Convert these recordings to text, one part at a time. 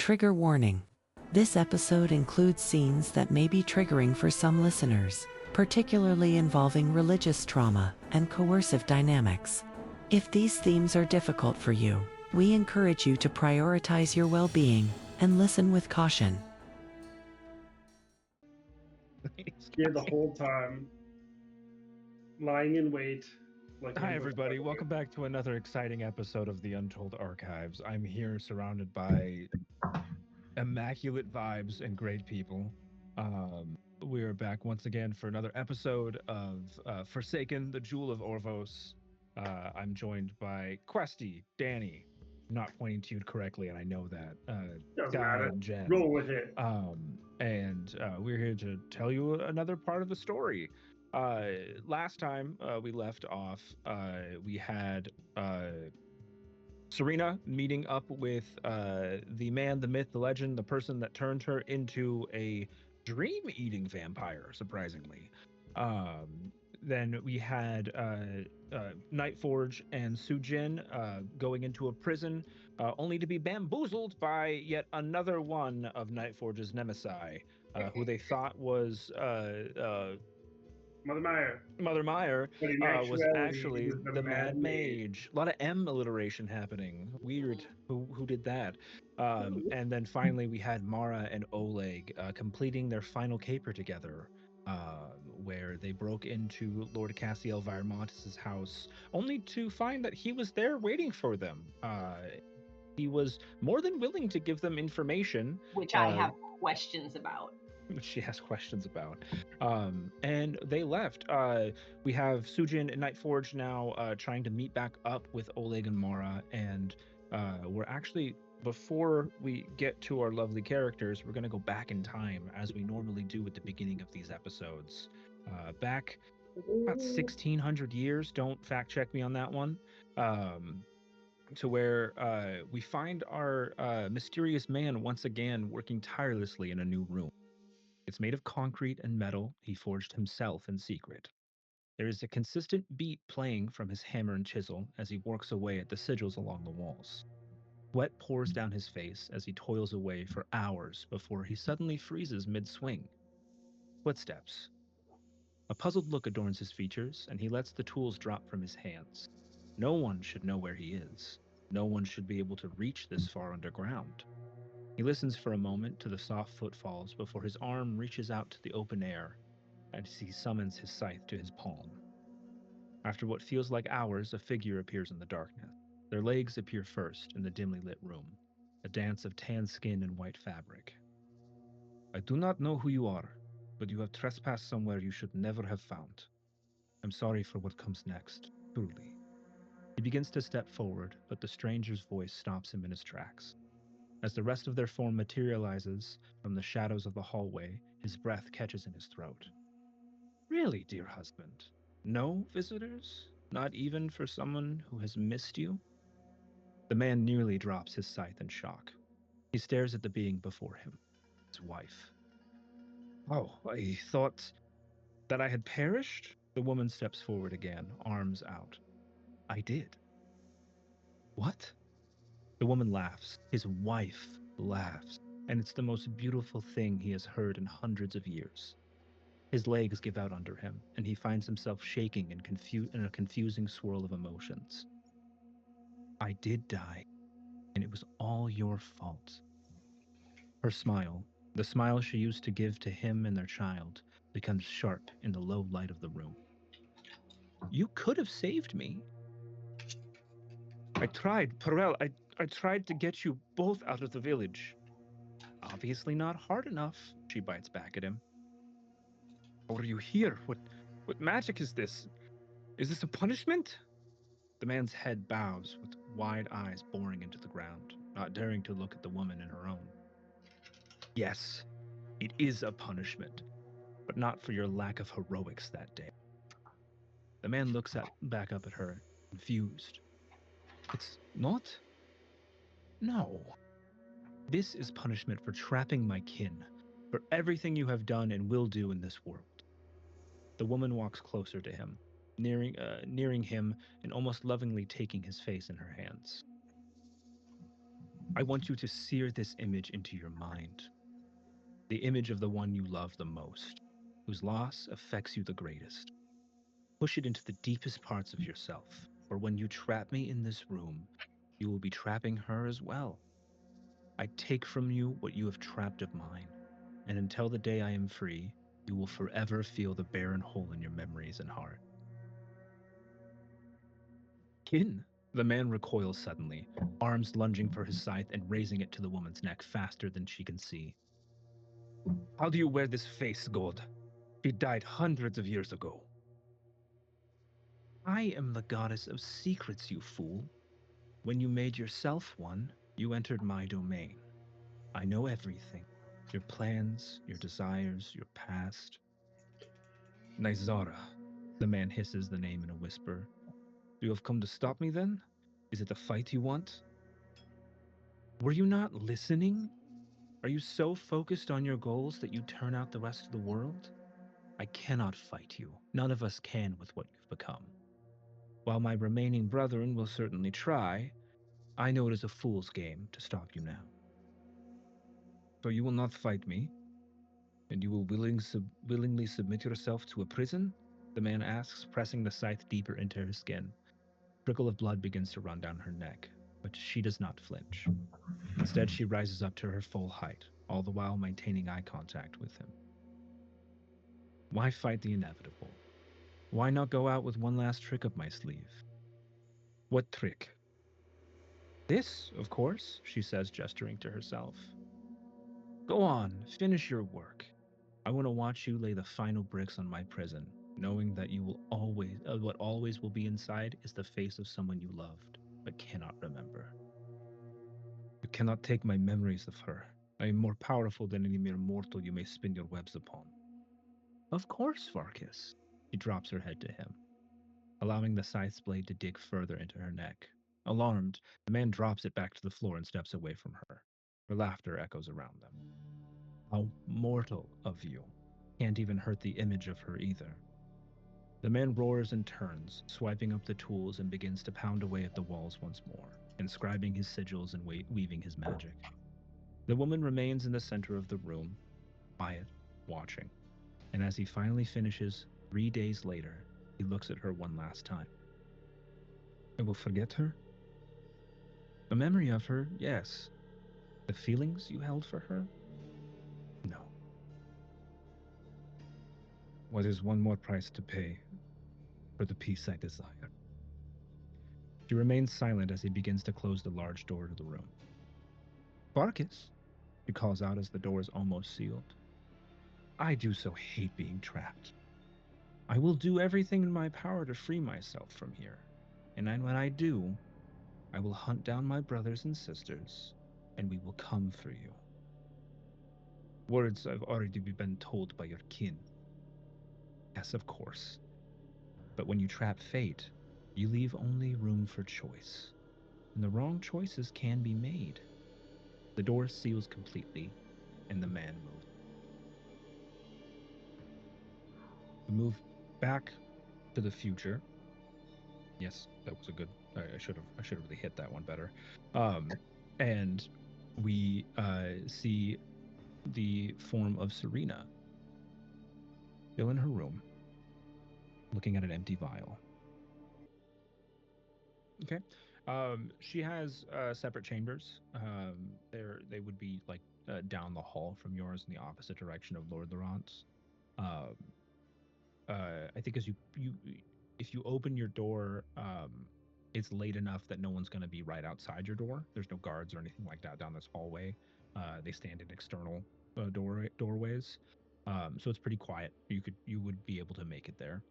Trigger warning. This episode includes scenes that may be triggering for some listeners, particularly involving religious trauma and coercive dynamics. If these themes are difficult for you, we encourage you to prioritize your well-being and listen with caution. Here the whole time, lying in wait. Hi, everybody. Welcome back to another exciting episode of the Untold Archives. I'm here surrounded by immaculate vibes and great people. We are back once again for another episode of Forsaken, the Jewel of Orvos. I'm joined by Questy, Danny. I'm not pointing to you correctly, and I know that. Doesn't Guy matter. and Jen. Roll with it. And we're here to tell you another part of the story. Last time we left off, we had Serena meeting up with the man, the myth, the legend, the person that turned her into a dream-eating vampire, surprisingly. Then we had Nightforge and Sujin going into a prison, only to be bamboozled by yet another one of Nightforge's nemesis, who they thought was Mother Meyer was actually the Mad Mage. A lot of M alliteration happening. Weird. Who did that? And then finally we had Mara and Oleg completing their final caper together, where they broke into Lord Cassiel Viramontis' house, only to find that he was there waiting for them. He was more than willing to give them information. Which I have questions about. She has questions about. And they left. We have Sujin and Nightforge now trying to meet back up with Oleg and Mara, and we're actually, before we get to our lovely characters, we're going to go back in time, as we normally do at the beginning of these episodes. Back about 1,600 years, don't fact check me on that one, to where we find our mysterious man once again working tirelessly in a new room. It's made of concrete and metal he forged himself in secret. There is a consistent beat playing from his hammer and chisel as he works away at the sigils along the walls. Sweat pours down his face as he toils away for hours before he suddenly freezes mid-swing. Footsteps. A puzzled look adorns his features, and he lets the tools drop from his hands. No one should know where he is. No one should be able to reach this far underground. He listens for a moment to the soft footfalls before his arm reaches out to the open air as he summons his scythe to his palm. After what feels like hours, a figure appears in the darkness. Their legs appear first in the dimly lit room, a dance of tan skin and white fabric. I do not know who you are, but you have trespassed somewhere you should never have found. I'm sorry for what comes next, truly. He begins to step forward, but the stranger's voice stops him in his tracks. As the rest of their form materializes from the shadows of the hallway, his breath catches in his throat. Really, dear husband? No visitors? Not even for someone who has missed you? The man nearly drops his scythe in shock. He stares at the being before him, his wife. Oh, I thought that I had perished? The woman steps forward again, arms out. I did. What? The woman laughs. His wife laughs, and it's the most beautiful thing he has heard in hundreds of years. His legs give out under him, and he finds himself shaking in a confusing swirl of emotions. I did die, and it was all your fault. Her smile, the smile she used to give to him and their child, becomes sharp in the low light of the room. You could have saved me. I tried, Perel. I tried to get you both out of the village. Obviously not hard enough, she bites back at him. How are you here? What magic is this? Is this a punishment? The man's head bows with wide eyes boring into the ground, not daring to look at the woman in her own. Yes, it is a punishment, but not for your lack of heroics that day. The man looks back up at her, confused. It's not? No. This is punishment for trapping my kin, for everything you have done and will do in this world. The woman walks closer to him, nearing him and almost lovingly taking his face in her hands. I want you to sear this image into your mind. The image of the one you love the most, whose loss affects you the greatest. Push it into the deepest parts of yourself, for when you trap me in this room, you will be trapping her as well. I take from you what you have trapped of mine, and until the day I am free, you will forever feel the barren hole in your memories and heart. Kin! The man recoils suddenly, arms lunging for his scythe and raising it to the woman's neck faster than she can see. How do you wear this face, God? She died hundreds of years ago. I am the goddess of secrets, you fool. When you made yourself one, you entered my domain. I know everything. Your plans, your desires, your past. Nizara. The man hisses the name in a whisper. You have come to stop me then? Is it the fight you want? Were you not listening? Are you so focused on your goals that you turn out the rest of the world? I cannot fight you. None of us can with what you've become. While my remaining brethren will certainly try, I know it is a fool's game to stop you now. So you will not fight me, and you will willingly submit yourself to a prison? The man asks, pressing the scythe deeper into her skin. A trickle of blood begins to run down her neck, but she does not flinch. Instead, she rises up to her full height, all the while maintaining eye contact with him. Why fight the inevitable? Why not go out with one last trick up my sleeve? What trick? This, of course, she says, gesturing to herself. Go on, finish your work. I want to watch you lay the final bricks on my prison, knowing that you will always, what always will be inside is the face of someone you loved, but cannot remember. You cannot take my memories of her. I am more powerful than any mere mortal you may spin your webs upon. Of course, Farkas. She drops her head to him, allowing the scythe's blade to dig further into her neck. Alarmed, the man drops it back to the floor and steps away from her. Her laughter echoes around them. How mortal of you. Can't even hurt the image of her either. The man roars and turns, swiping up the tools and begins to pound away at the walls once more, inscribing his sigils and weaving his magic. The woman remains in the center of the room, quiet, watching. And as he finally finishes, 3 days later, he looks at her one last time. I will forget her? A memory of her, yes. The feelings you held for her? No. What is one more price to pay for the peace I desire? She remains silent as he begins to close the large door to the room. Farkas, she calls out as the door is almost sealed. I do so hate being trapped. I will do everything in my power to free myself from here. And when I do, I will hunt down my brothers and sisters, and we will come for you. Words I've already been told by your kin. Yes, of course. But when you trap fate, you leave only room for choice. And the wrong choices can be made. The door seals completely, and the man moves. We move back to the future. Yes, that was a good. I should have really hit that one better. And we see the form of Serena, still in her room, looking at an empty vial. Okay. She has separate chambers. They would be like down the hall from yours in the opposite direction of Lord Laurent's. I think as you if you open your door, it's late enough that no one's going to be right outside your door. There's no guards or anything like that down this hallway. They stand in external doorways, so it's pretty quiet. You would be able to make it there.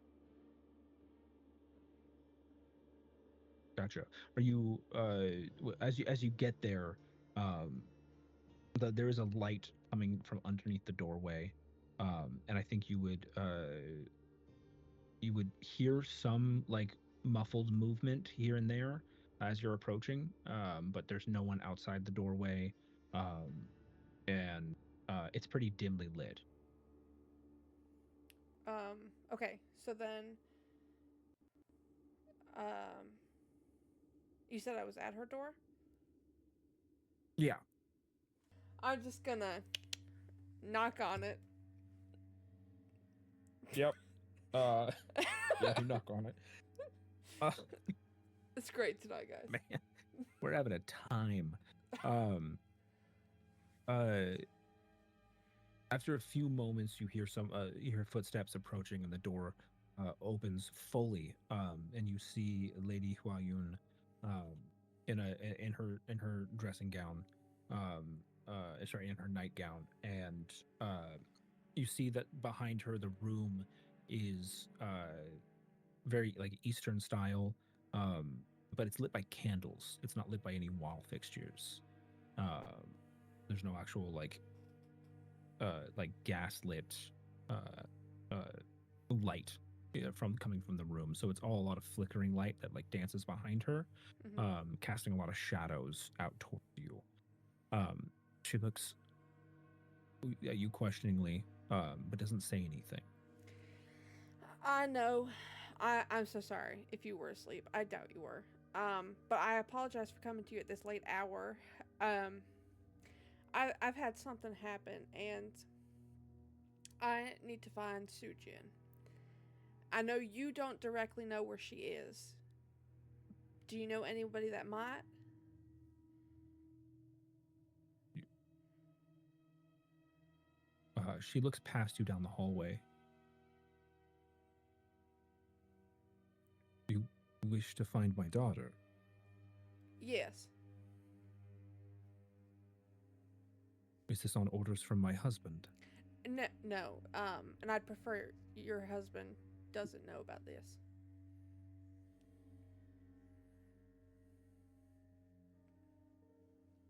Gotcha. Are you as you get there, there is a light coming from underneath the doorway, and I think you would hear some like muffled movement here and there as you're approaching, but there's no one outside the doorway, and it's pretty dimly lit. Okay, so then, you said I was at her door? Yeah. I'm just gonna knock on it. Yep. Yeah, you knock on it. It's great tonight, guys. Man, we're having a time. After a few moments, you hear you hear footsteps approaching, and the door opens fully. And you see Lady Huayun, in her dressing gown, sorry, in her nightgown, and you see that behind her the room is very like Eastern style, but it's lit by candles. It's not lit by any wall fixtures. There's no actual like gaslit light coming from the room. So it's all a lot of flickering light that like dances behind her, casting a lot of shadows out towards you. She looks at you questioningly, but doesn't say anything. I know. I'm so sorry if you were asleep. I doubt you were. But I apologize for coming to you at this late hour. I've had something happen, and I need to find Sujin. I know you don't directly know where she is. Do you know anybody that might? She looks past you down the hallway. You wish to find my daughter? Yes. Is this on orders from my husband? No. And I'd prefer your husband doesn't know about this.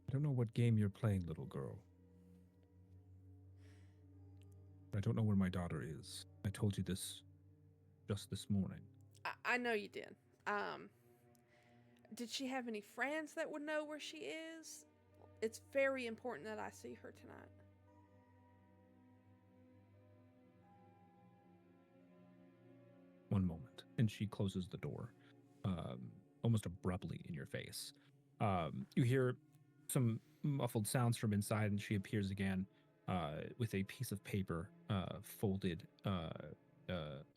I don't know what game you're playing, little girl. I don't know where my daughter is. I told you this just this morning. I know you did. Did she have any friends that would know where she is? It's very important that I see her tonight. One moment. And she closes the door, almost abruptly in your face. You hear some muffled sounds from inside, and she appears again with a piece of paper folded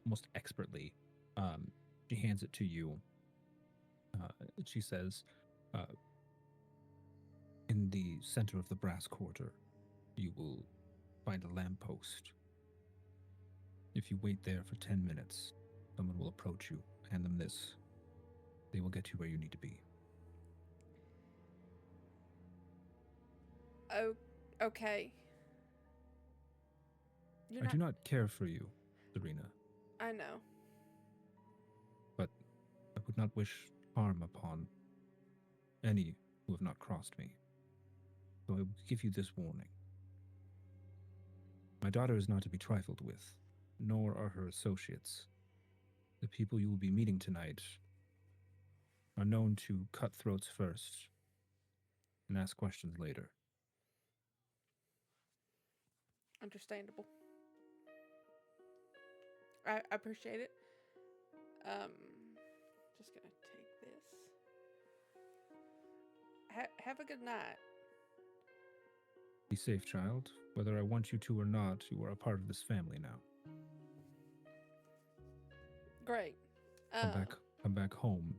almost expertly. She hands it to you. She says, in the center of the brass quarter, you will find a lamppost. If you wait there for 10 minutes, someone will approach you, hand them this. They will get you where you need to be. Oh, okay. I do not care for you, Serena. I know. But I would not wish harm upon any who have not crossed me. So I will give you this warning. My daughter is not to be trifled with, nor are her associates. The people you will be meeting tonight are known to cut throats first and ask questions later. Understandable. I appreciate it. Just gonna take this. Have a good night. Be safe, child. Whether I want you to or not, you are a part of this family now. Great. Come back home.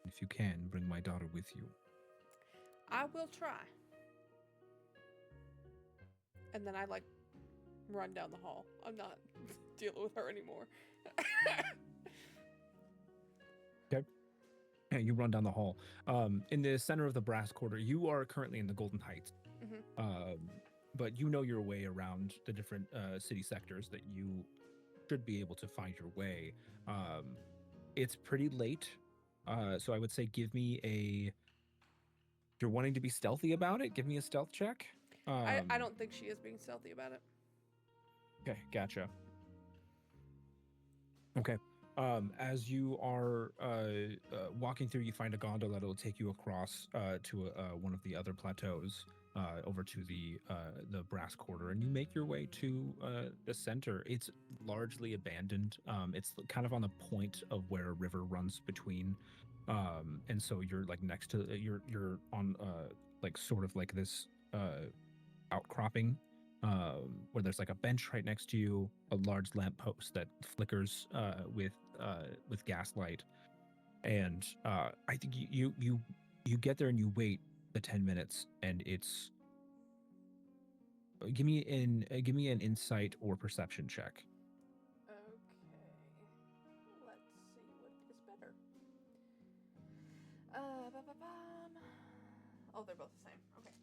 If you can, bring my daughter with you. I will try. And then I run down the hall. I'm not dealing with her anymore. Okay. Yeah, you run down the hall. In the center of the brass quarter, you are currently in the Golden Heights. Mm-hmm. But you know your way around the different city sectors that you should be able to find your way. It's pretty late. So I would say give me if you're wanting to be stealthy about it, give me a stealth check. I don't think she is being stealthy about it. Okay, gotcha. Okay. As you are walking through, you find a gondola that will take you across to one of the other plateaus, over to the brass quarter, and you make your way to the center. It's largely abandoned. It's kind of on the point of where a river runs between, and so you're like next to you're on like sort of like this outcropping where there's like a bench right next to you, a large lamppost that flickers with gaslight, and I think you get there and you wait the 10 minutes, and it's give me an insight or perception check. Okay. Let's see what is better. Ba-ba-bum. Oh, they're both the same. Okay.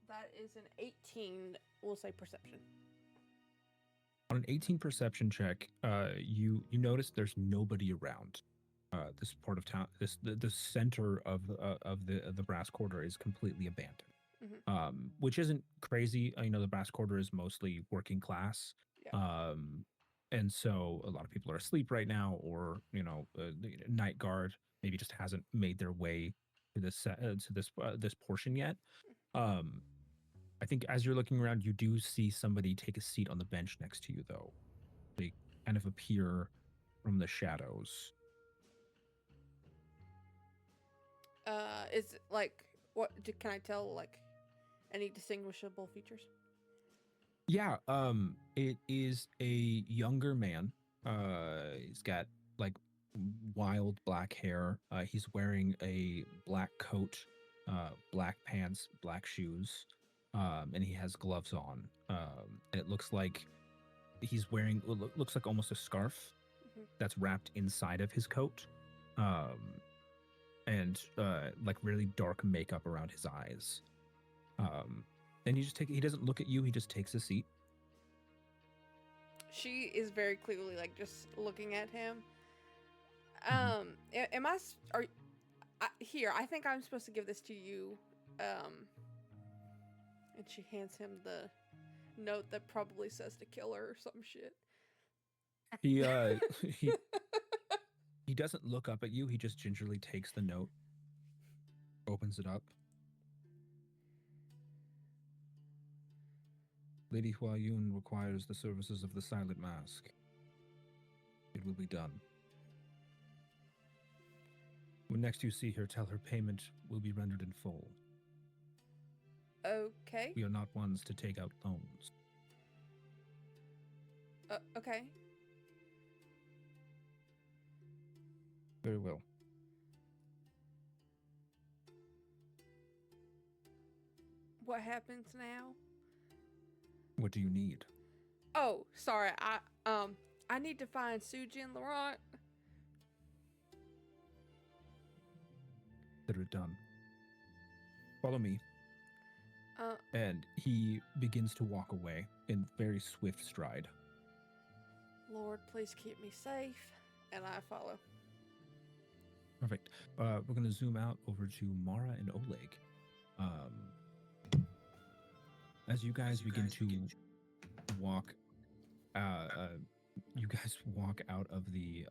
That is an 18, we'll say perception. On an 18 perception check, you notice there's nobody around. This part of town, the center of the brass quarter is completely abandoned. Which isn't crazy. You know, the brass quarter is mostly working class. Yeah. And so a lot of people are asleep right now, or the night guard maybe just hasn't made their way to this portion yet. I think as you're looking around, you do see somebody take a seat on the bench next to you, though. They kind of appear from the shadows. Is it like can I tell like any distinguishable features? Yeah, it is a younger man. He's got like wild black hair. He's wearing a black coat, black pants, black shoes, and he has gloves on. And it looks like he's wearing looks like almost a scarf that's wrapped inside of his coat, and like really dark makeup around his eyes. And he doesn't look at you. He just takes a seat. She is very clearly like just looking at him. Am I? Here? I think I'm supposed to give this to you. And she hands him the note that probably says to kill her or some shit. He doesn't look up at you. He just gingerly takes the note, opens it up. Lady Hua Yun requires the services of the Silent Mask. It will be done. When next you see her, tell her payment will be rendered in full. Okay. We are not ones to take out loans. Okay. Very well. What happens now? What do you need? Oh, sorry. I need to find Sujin Laurent. Consider it done. Follow me. And he begins to walk away in very swift stride. Lord, please keep me safe. And I follow. Perfect. We're going to zoom out over to Mara and Oleg. As you guys begin to walk, you guys walk out of the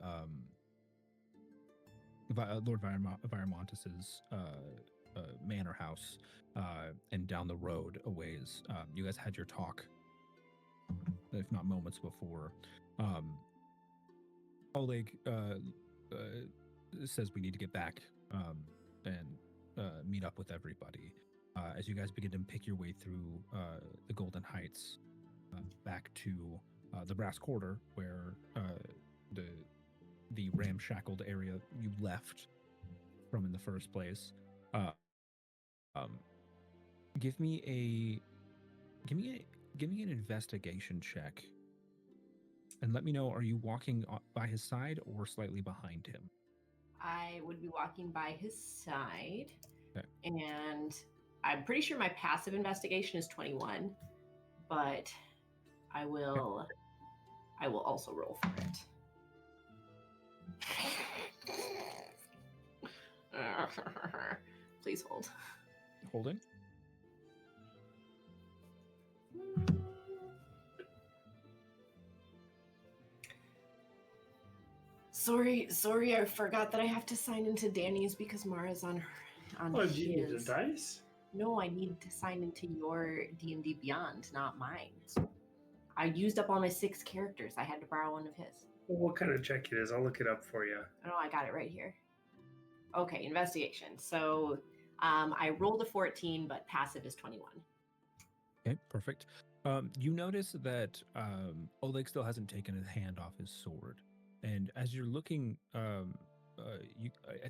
Lord Viramontis's manor house and down the road a ways. You guys had your talk, if not moments before. Oleg says we need to get back and meet up with everybody. As you guys begin to pick your way through the Golden Heights back to the Brass Quarter, where the ramshackled area you left from in the first place. Give me an investigation check, and let me know: are you walking by his side or slightly behind him? I would be walking by his side, okay. And I'm pretty sure my passive investigation is 21, but I will also roll for it. Please hold. Holding. Sorry, I forgot that I have to sign into Danny's because Mara's on Oh, his. do you need a dice? No, I need to sign into your D&D Beyond, not mine. I used up all my 6 characters. I had to borrow one of his. Well, what kind of check it is? I'll look it up for you. Oh, I got it right here. Okay, investigation. So I rolled a 14, but passive is 21. Okay, perfect. You notice that Oleg still hasn't taken his hand off his sword, and as you're looking, I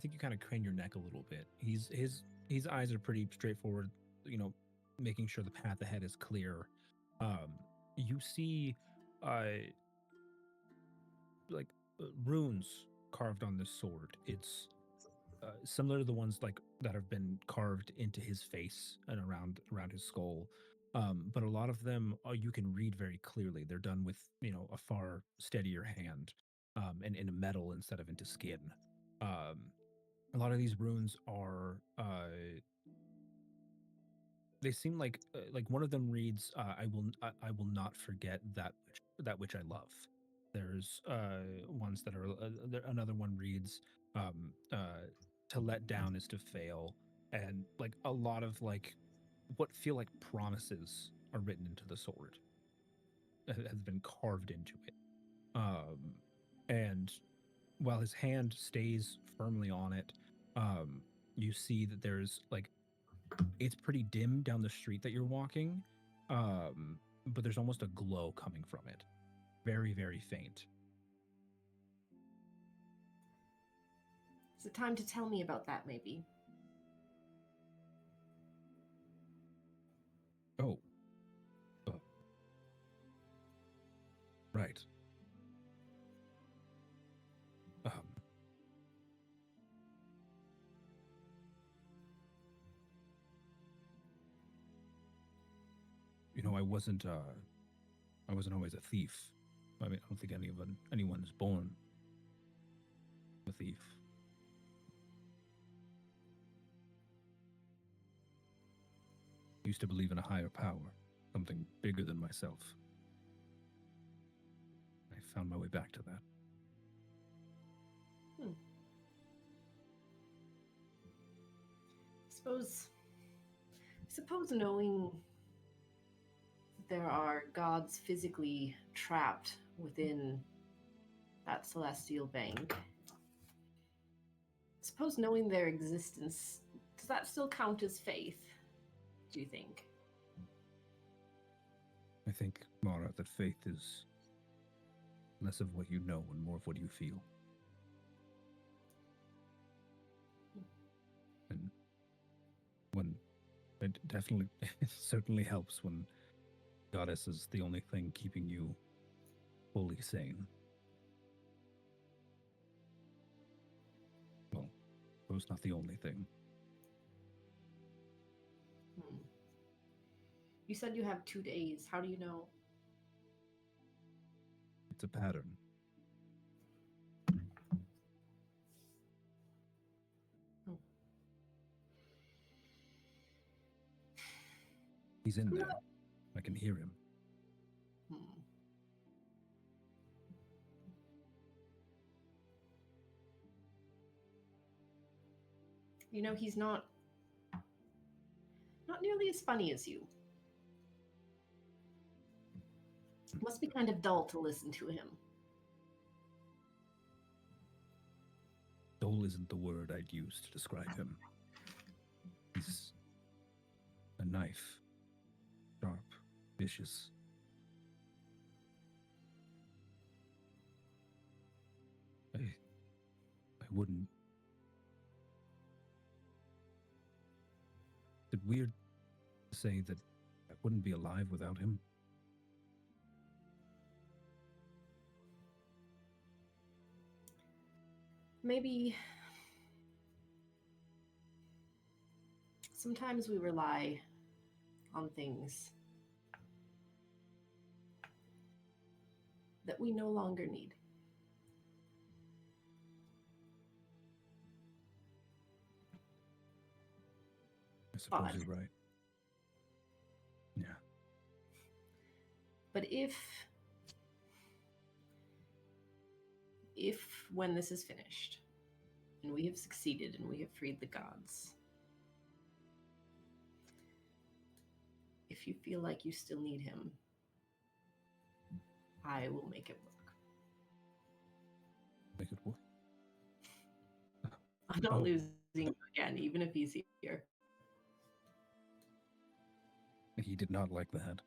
think you kind of crane your neck a little bit. His eyes are pretty straightforward, you know, making sure the path ahead is clear. You see, like runes carved on this sword. It's similar to the ones like that have been carved into his face and around his skull. But a lot of them you can read very clearly. They're done with a far steadier hand, and in a metal instead of into skin. A lot of these runes are they seem like one of them reads I will not forget that which I love. There's ones that are another one reads um uh to let down is to fail, and like a lot of like what feel like promises are written into the sword, has been carved into it. And while his hand stays firmly on it, you see that there's like it's pretty dim down the street that you're walking, but there's almost a glow coming from it, very, very faint. Is it time to tell me about that, maybe? Oh. Right. I wasn't always a thief. I mean, I don't think anyone is born a thief. I used to believe in a higher power, something bigger than myself. I found my way back to that. Suppose knowing there are gods physically trapped within that celestial bank, suppose knowing their existence, does that still count as faith, do you think? I think, Mara, that faith is less of what you know and more of what you feel. And when it definitely, it certainly helps when Goddess is the only thing keeping you fully sane. Well, it was not the only thing. You said you have 2 days. How do you know? It's a pattern. He's in there. I can hear him. You know, he's not nearly as funny as you. It must be kind of dull to listen to him. Dull isn't the word I'd use to describe him. He's a knife. Sharp, vicious. I wouldn't. Is it weird to say that I wouldn't be alive without him? Maybe sometimes we rely on things that we no longer need. I suppose you're right. Yeah. But if when this is finished and we have succeeded and we have freed the gods, if you feel like you still need him, I will make it work. Make it work? I'm not losing you again, even if he's here. He did not like that.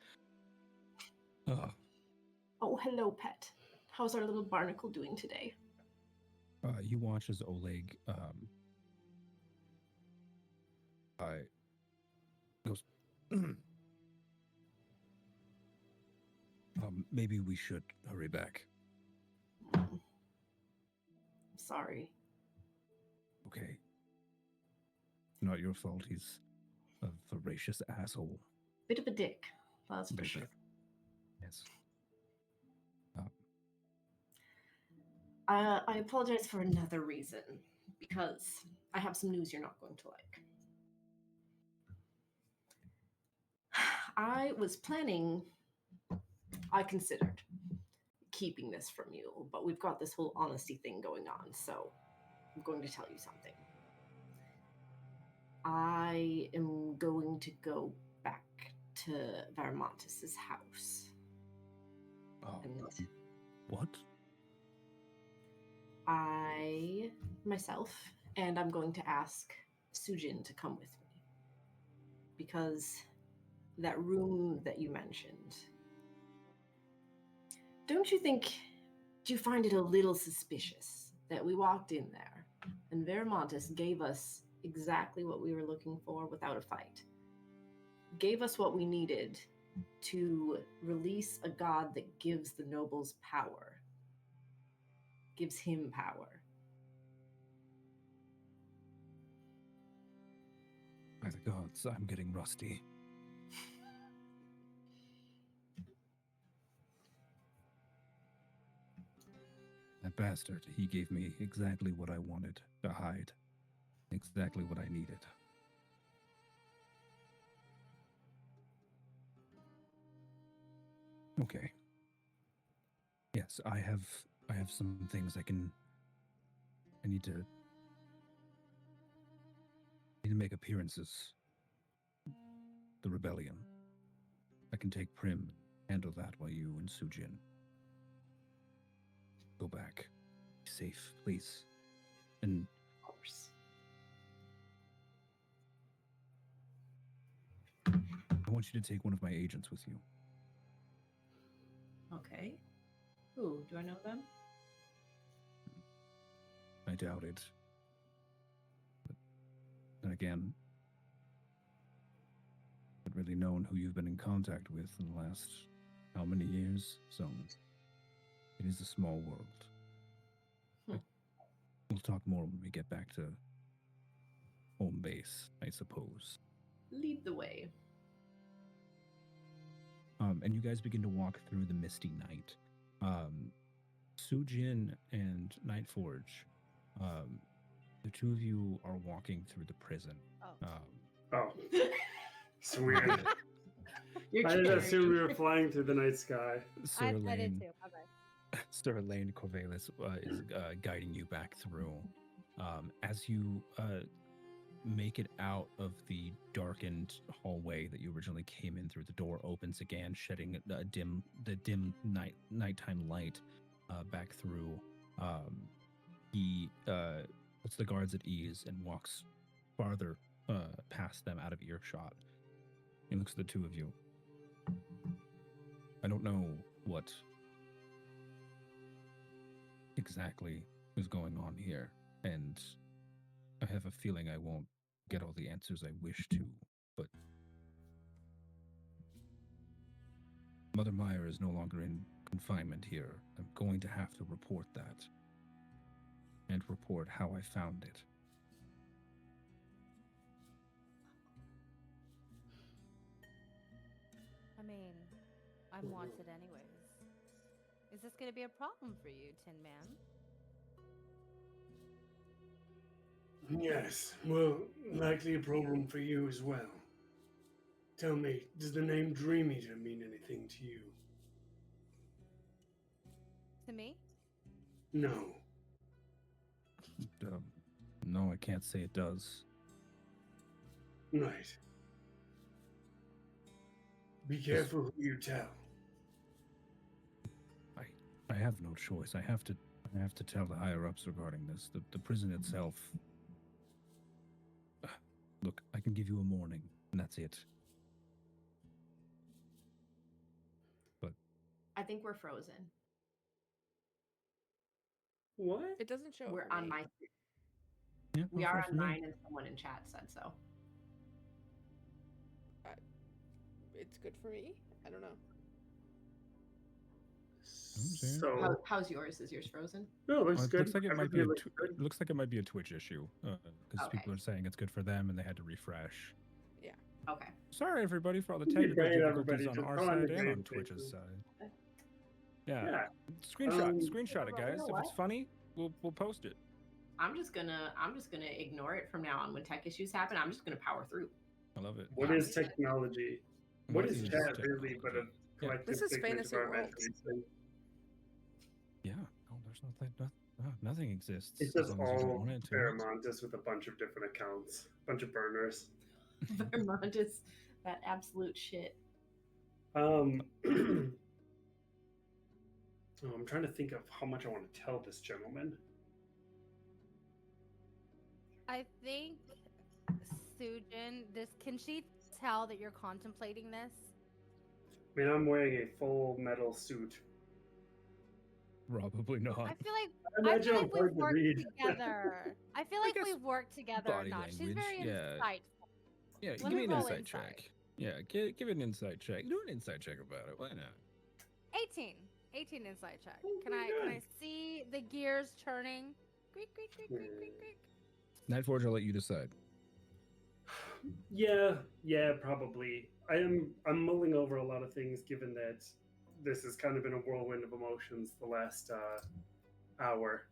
Oh, hello, pet. How's our little barnacle doing today? You watch as Oleg goes, maybe we should hurry back. Sorry. Okay. Not your fault. He's a voracious asshole. Bit of a dick, that's for Bit sure. dick. Yes. I apologize for another reason, because I have some news you're not going to like. I considered keeping this from you, but we've got this whole honesty thing going on, so I'm going to tell you something. I am going to go back to Varamontes' house. Oh, And what? I, myself, and I'm going to ask Sujin to come with me. Because that room that you mentioned, don't you think, do you find it a little suspicious that we walked in there and Varamontes gave us exactly what we were looking for without a fight? Gave us what we needed to release a god that gives the nobles power. Gives him power. By the gods, I'm getting rusty. That bastard, he gave me exactly what I wanted to hide. Exactly what I needed. Okay. Yes, I have some things I need to make appearances. The rebellion. I can take Prim, handle that while you and Sujin go back. Be safe, please. And Of course. I want you to take one of my agents with you. Okay. Who? Do I know them? I doubt it. But then again, I haven't really known who you've been in contact with in the last how many years, so it is a small world. We'll talk more when we get back to home base, I suppose. Lead the way. And you guys begin to walk through the misty night. Sujin and Nightforge, the two of you are walking through the prison. Oh. So weird. You're I did kidding. assume we were flying through the night sky. Sir I did Elaine, too. Okay. Sir Elaine Corvallis is guiding you back through. As you make it out of the darkened hallway that you originally came in through, the door opens again, shedding the dim nighttime light back through. He puts the guards at ease and walks farther past them out of earshot. He looks at the two of you. I don't know what exactly is going on here, and I have a feeling I won't get all the answers I wish to, but Mother Meyer is no longer in confinement here. I'm going to have to report that, and report how I found it. I mean, I'm wanted anyways. Is this going to be a problem for you, Tin Man? Yes, well, likely a problem for you as well. Tell me, does the name Dream Eater mean anything to you? To me? No. No, I can't say it does. Right. Be careful who you tell. I have no choice. I have to tell the higher ups regarding this. The prison itself. Look, I can give you a morning, and that's it. think we're frozen. What? It doesn't show it We're for on me. my. Yeah, We well, are for on me. mine, and someone in chat said so. It's good for me. I don't know. see. So How's yours? Is yours frozen? no, it looks Well, it good. looks like it might be Everything looks good. it looks like it might be a Twitch issue because Okay. people are saying it's good for them and they had to refresh. Okay. Sorry, everybody, for all the Be technical great, difficulties everybody. on Just our go on side the and on game Twitch's pages. side. Yeah. Yeah. Screenshot it, You guys. know If what? it's funny, we'll post it. I'm just gonna ignore it from now on. When tech issues happen, I'm just gonna power through. I love it. What is technology? What is chat really but a technology? Yeah. collective This is figment fantasy of our world. imagination? Yeah. Oh, there's nothing exists It's as just long as you don't all want it to. Paramontis with a bunch of different accounts, bunch of burners. Vermont is that absolute shit. Oh, I'm trying to think of how much I want to tell this gentleman. I think Sujin, can she tell that you're contemplating this? I mean, I'm wearing a full metal suit. Probably not. I feel like I imagine I'm we've hard to worked read. together. I feel I like guess we've worked together body enough. She's language, very yeah. insightful. Yeah, Let give me me an roll insight insight. check. Yeah, give it an insight check. Do an insight check about it. Why not? 18 insight check. Oh, Can pretty I good. see the gears turning? Creak, creak, creak, creak, creak, creak. Nightforge, I'll let you decide. Yeah, probably. I'm mulling over a lot of things, given that this has kind of been a whirlwind of emotions the last hour.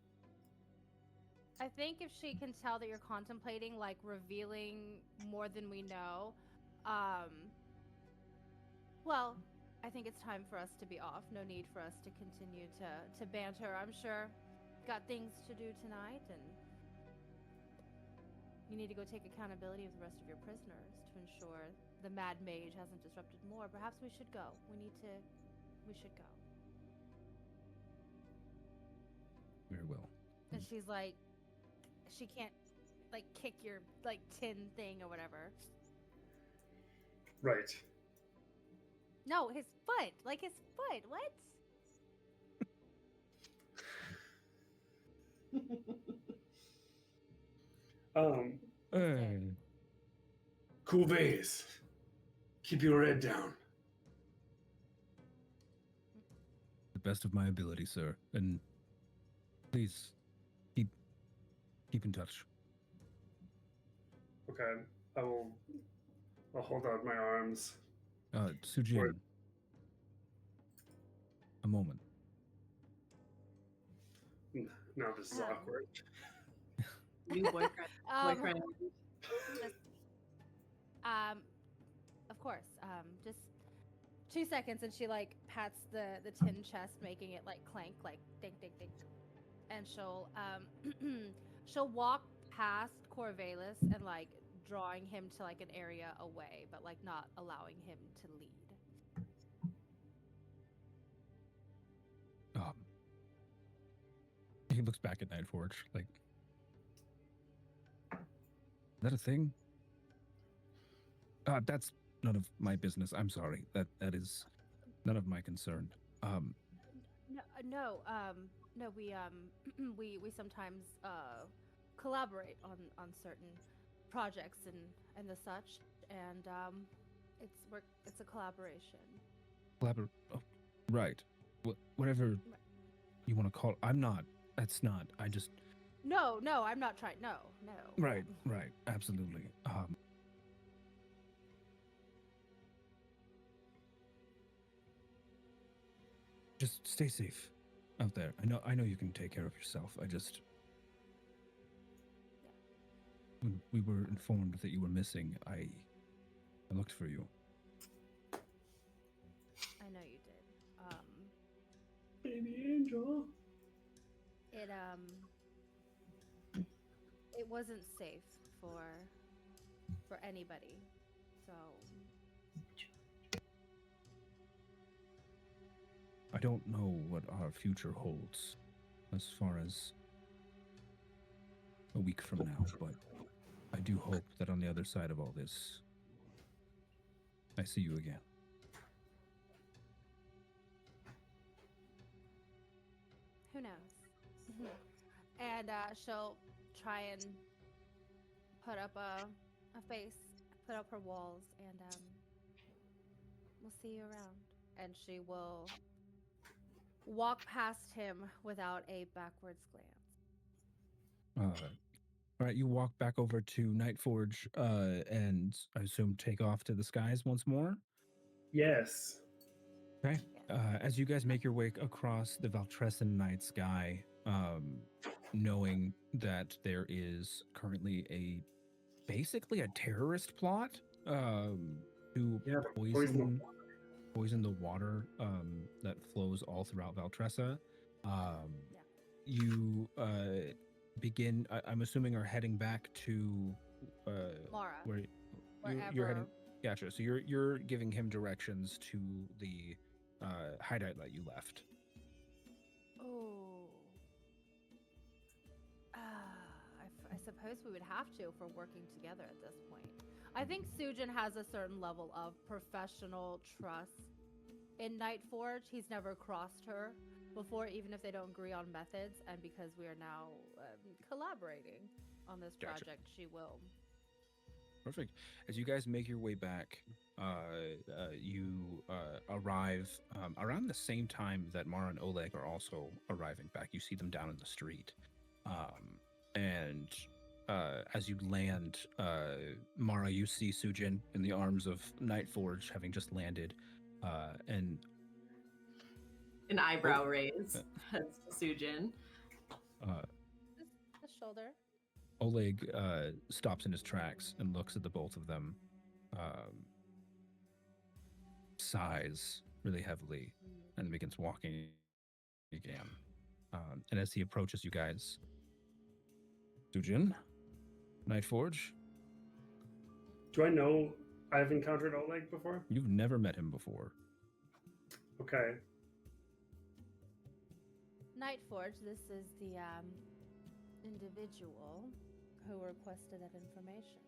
I think if she can tell that you're contemplating, like revealing more than we know, well, I think it's time for us to be off. No need for us to continue to banter. I'm sure got things to do tonight, and you need to go take accountability of the rest of your prisoners to ensure the Mad Mage hasn't disrupted more. Perhaps we should go. We should go. Very well. And she's like, she can't like kick your like tin thing or whatever. Right. No, his foot. Like his foot. What? Cuvées, keep your head down. The best of my ability, sir. And please keep in touch. Okay, I'll hold out my arms. Sujin. A moment. Now this is awkward. New boyfriend. Boyfriend. Just, of course. Just 2 seconds, and she like pats the tin chest, making it like clank, like ding, ding, ding, and she'll she'll walk past Corvallis and like drawing him to like an area away, but like not allowing him to lead. He looks back at Nightforge like, is that a thing? That's none of my business. I'm sorry. That is none of my concern. No, we we sometimes collaborate on certain projects and the such, and it's a collaboration. Oh, right. Whatever you want to call it. I'm not. That's not. I just. No, I'm not trying. No. Right. Absolutely. Just stay safe out there. I know you can take care of yourself. I just. When we were informed that you were missing, I looked for you. I know you did. Baby angel. It wasn't safe for anybody. So I don't know what our future holds as far as a week from now, but I do hope that on the other side of all this, I see you again. Who knows? And she'll try and put up a face, put up her walls, and we'll see you around. And she will walk past him without a backwards glance. All right, you walk back over to Nightforge, and I assume take off to the skies once more. Yes. Okay. As you guys make your way across the Valtressan night sky, knowing that there is currently basically a terrorist plot to Yeah, poison. poison the water that flows all throughout Valtressa. You begin. I'm assuming are heading back to Mara, where wherever. you're heading. Gotcha. So you're giving him directions to the hideout that you left. Oh. I suppose we would have to if we're working together at this point. I think Sujin has a certain level of professional trust in Nightforge. He's never crossed her before, even if they don't agree on methods. And because we are now collaborating on this Gotcha. project, she will. Perfect. As you guys make your way back, you arrive around the same time that Mara and Oleg are also arriving back. You see them down in the street. And as you land, Mara, you see Sujin in the arms of Nightforge, having just landed, and An eyebrow raise. That's Sujin. The shoulder. Oleg stops in his tracks and looks at the both of them, sighs really heavily, and begins walking again. And as he approaches you guys, Sujin, Nightforge, Do I know I've encountered Oleg before? you've never met him before. Okay. Nightforge, this is the individual who requested that information.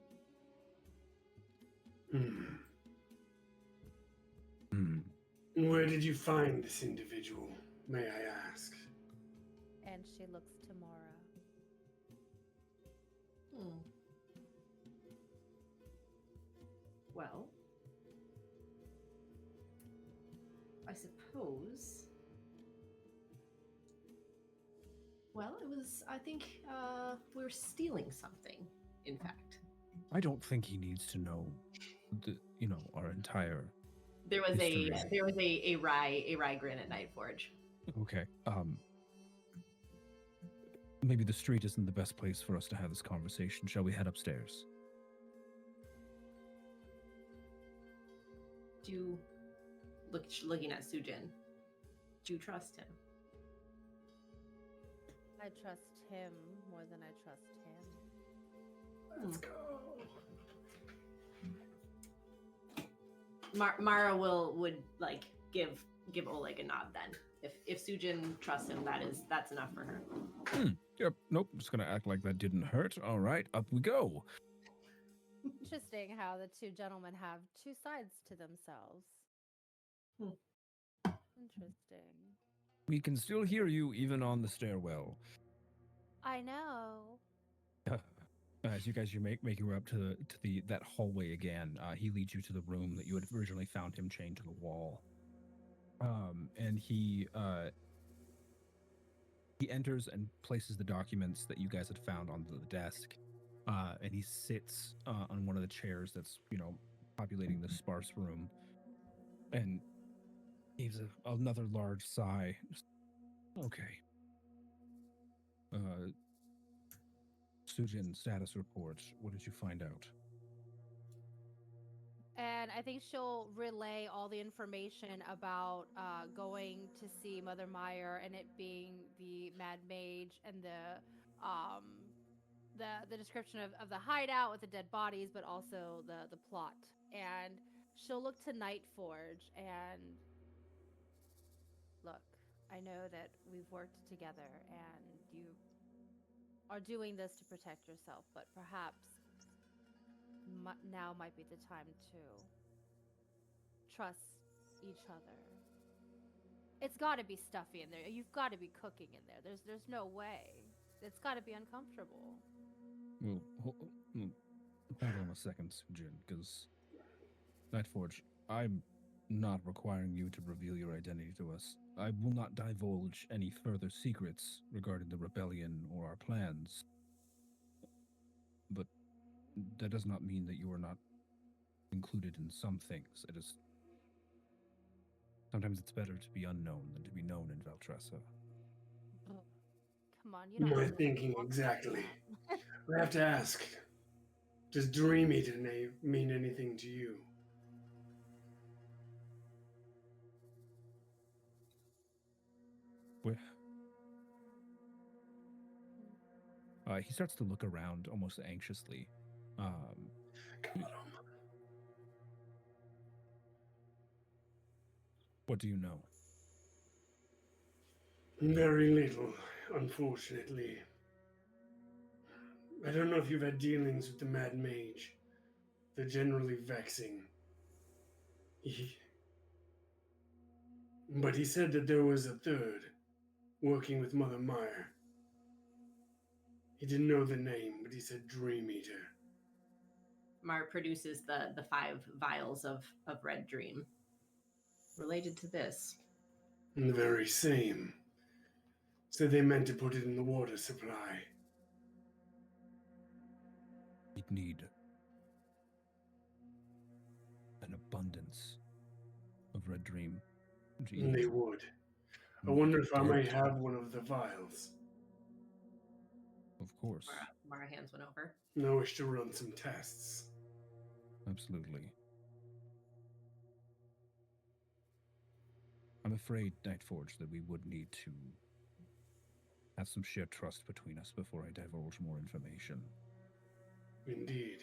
Where did you find this individual, may I ask? And she looks to Mara. Well, I suppose. Well, it was. I think we were stealing something. In fact, I don't think he needs to know, our entire. there was history. a wry grin at Nightforge. Okay. Maybe the street isn't the best place for us to have this conversation. Shall we head upstairs? Looking at Sujin, do you trust him? I trust him more than I trust him. Let's go. Mara would like give Oleg a nod then. If Sujin trusts him, that's enough for her. Yep. Nope. Just gonna act like that didn't hurt. All right, up we go. Interesting how the two gentlemen have two sides to themselves. Interesting. We can still hear you even on the stairwell. I know. As you guys make your way up to that hallway again, he leads you to the room that you had originally found him chained to the wall. And he enters and places the documents that you guys had found on the desk, and he sits on one of the chairs that's populating the sparse room, and heaves another large sigh. Okay. Sujin, status report. What did you find out? And I think she'll relay all the information about going to see Mother Meyer and it being the Mad Mage and the description of the hideout with the dead bodies, but also the plot. And she'll look to Nightforge and look, I know that we've worked together and you are doing this to protect yourself, but perhaps now might be the time to trust each other. It's got to be stuffy in there. You've got to be cooking in there. There's no way. It's got to be uncomfortable. Well, hold on a second, Sujin, because Nightforge, I'm not requiring you to reveal your identity to us. I will not divulge any further secrets regarding the rebellion or our plans. But that does not mean that you are not included in some things. It is sometimes it's better to be unknown than to be known in Valtressa. Come on, you don't My have to thinking talk like exactly. that. I have to ask, does Dream Eater mean anything to you? He starts to look around almost anxiously. What do you know? Very little, unfortunately. I don't know if you've had dealings with the Mad Mage. They're generally vexing. But he said that there was a third, working with Mother Meyer. He didn't know the name, but he said Dream Eater. Mar produces the 5 vials of red dream related to this. And the very same. Said they meant to put it in the water supply. We'd need an abundance of red dream. And they would. I wonder if I might have one of the vials. Of course. Mara hands one over. And I wish to run some tests. Absolutely. I'm afraid, Nightforge, that we would need to have some shared trust between us before I divulge more information. Indeed.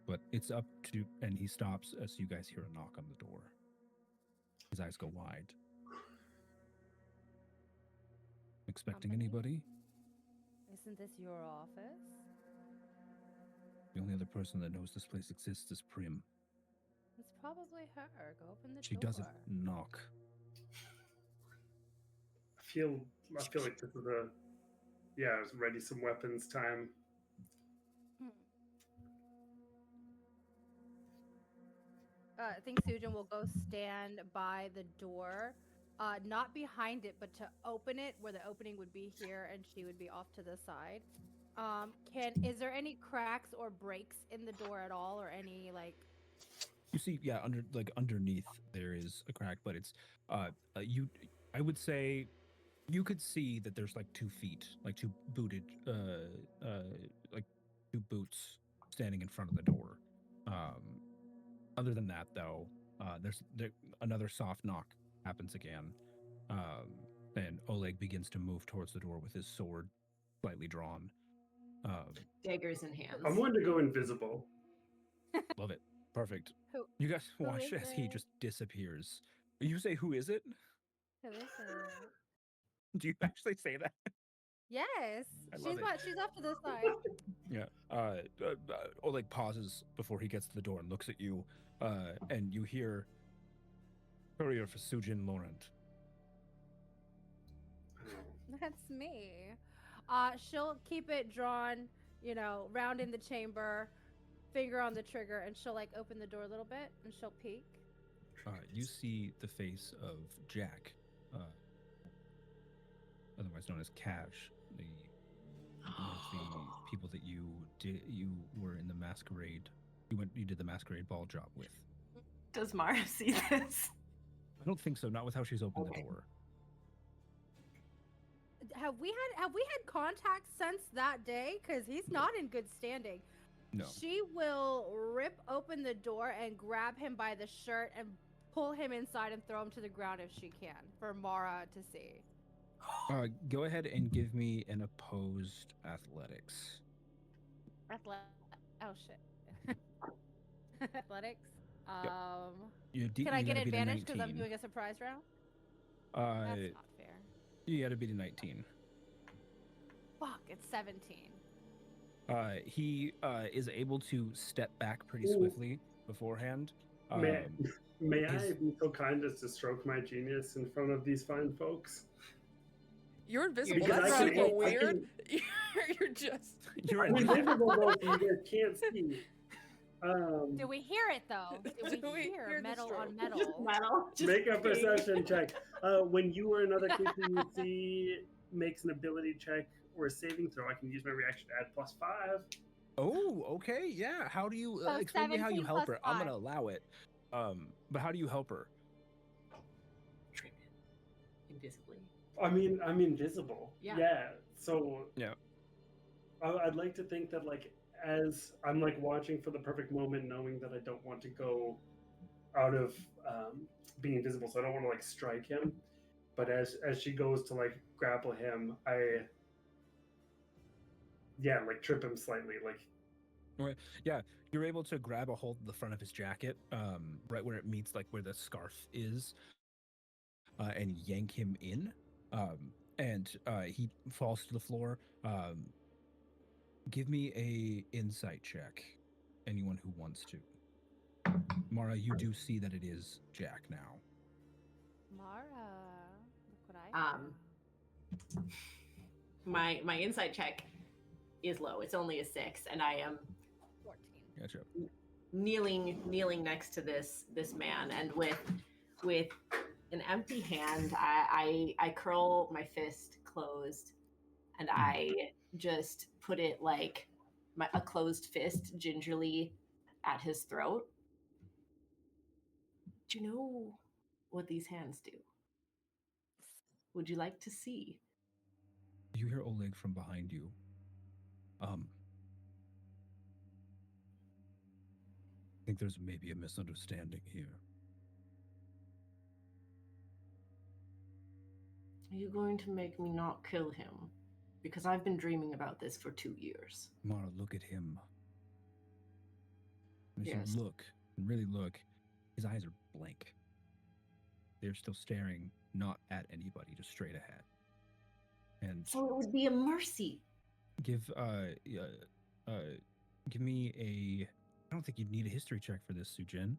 But it's up to... And he stops as you guys hear a knock on the door. His eyes go wide. Expecting anybody? Isn't this your office? The only other person that knows this place exists is Prim. It's probably her. Go open the She door. doesn't knock. I feel like this is it's ready some weapons time. I think Sujin will go stand by the door, not behind it, but to open it where the opening would be here, and she would be off to the side. Is there any cracks or breaks in the door at all, or any like? You see, yeah, underneath there is a crack, but it's I would say you could see that there's like 2 feet, like 2 booted, like 2 boots standing in front of the door. Other than that, though, there's another soft knock happens again, and Oleg begins to move towards the door with his sword slightly drawn. Daggers in hands. I wanted to go invisible. Love it. Perfect. Who? You guys Who watch is as he it? just disappears. You say, "Who is it?" Who is it? Do you actually say that? Yes, I love it. She's off to the side. Yeah. Oleg pauses before he gets to the door and looks at you, and you hear, "Courier for Sujin Laurent." That's me. She'll keep it drawn, round in the chamber, finger on the trigger, and she'll like open the door a little bit and she'll peek. You see the face of Jack, otherwise known as Cash, one of the people that you were in the masquerade. You did the masquerade ball job with. Does Mara see this? I don't think so. Not with how she's opened the door. Have we had contact since that day? Because he's not in good standing. No. She will rip open the door and grab him by the shirt and pull him inside and throw him to the ground if she can, for Mara to see. Go ahead and give me an opposed athletics. Oh shit. Athletics. Can I get advantage because I'm doing a surprise round? That's not fair. You got to beat a 19. Fuck, it's 17. He is able to step back pretty swiftly beforehand. Man. May I Is- be so kind as to stroke my genius in front of these fine folks? You're invisible. Because That's I can- super I weird. You're just. You're I'm invisible. invisible though, so you guys can't see. Do we hear it though? Do Do we we hear hear the metal on stroke? metal? Metal. Just Make a ping. perception check. When you or another creature you see makes an ability check or a saving throw, I can use my reaction to add +5. Oh, okay, yeah. How do you So explain to me how you 17 help plus her? I'm gonna 5. allow it. But how do you help her? Trim it invisibly. I mean, I'm invisible. Yeah. So Yeah. I'd like to think that like as I'm like watching for the perfect moment, knowing that I don't want to go out of being invisible, so I don't want to like strike him. But as she goes to like grapple him, I like trip him slightly, like Yeah, you're able to grab a hold of the front of his jacket, right where it meets like where the scarf is, and yank him in. And he falls to the floor. Give me a insight check. Anyone who wants to. Mara, you do see that it is Jack now. Mara, look what I found. My insight check is low. It's only a 6, and I am 14. Gotcha. kneeling next to this man, and with an empty hand, I curl my fist closed, and I just put it like a closed fist gingerly at his throat. Do you know what these hands do? Would you like to see? You hear Oleg from behind you. I think there's maybe a misunderstanding here. Are you going to make me not kill him? Because I've been dreaming about this for 2 years. Mara, look at him. As Yes. you look, and really look, his eyes are blank. They're still staring not at anybody, just straight ahead. And So it would be a mercy. give me a. I don't think you'd need a history check for this, Sujin.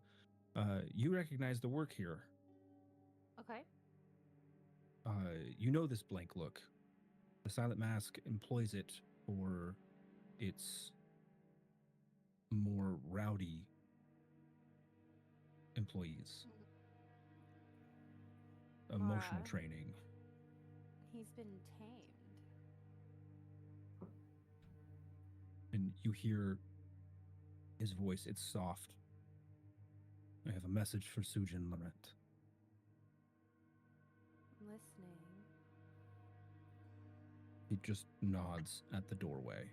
You recognize the work here. Okay. You know this blank look. The Silent Mask employs it for its more rowdy employees. Emotional Mara. training. He's been tamed. And you hear his voice. It's soft. I have a message for Sujin Laurent. Listening. He just nods at the doorway.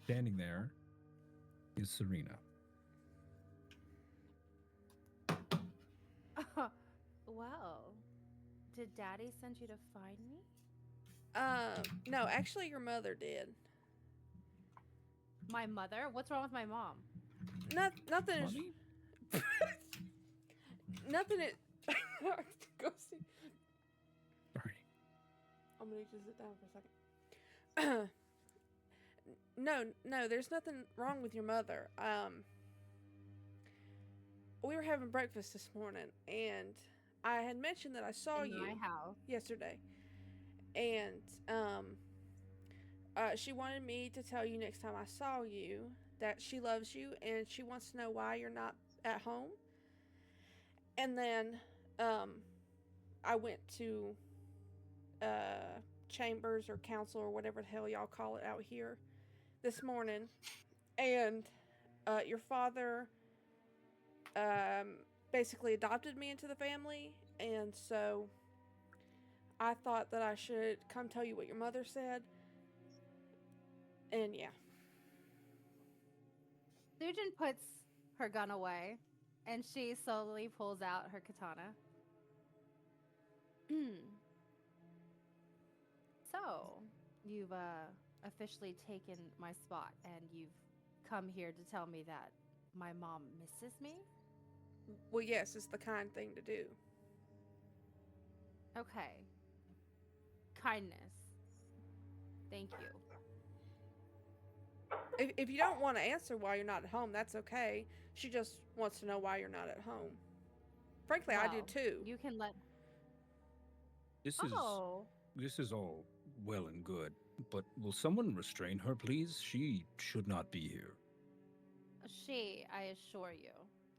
Standing there is Serena. Well, did Daddy send you to find me? No, actually, your mother did. My mother? What's wrong with my mom? Nothing is. Mommy? Nothing is. Go see. Sorry. I'm gonna need you to sit down for a second. No, there's nothing wrong with your mother. We were having breakfast this morning, and I had mentioned that I saw In you my house. yesterday, and she wanted me to tell you next time I saw you that she loves you, and she wants to know why you're not at home. And then I went to chambers or council or whatever the hell y'all call it out here this morning, and your father basically adopted me into the family, and so I thought that I should come tell you what your mother said. And yeah. Sujin puts her gun away, and she slowly pulls out her katana. So, you've officially taken my spot, and you've come here to tell me that my mom misses me? Well, yes, it's the kind thing to do. Okay. Kindness. Thank you. If you don't want to answer why you're not at home, that's okay. She just wants to know why you're not at home. Frankly, I do Well, too. You can let. This Oh, is all well and good, but will someone restrain her, please? She should not be here. she, I assure you,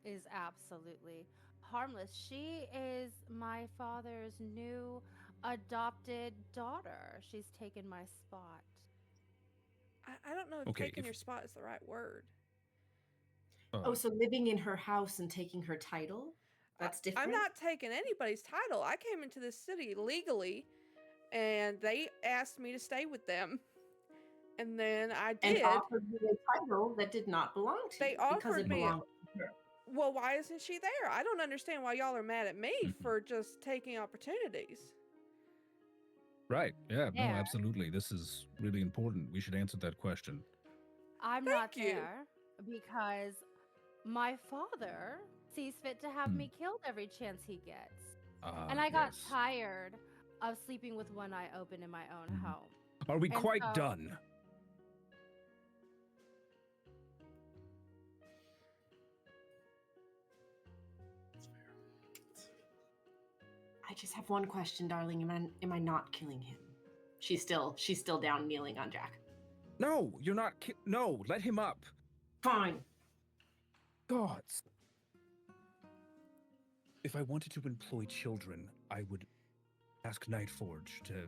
is absolutely harmless. She is my father's new adopted daughter. She's taken my spot. I don't know if Okay, taking if- your spot is the right word. Oh, so living in her house and taking her title? That's different? I'm not taking anybody's title. I came into this city legally, and they asked me to stay with them. And then I And did. offered you a title that did not belong to They you because offered it me. belonged to her. Well, why isn't she there? I don't understand why y'all are mad at me for just taking opportunities. Right. Yeah, no, There. absolutely. This is really important. We should answer that question. I'm Thank not you. there because my father sees fit to have me killed every chance he gets. And I got Yes. tired of sleeping with one eye open in my own home. Are we And quite so- done? I just have one question, darling. Am I not killing him? She's still down kneeling on Jack. No, you're not. No, let him up. Fine. Gods. If I wanted to employ children, I would ask Nightforge to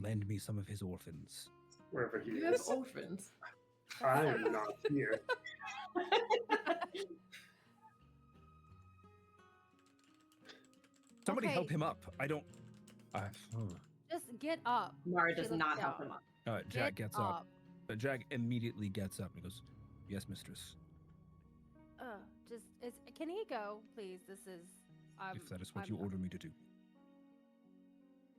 lend me some of his orphans. Wherever he You have is. orphans. I am not here. Somebody Okay. help him up. I don't. Just get up. Mara She does looks not help down. him up. Jack Get gets up. Jack immediately gets up and goes, "Yes, mistress. Just can he go, please? This is if that is what I'm- you order me to do."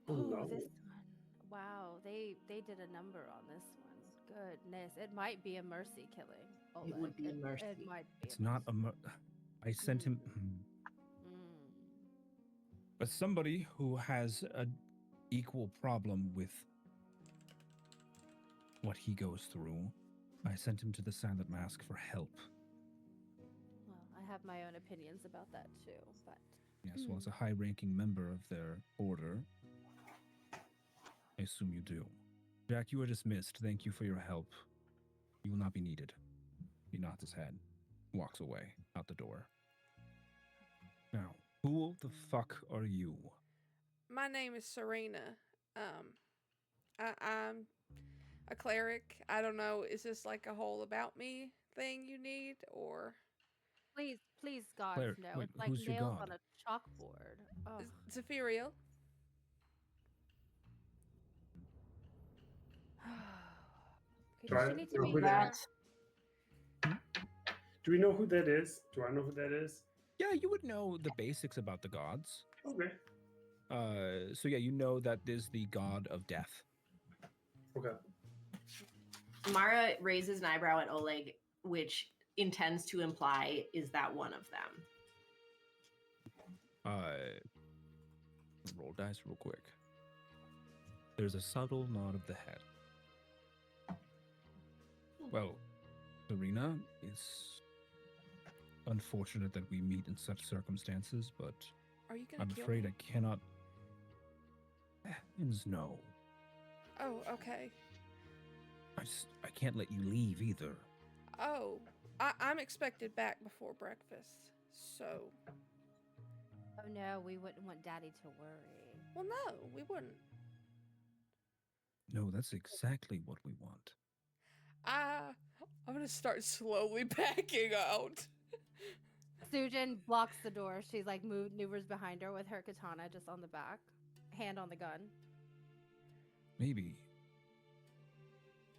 Oh, Ooh, no. this one. Wow, they did a number on this one. Goodness, it might be a mercy killing. It would Oleg. be a mercy. It might be. It's not a. I sent him. Mm. But somebody who has an equal problem with what he goes through. I sent him to the Silent Mask for help. Well, I have my own opinions about that too, but Yes, well, as a high-ranking member of their order, I assume you do. Jack, you are dismissed. Thank you for your help. You will not be needed. He nods his head, walks away, out the door. Now, who the fuck are you? My name is Serena. I'm a cleric. I don't know. Is this like a whole about me thing you need, or please, gods, Claire, no. wait, It's like who's your nails god? on a chalkboard. Oh. Zephyriel? Okay, Do does I she need to know be who there? that- Do we know who that is? Do I know who that is? Yeah, you would know the basics about the gods. Okay. So yeah, you know that is the god of death. Okay. Mara raises an eyebrow at Oleg, which intends to imply, is that one of them? Roll dice real quick. There's a subtle nod of the head. Well, Serena, it's unfortunate that we meet in such circumstances, but Are you gonna I'm kill afraid me? I cannot. Heavens no. Oh, okay. I can't let you leave either. Oh, I'm expected back before breakfast. So, Oh no, we wouldn't want Daddy to worry. well, no, we wouldn't. No, that's exactly what we want. I'm gonna start slowly backing out. Sujin blocks the door. She's like maneuvers behind her with her katana just on the back, hand on the gun. Maybe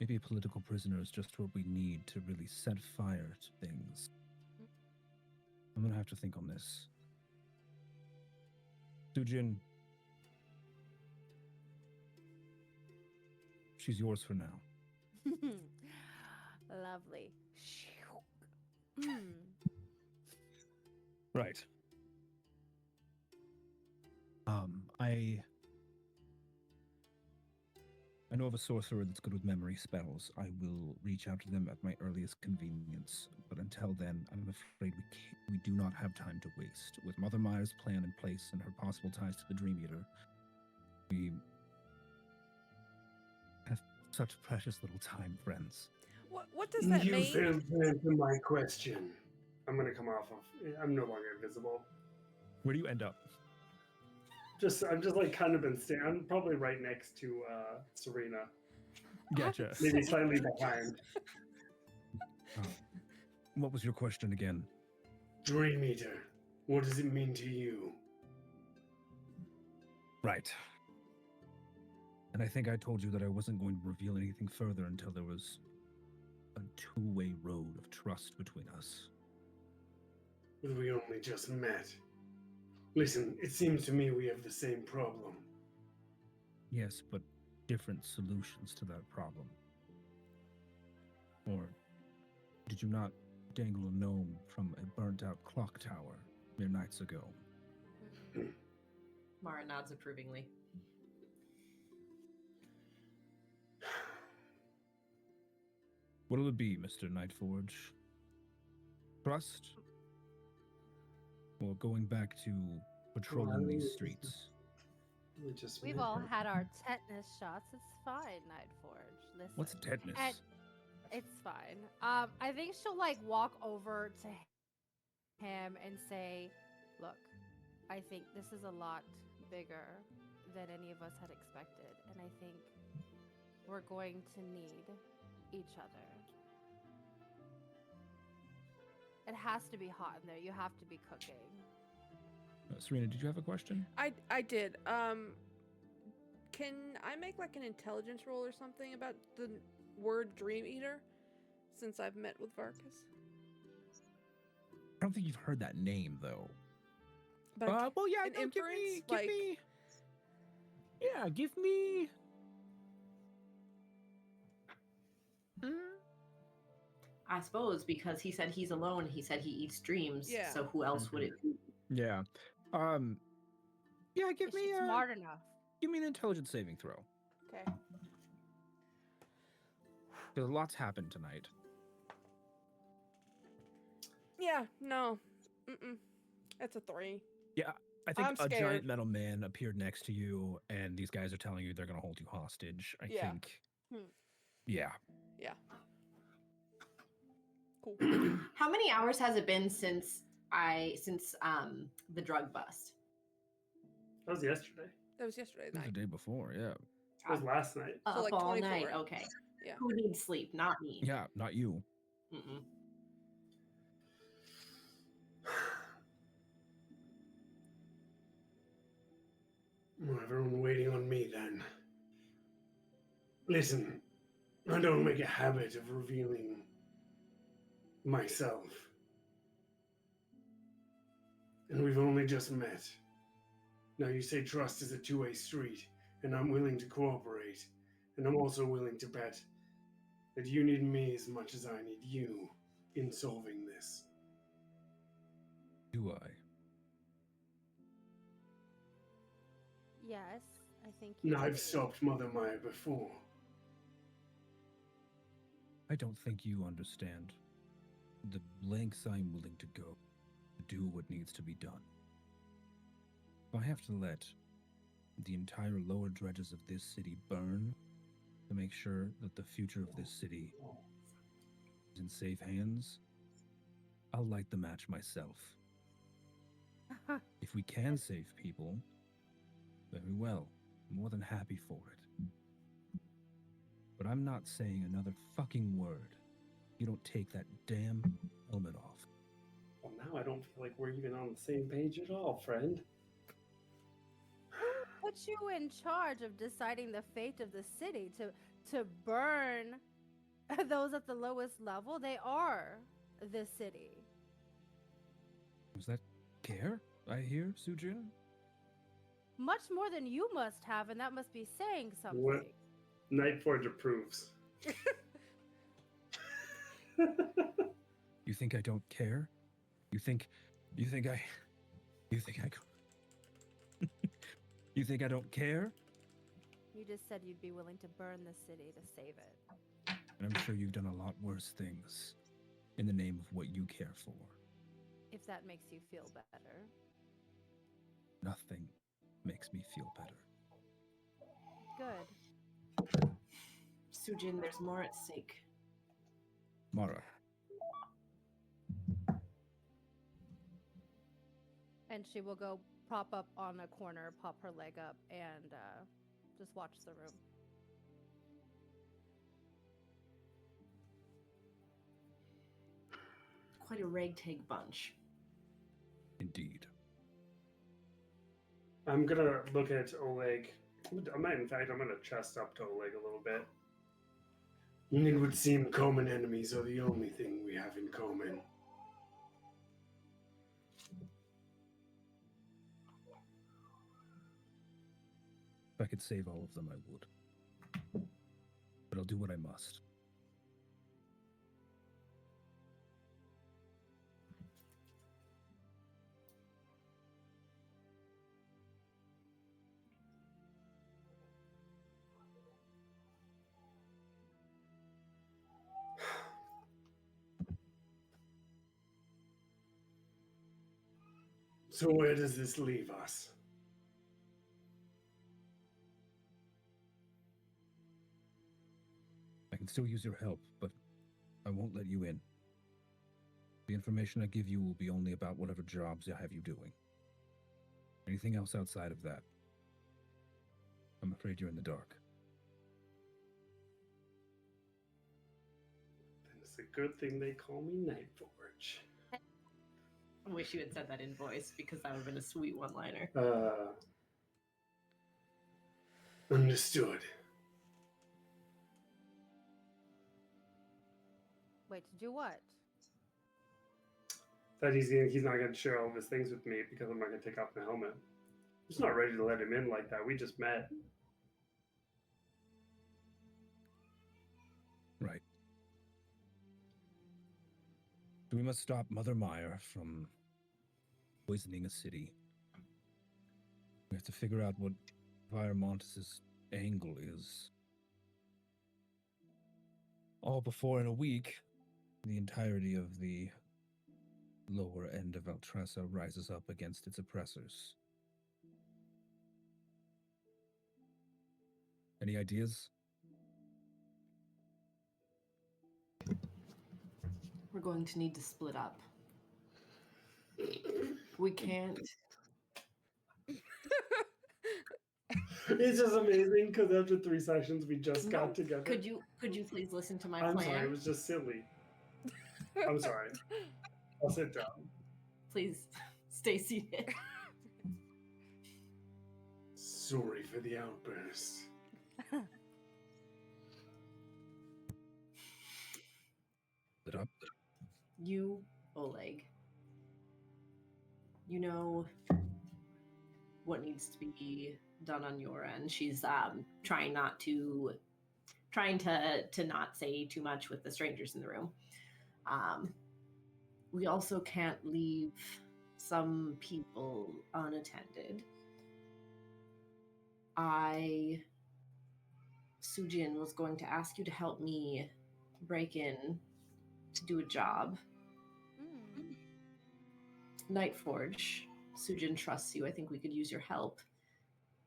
a political prisoner is just what we need to really set fire to things. I'm gonna have to think on this. Sujin, she's yours for now. Lovely. Mm. Right. I know of a sorcerer that's good with memory spells. I will reach out to them at my earliest convenience. But until then, I'm afraid we do not have time to waste. With Mother Maya's plan in place and her possible ties to the Dream Eater, we have such precious little time, friends. What does that You mean? failed to answer my question. I'm gonna come off of. I'm no longer invisible. Where do you end up? I'm just like kind of been standing. I'm probably right next to Serena. Gotcha. Maybe slightly behind. What was your question again? Dream Eater. What does it mean to you? Right. And I think I told you that I wasn't going to reveal anything further until there was a two-way road of trust between us. But we only just met. Listen, it seems to me we have the same problem. Yes, but different solutions to that problem. Or did you not dangle a gnome from a burnt-out clock tower mere nights ago? Mara nods approvingly. What'll it be, Mr. Nightforge? Trust? Or going back to patrolling these streets? We've all had our tetanus shots. It's fine, Nightforge. Listen. What's tetanus? It's fine. I think she'll like walk over to him and say, "Look, I think this is a lot bigger than any of us had expected, and I think we're going to need each other. It has to be hot in there. You have to be cooking." Serena, did you have a question? I did. Can I make like an intelligence roll or something about the word Dream Eater, since I've met with Varkas? I don't think you've heard that name though. But well, yeah, an no, inference, give me. I suppose because he said he's alone, he said he eats dreams. Yeah. So who else would it be? Yeah. Yeah, give Is me she smart enough? give me an intelligence saving throw. Okay. Because lots happened tonight. Yeah. No. That's a 3. Yeah, I think I'm a giant scared. metal man appeared next to you, and these guys are telling you they're going to hold you hostage. I Yeah. think. Hmm. Yeah. Yeah. Cool. How many hours has it been since the drug bust? That was yesterday. That was yesterday It was the night. day before. Yeah. That was last night. So, Up like, all 24. night. Okay. Yeah. Who needs sleep? Not me. Yeah, not you. Mm-mm. Well, everyone waiting on me then. Listen, I don't make a habit of revealing myself. And we've only just met. Now you say trust is a two-way street, and I'm willing to cooperate. And I'm also willing to bet that you need me as much as I need you in solving this. Do I? Yes, I think you Now I've do. stopped Mother Maya before. I don't think you understand the lengths I'm willing to go to do what needs to be done. If I have to let the entire lower dredges of this city burn to make sure that the future of this city is in safe hands, I'll light the match myself. If we can save people, very well. More than happy for it. But I'm not saying another fucking word. You don't take that damn helmet off. Well, now I don't feel like we're even on the same page at all, friend. Who put you in charge of deciding the fate of the city to burn those at the lowest level? They are the city. Was that care I hear, Sujin? Much more than you must have, and that must be saying something. What? Nightforge approves. You think I don't care? You think I you think I don't care? You just said you'd be willing to burn the city to save it. And I'm sure you've done a lot worse things in the name of what you care for. If that makes you feel better. Nothing makes me feel better. Good. Sujin, there's more at stake. Mara, And she will go prop up on a corner, pop her leg up, and just watch the room. Quite a ragtag bunch. indeed. I'm gonna look at Oleg. In fact, I'm gonna chest up to Oleg a little bit. It would seem common enemies are the only thing we have in common. If I could save all of them, I would. But I'll do what I must. So where does this leave us? I can still use your help, but I won't let you in. The information I give you will be only about whatever jobs I have you doing. Anything else outside of that, I'm afraid you're in the dark. Then it's a good thing they call me Nightforge. I wish you had said that in voice because that would have been a sweet one-liner. Understood. Wait, to do what? That he's not gonna share all of his things with me because I'm not gonna take off my helmet. I'm just not ready to let him in like that. We just met. Right. So we must stop Mother Meyer from poisoning a city. We have to figure out what Viramontes' angle is. All before, in a week, the entirety of the lower end of Altressa rises up against its oppressors. Any ideas? We're going to need to split up. We can't. It's just amazing because after 3 sessions, we just No, got together. Could you please listen to my I'm plan? sorry, it was just silly. I'm sorry. I'll sit down. Please stay seated. Sorry for the outburst. Split up? You, Oleg, you know what needs to be done on your end. She's trying to not say too much with the strangers in the room. We also can't leave some people unattended. Sujin was going to ask you to help me break in to do a job. Nightforge, Sujin trusts you. I think we could use your help.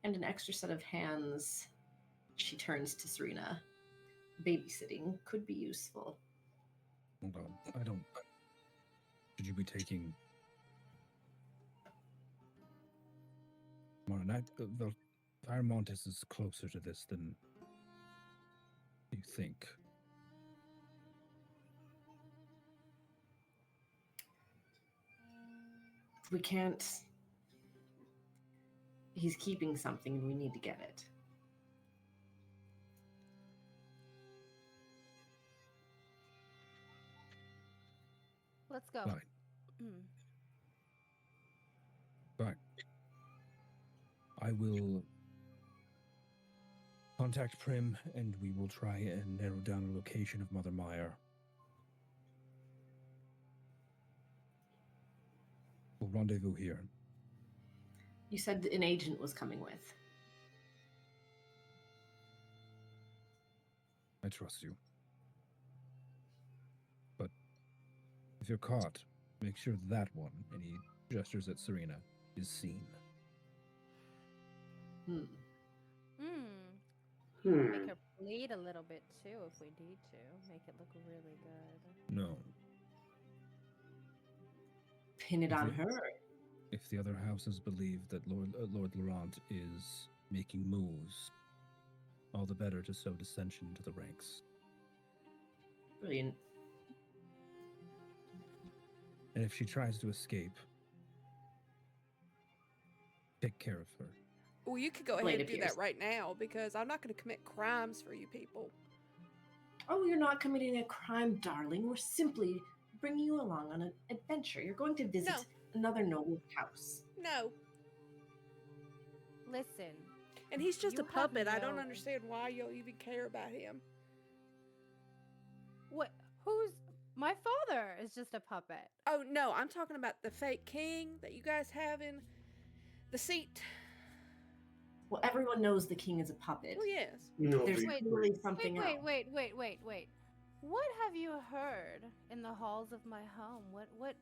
And an extra set of hands, she turns to Serena. Babysitting could be useful. Hold on. I don't... Should you be taking... Mara, Viramontes is closer to this than you think. We can't. He's keeping something and we need to get it. Let's go. Fine. Fine. I will contact Prim and we will try and narrow down a location of Mother Meyer. We'll rendezvous here. You said an agent was coming with. I trust you. But if you're caught, make sure that one, and he gestures at Serena, is seen. Hmm. Make her bleed a little bit too if we need to. Make it look really good. No. Pin it If on the- her. If the other houses believe that Lord Laurent is making moves, all the better to sow dissension into the ranks. Brilliant. And if she tries to escape, take care of her. Well, you could go Blade ahead and do appears. that right now because I'm not going to commit crimes for you people. Oh, you're not committing a crime, darling. We're simply bringing you along on an adventure. You're going to visit another noble house. No. Listen. And he's just You a have puppet. I don't no- understand why you'll even care about him. What? Who's my father? Is just a puppet. Oh, no. I'm talking about the fake king that you guys have in the seat. Well, everyone knows the king is a puppet. Oh, yes. No, There's we- clearly something else. Wait. What have you heard in the halls of my home? What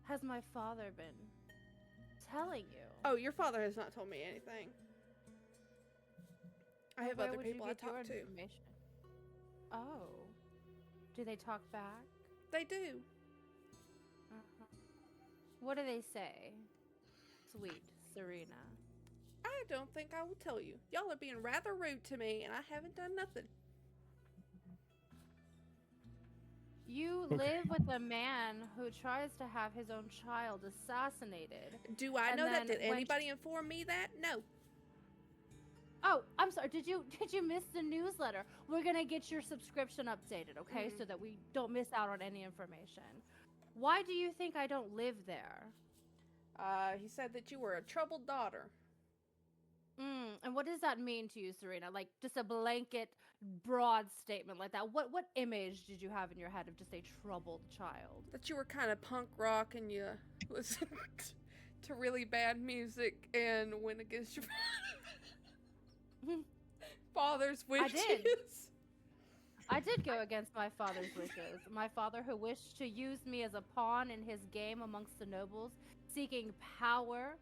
has my father been telling you? Oh, your father has not told me anything. I have Where other would you people I get your talk to. information? Oh. Do they talk back? They do. Uh-huh. What do they say? Sweet Serena. I don't think I will tell you. Y'all are being rather rude to me, and I haven't done nothing. You live with a man who tries to have his own child assassinated. Do I And know that? then Did when- anybody inform me that? No. Oh, I'm sorry. Did you miss the newsletter? We're gonna get your subscription updated, okay, so that we don't miss out on any information. Why do you think I don't live there? He said that you were a troubled daughter. And what does that mean to you, Serena? Like just a blanket, broad statement like that. What image did you have in your head of just a troubled child? That you were kind of punk rock and you listened to really bad music and went against your father's wishes. did. I did go against my father's wishes. My father who wished to use me as a pawn in his game amongst the nobles, seeking power.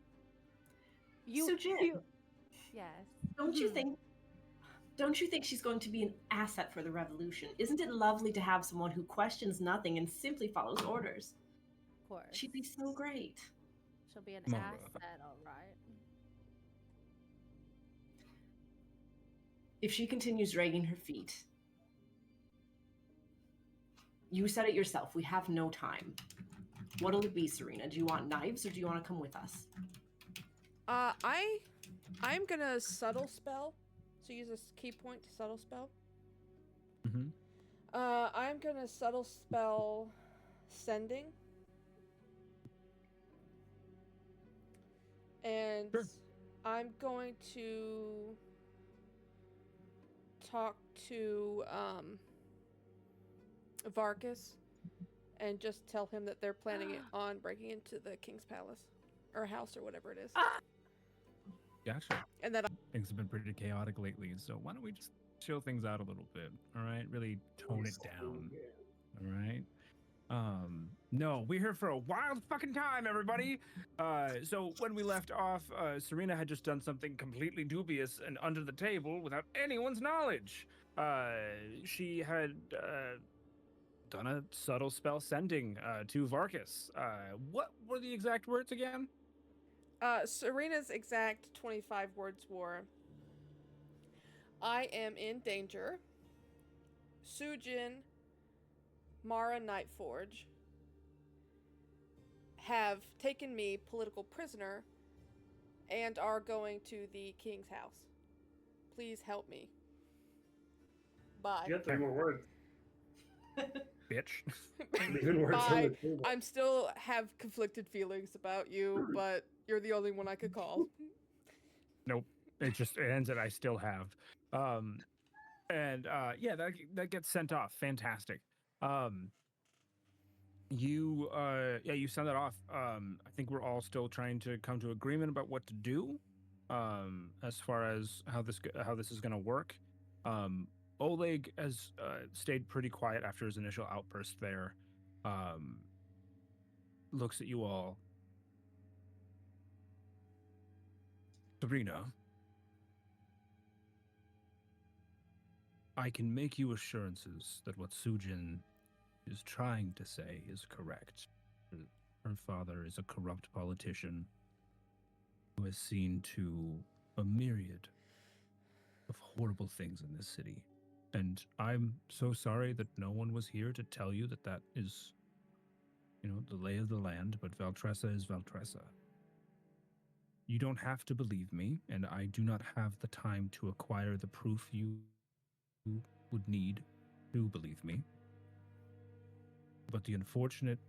Yes. Don't you think she's going to be an asset for the revolution? Isn't it lovely to have someone who questions nothing and simply follows orders? Of course. She'd be so great. She'll be an Mara. asset, all right. If she continues dragging her feet, you said it yourself. We have no time. What'll it be, Serena? Do you want knives or do you want to come with us? I'm gonna subtle spell. So use this key point to subtle spell. Mm-hmm. I'm gonna subtle spell sending. And Sure. I'm going to talk to Varkas and just tell him that they're planning it on breaking into the king's palace or house or whatever it is. Gotcha. And that Things have been pretty chaotic lately, so why don't we just chill things out a little bit? All right, really tone it down. All right. No, we're here for a wild fucking time, everybody. So when we left off, Serena had just done something completely dubious and under the table without anyone's knowledge. She had done a subtle spell sending to Varkas. What were the exact words again? Serena's exact 25 words were, I am in danger. Sujin, Mara Nightforge have taken me political prisoner and are going to the king's house. Please help me. Bye. You got 3 more words. Bitch. Leaving words on the Bye. table. I'm still have conflicted feelings about you, but you're the only one I could call. Nope. It ends at I still have. Yeah, that gets sent off. Fantastic. You send that off. I think we're all still trying to come to agreement about what to do. As far as how this is going to work. Oleg has stayed pretty quiet after his initial outburst there. Looks at you all. Serena, I can make you assurances that what Sujin is trying to say is correct. Her father is a corrupt politician who has seen to a myriad of horrible things in this city. And I'm so sorry that no one was here to tell you that that is, the lay of the land, but Valtressa is Valtressa. You don't have to believe me, and I do not have the time to acquire the proof you would need to believe me. But the unfortunate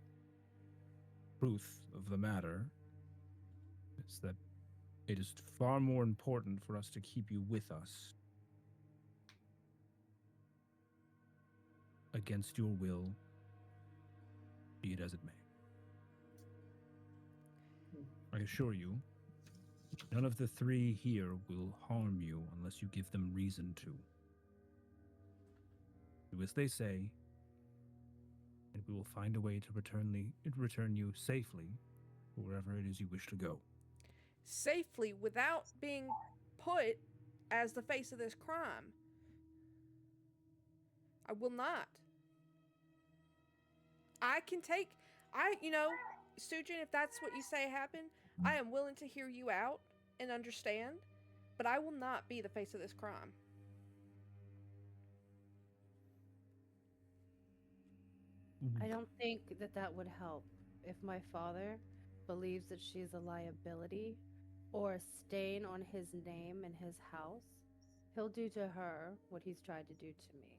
truth of the matter is that it is far more important for us to keep you with us against your will, be it as it may. I assure you, none of the three here will harm you unless you give them reason to. Do as they say, and we will find a way to return you safely to wherever it is you wish to go. Safely without being put as the face of this crime. I will not. Sujin, if that's what you say happened, I am willing to hear you out and understand, but I will not be the face of this crime. I don't think that would help. If my father believes that she's a liability or a stain on his name and his house, he'll do to her what he's tried to do to me.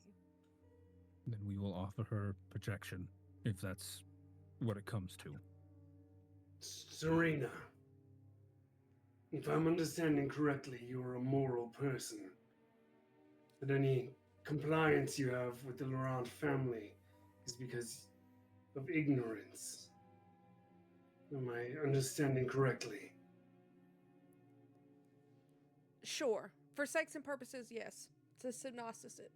Then we will offer her protection, if that's what it comes to. Serena, if I'm understanding correctly, you're a moral person. That any compliance you have with the Laurent family is because of ignorance. Am I understanding correctly? Sure. For sakes and purposes, yes. To synopsis it.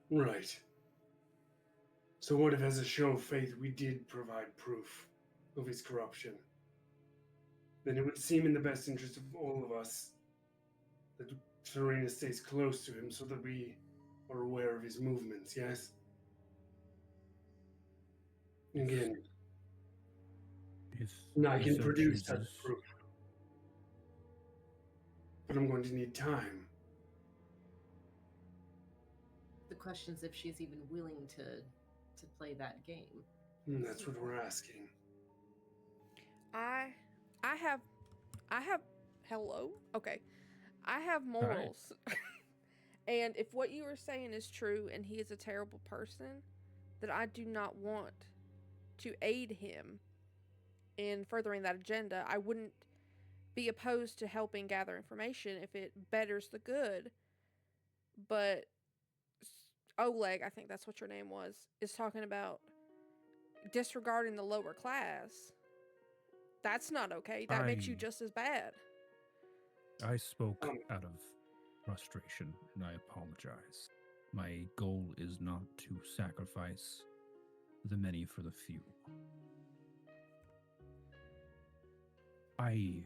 Right. So what if, as a show of faith, we did provide proof of his corruption? Then it would seem in the best interest of all of us that Serena stays close to him so that we are aware of his movements, yes? Again, now I he can so produce such chooses. proof. But I'm going to need time. The question is if she's even willing to play that game. And that's what we're asking. I have hello? Okay. I have morals. And if what you are saying is true and he is a terrible person, then I do not want to aid him in furthering that agenda. I wouldn't be opposed to helping gather information if it betters the good. But Oleg, I think that's what your name was, is talking about disregarding the lower class. That's not okay. That makes you just as bad. I spoke out of frustration, and I apologize. My goal is not to sacrifice the many for the few. I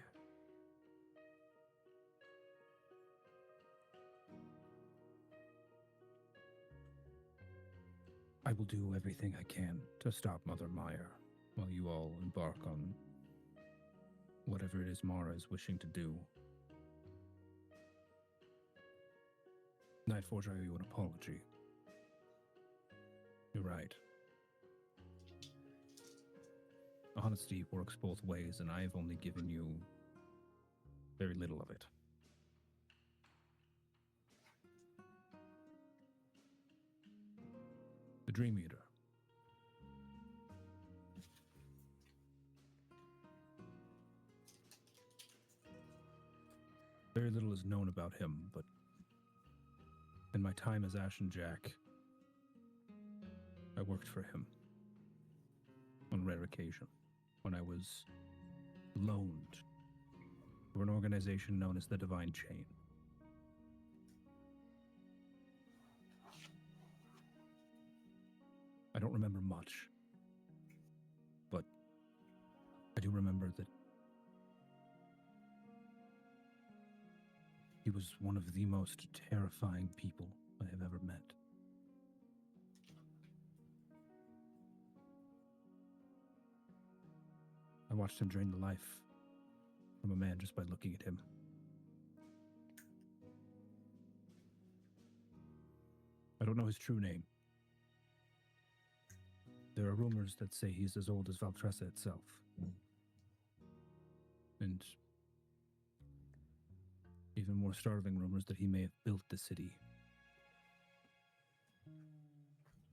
will do everything I can to stop Mother Meyer while you all embark on whatever it is Mara is wishing to do. Nightforge, I owe you an apology. You're right. Honesty works both ways, and I have only given you very little of it. The Dream Eater. Very little is known about him, but in my time as Ashen Jack, I worked for him on rare occasion when I was loaned for an organization known as the Divine Chain. I don't remember much, but I do remember that he was one of the most terrifying people I have ever met. I watched him drain the life from a man just by looking at him. I don't know his true name. There are rumors that say he's as old as Valtressa itself. And even more startling rumors that he may have built the city.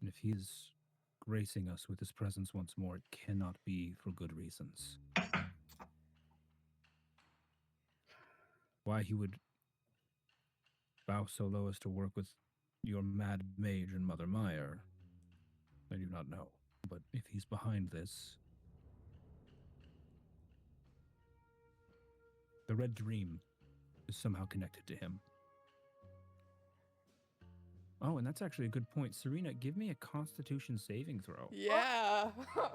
And if he's gracing us with his presence once more, it cannot be for good reasons. Why he would bow so low as to work with your mad mage and Mother Meyer, I do not know. But if he's behind this, the Red Dream is somehow connected to him. Oh, and that's actually a good point. Serena, give me a Constitution saving throw. Yeah. Okay,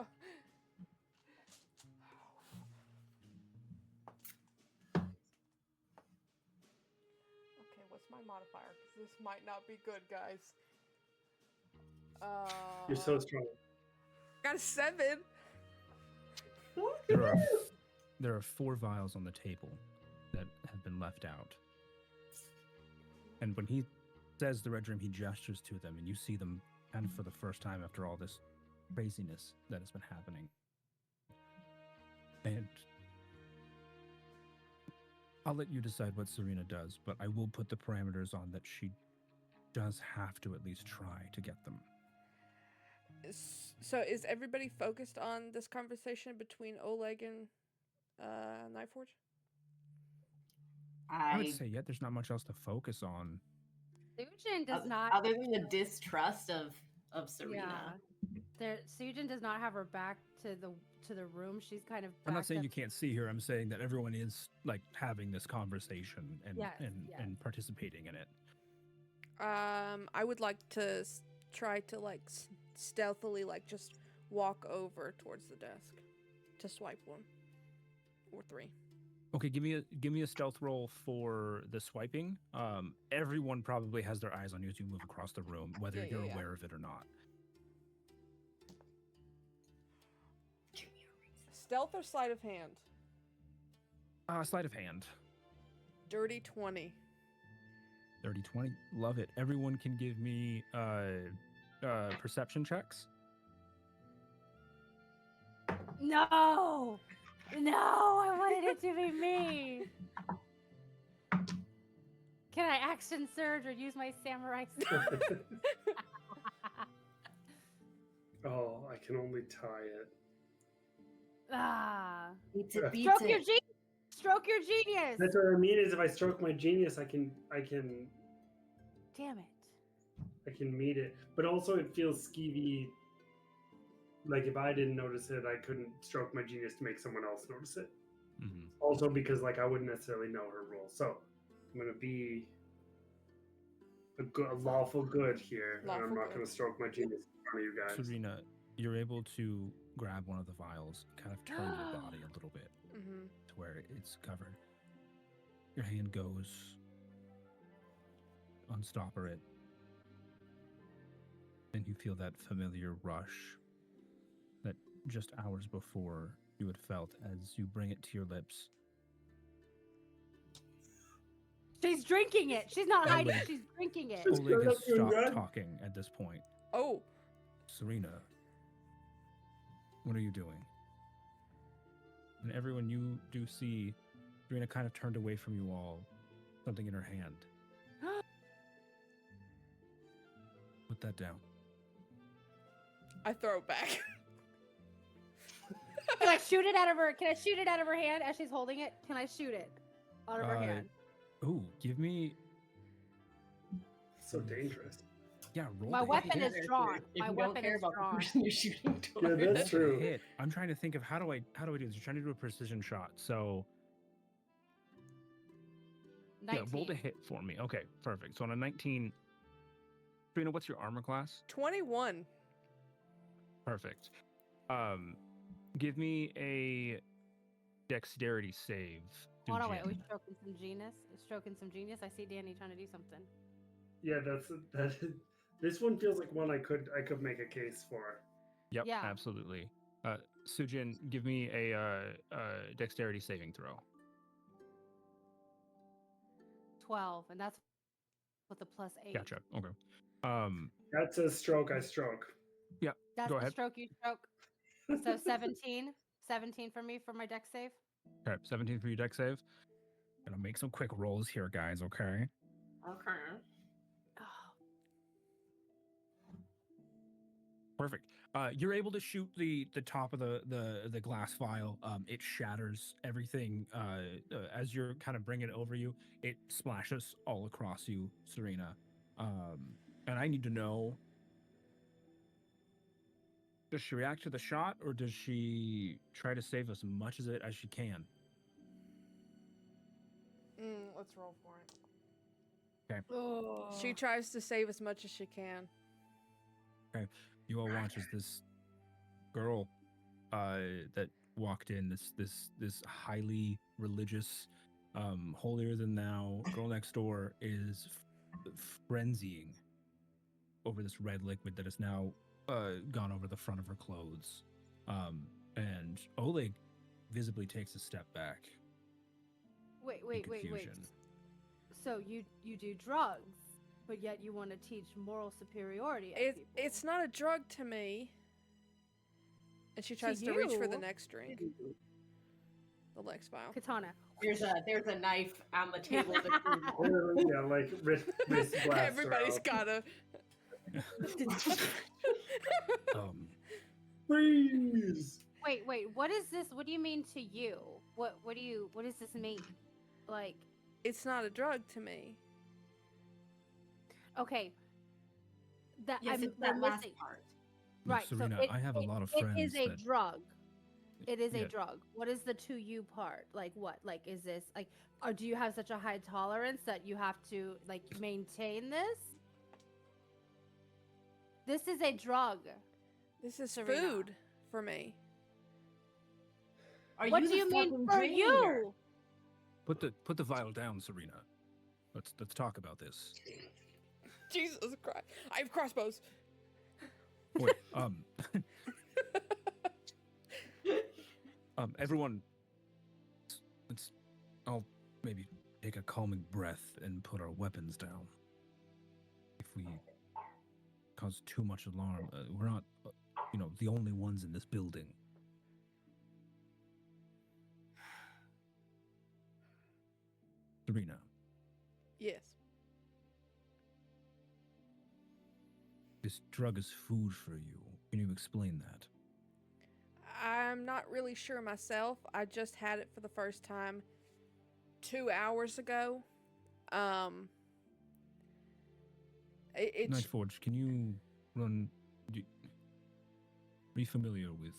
what's my modifier? Because this might not be good, guys. You're so strong. Got a 7. There are 4 vials on the table that have been left out. And when he says the Red Dream, he gestures to them, and you see them kind of for the first time after all this craziness that has been happening. And I'll let you decide what Serena does, but I will put the parameters on that she does have to at least try to get them. So is everybody focused on this conversation between Oleg and Nightforge? I would say, there's not much else to focus on. Sujin does not. Other than the distrust of Serena. Yeah. Sujin does not have her back to the room. She's kind of. I'm not saying you can't see her. I'm saying that everyone is like having this conversation and and participating in it. I would like to try to like stealthily like just walk over towards the desk to swipe 1 or 3. Okay, give me a stealth roll for the swiping. Everyone probably has their eyes on you as you move across the room, whether you're aware of it or not. Stealth or sleight of hand? Sleight of hand. Dirty 20. Dirty 20. Love it. Everyone can give me perception checks. No! No, I wanted it to be me. Can I action surge or use my samurai sword? Oh, I can only tie it. Stroke your genius. Stroke your genius. That's what I mean. Is if I stroke my genius, I can. Damn it. I can meet it, but also it feels skeevy. Like if I didn't notice it, I couldn't stroke my genius to make someone else notice it. Mm-hmm. Also because like I wouldn't necessarily know her role, so I'm gonna be a lawful good here, and I'm not gonna stroke my genius in front of you guys. Serena, you're able to grab one of the vials, kind of turn your body a little bit to where it's covered. Your hand goes, unstopper it, and you feel that familiar rush that just hours before you had felt as you bring it to your lips. She's drinking it. She's not hiding. She's drinking it. Oleg has stopped talking at this point. Oh. Serena, what are you doing? And everyone, you do see Serena kind of turned away from you all, something in her hand. Put that down. I throw it back. Can I shoot it out of her? Can I shoot it out of her hand as she's holding it? Can I shoot it out of her hand? Ooh, give me. So dangerous. Yeah, roll. My weapon is drawn. My weapon is drawn. You're shooting. Yeah, that's true. Hit. I'm trying to think of how do I do this. You're trying to do a precision shot, so 19. yeah, roll to hit for me. Okay, perfect. So on a 19, Serena, what's your armor class? 21. Perfect. Give me a dexterity save. Oh no, wait, are we Sujin. stroking some genius? Stroking some genius? I see Danny trying to do something. Yeah, that. This one feels like one I could make a case for. Yep, Yeah. absolutely. Sujin, give me a dexterity saving throw. 12, and that's with the +8. Gotcha. Okay. That's a stroke I stroke. That's Go the ahead. stroke you stroke. So 17. 17 for me for my deck save. Okay, 17 for your dex save. Gonna make some quick rolls here, guys. Okay. Okay. Oh, Perfect. You're able to shoot the top of the glass vial. It shatters everything. As you're kind of bringing it over you, it splashes all across you, Serena. And I need to know: does she react to the shot, or does she try to save as much as it as she can? Let's roll for it. Okay. She tries to save as much as she can. You all watch as this girl that walked in, this highly religious, holier than thou girl next door, is frenzying over this red liquid that has now gone over the front of her clothes. And Oleg visibly takes a step back. wait. Confusion. So you do drugs, but yet you want to teach moral superiority at people. It's not a drug to me. And she tries to reach for the you? next drink. The next vial. Katana. There's a knife on the table between them. Yeah, like wrist blaster. Everybody's out. got a. Freeze! Wait. What is this? What do you mean to you? What does this mean? Like, It's not a drug to me. okay. That Yes, it's that we're last missing. part. Look, Right. Serena, so I have a lot of friends It is a that- drug. It is Yeah. a drug. What is the to you part? Like what? Like is this like, or do you have such a high tolerance that you have to like maintain this? This is a drug. This is Serena. food for me. Are What you do the you mean fucking for dreamer? you? Put the vial down, Serena. Let's talk about this. Jesus Christ. I have crossbows. Wait, everyone, I'll maybe take a calming breath and put our weapons down. If we cause too much alarm, we're not, the only ones in this building. Serena, Yes. this drug is food for you. Can you explain that? I'm not really sure myself. I just had it for the first time 2 hours ago. It's Nightforge, can you run? Are you familiar with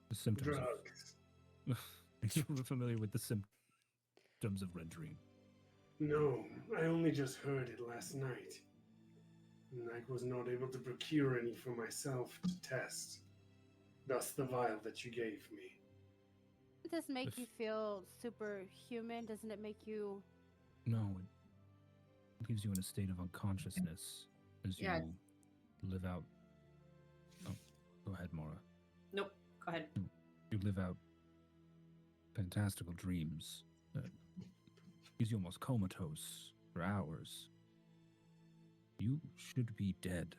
the symptoms? Drugs. You're familiar with the symptoms of red dream. No, I only just heard it last night. And I was not able to procure any for myself to test. Thus the vial that you gave me. Doesn't this make If- you feel superhuman? Doesn't it make you? No, it leaves you in a state of unconsciousness as Yeah. you live out. Oh, go ahead, Mora. Nope. Go ahead. You live out fantastical dreams that leaves you almost comatose for hours. You should be dead.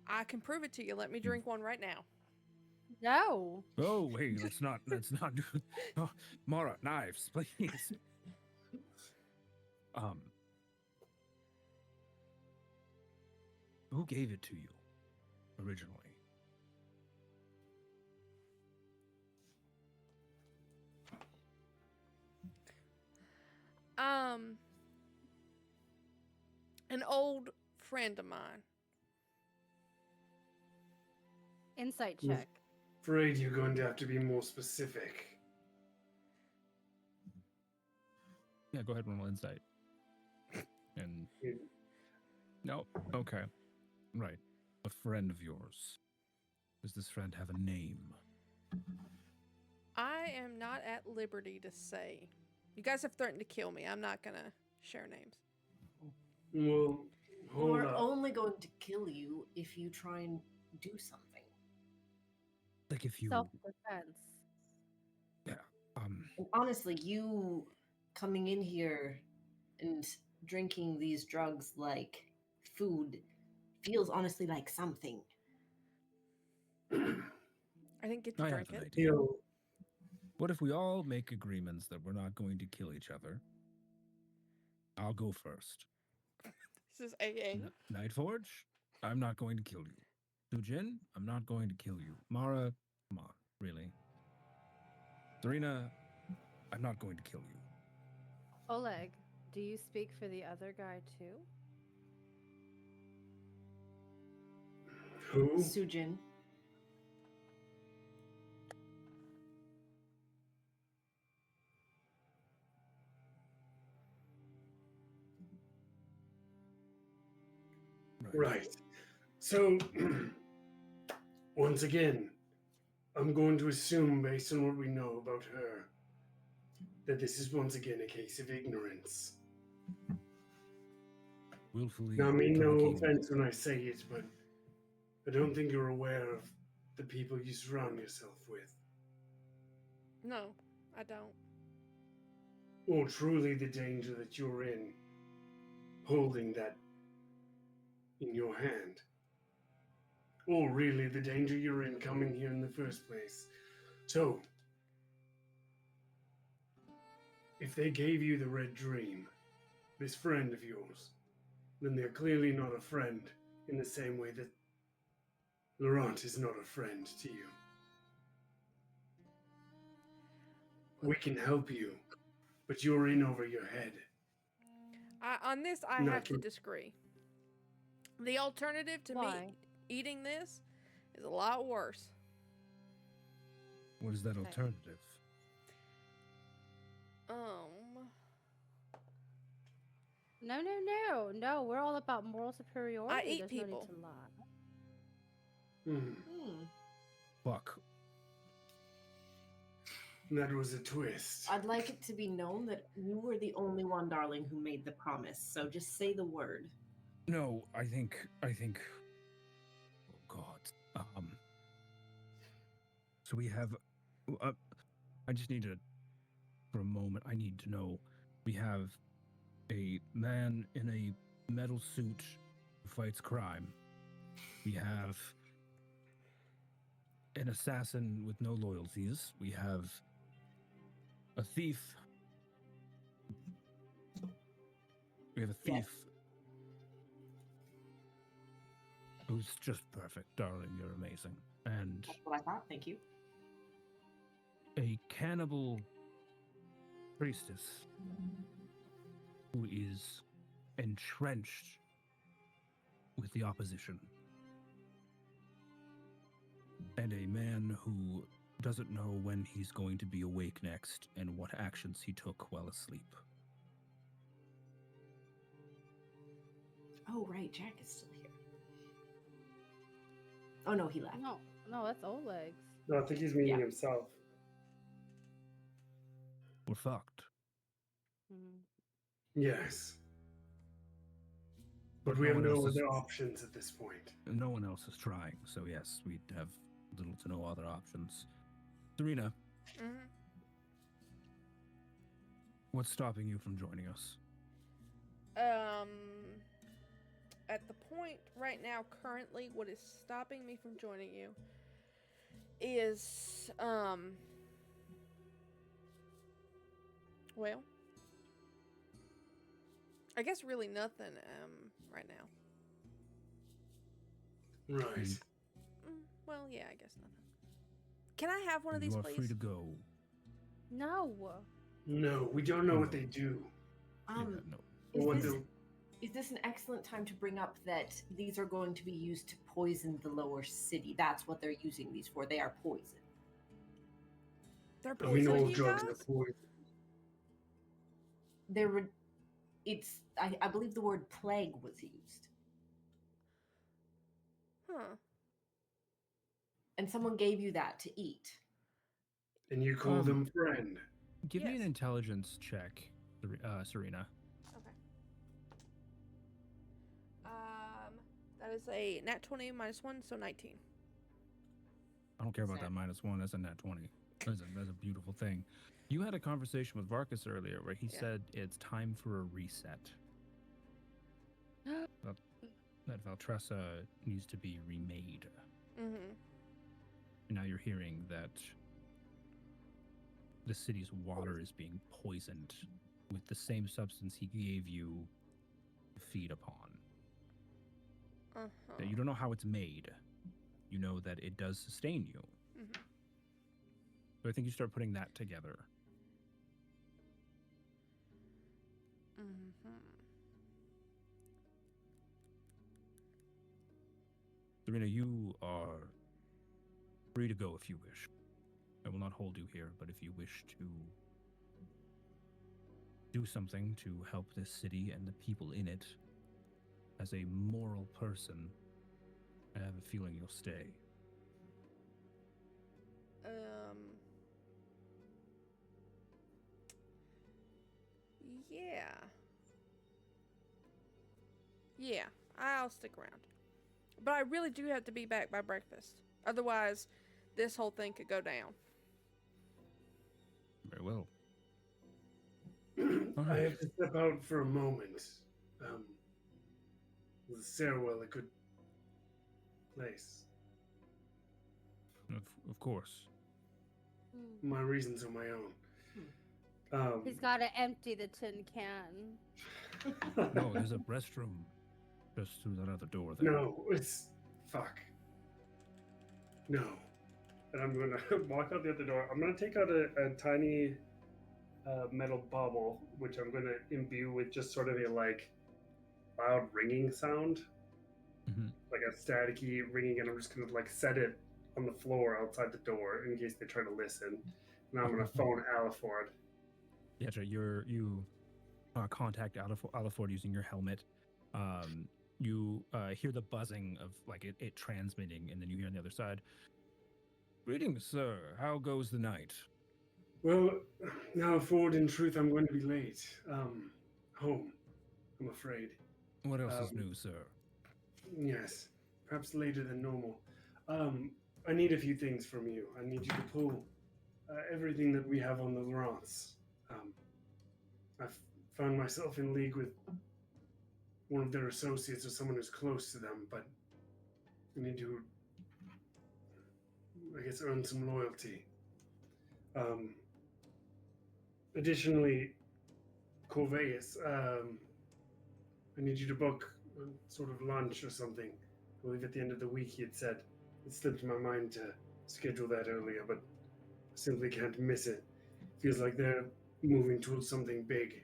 I can prove it to you. Let me drink one right now. No. Oh, hey, let's not do. Oh, Mara, knives, please. Who gave it to you originally? An old friend of mine. Insight Yes. check. Afraid you're going to have to be more specific. Yeah, go ahead and roll insight. And Yeah. no, okay, right. a friend of yours. Does this friend have a name? I am not at liberty to say. You guys have threatened to kill me. I'm not gonna share names. Well, hold We're up. only going to kill you if you try and do something. Like if you, Self-defense. yeah, And honestly, you coming in here and drinking these drugs like food feels honestly like something. I didn't get to I have drink an it. idea. You know, What if we all make agreements that we're not going to kill each other? I'll go first. This is AA. Nightforge, I'm not going to kill you. Sujin, I'm not going to kill you. Mara, come on, really? Serena, I'm not going to kill you. Oleg, do you speak for the other guy too? who? Sujin. Right. So, once again, I'm going to assume, based on what we know about her, that this is once again a case of ignorance. Willfully Now, I mean no drinking. offense when I say it, but I don't think you're aware of the people you surround yourself with, No, I don't. or truly the danger that you're in, holding that in your hand, or really the danger you're in coming here in the first place. So, if they gave you the red dream, this friend of yours, then they're clearly not a friend in the same way that Laurent is not a friend to you. We can help you, but you're in over your head. On this, I Not have to true. disagree. The alternative to Why? me eating this is a lot worse. What is that Okay. alternative? No. We're all about moral superiority. eat There's people. no need to lie. Fuck. That was a twist. I'd like it to be known that you were the only one, darling, who made the promise. So just say the word. No, I think. Oh God. So we have. I just need to. For a moment, I need to know. We have a man in a metal suit who fights crime. We have an assassin with no loyalties. We have a thief. We have a thief Yes. who's just perfect, darling. You're amazing. And That's what I thought. Thank you. a cannibal priestess who is entrenched with the opposition. And a man who doesn't know when he's going to be awake next and what actions he took while asleep. Oh, right. Jack is still here. Oh, no, he left. No, that's Oleg's. No, I think he's meeting Yeah. himself. We're fucked. Mhm. Yes. But we No have one no else is- other options at this point. No one else is trying, so yes, we have little to no other options. Serena, Mm-hmm. what's stopping you from joining us? At the point right now, currently, what is stopping me from joining you is, well, I guess really nothing, right now. Right. Well, yeah, I guess nothing. Can I have one of You these, are please? free to go. No. No, we don't know what they do. Yeah, no. Or what Is this, they'll- is this an excellent time to bring up that these are going to be used to poison the lower city? That's what they're using these for. They are poison. They're I mean, all poisoning you drugs are guys? poison. I believe the word plague was used. Huh. And someone gave you that to eat. And you call them friend. Give me an Yes. intelligence check, Serena. Okay. That is a nat 20 minus 1, so 19. I don't care about that -1. That's a nat 20. That's a beautiful thing. You had a conversation with Varkas earlier where he said it's time for a reset. that Valtressa needs to be remade. Mm-hmm. Now you're hearing that the city's water is being poisoned with the same substance he gave you to feed upon. Uh-huh. Now, you don't know how it's made. You know that it does sustain you. Mm-hmm. So I think you start putting that together. Mm-hmm. Serena, you are free to go if you wish. I will not hold you here, but if you wish to do something to help this city and the people in it, as a moral person, I have a feeling you'll stay. Yeah. Yeah, I'll stick around. But I really do have to be back by breakfast. Otherwise, this whole thing could go down. Very well. I have to step out for a moment. Was Sarewell a good place? Of course. My reasons are my own. He's got to empty the tin can. No, there's a restroom just through that other door there. No, it's fuck. No. And I'm gonna walk out the other door. I'm gonna take out a tiny metal bauble, which I'm gonna imbue with just sort of a like loud ringing sound, like a staticky ringing, and I'm just gonna like set it on the floor outside the door in case they try to listen. And I'm gonna phone Aliford. Yeah, you contact Aliford using your helmet. You hear the buzzing of like it transmitting, and then you hear on the other side, "Greetings, sir. How goes the night?" Well, now Ford, in truth, I'm going to be late. Home, I'm afraid. What else is new, sir? Yes, perhaps later than normal. I need a few things from you. I need you to pull everything that we have on the Laurents. I've found myself in league with one of their associates or someone who's close to them, but I need to, I guess, earn some loyalty. Additionally, Corvais, I need you to book a sort of lunch or something. I believe at the end of the week he had said. It slipped my mind to schedule that earlier, but I simply can't miss it. Feels like they're moving towards something big.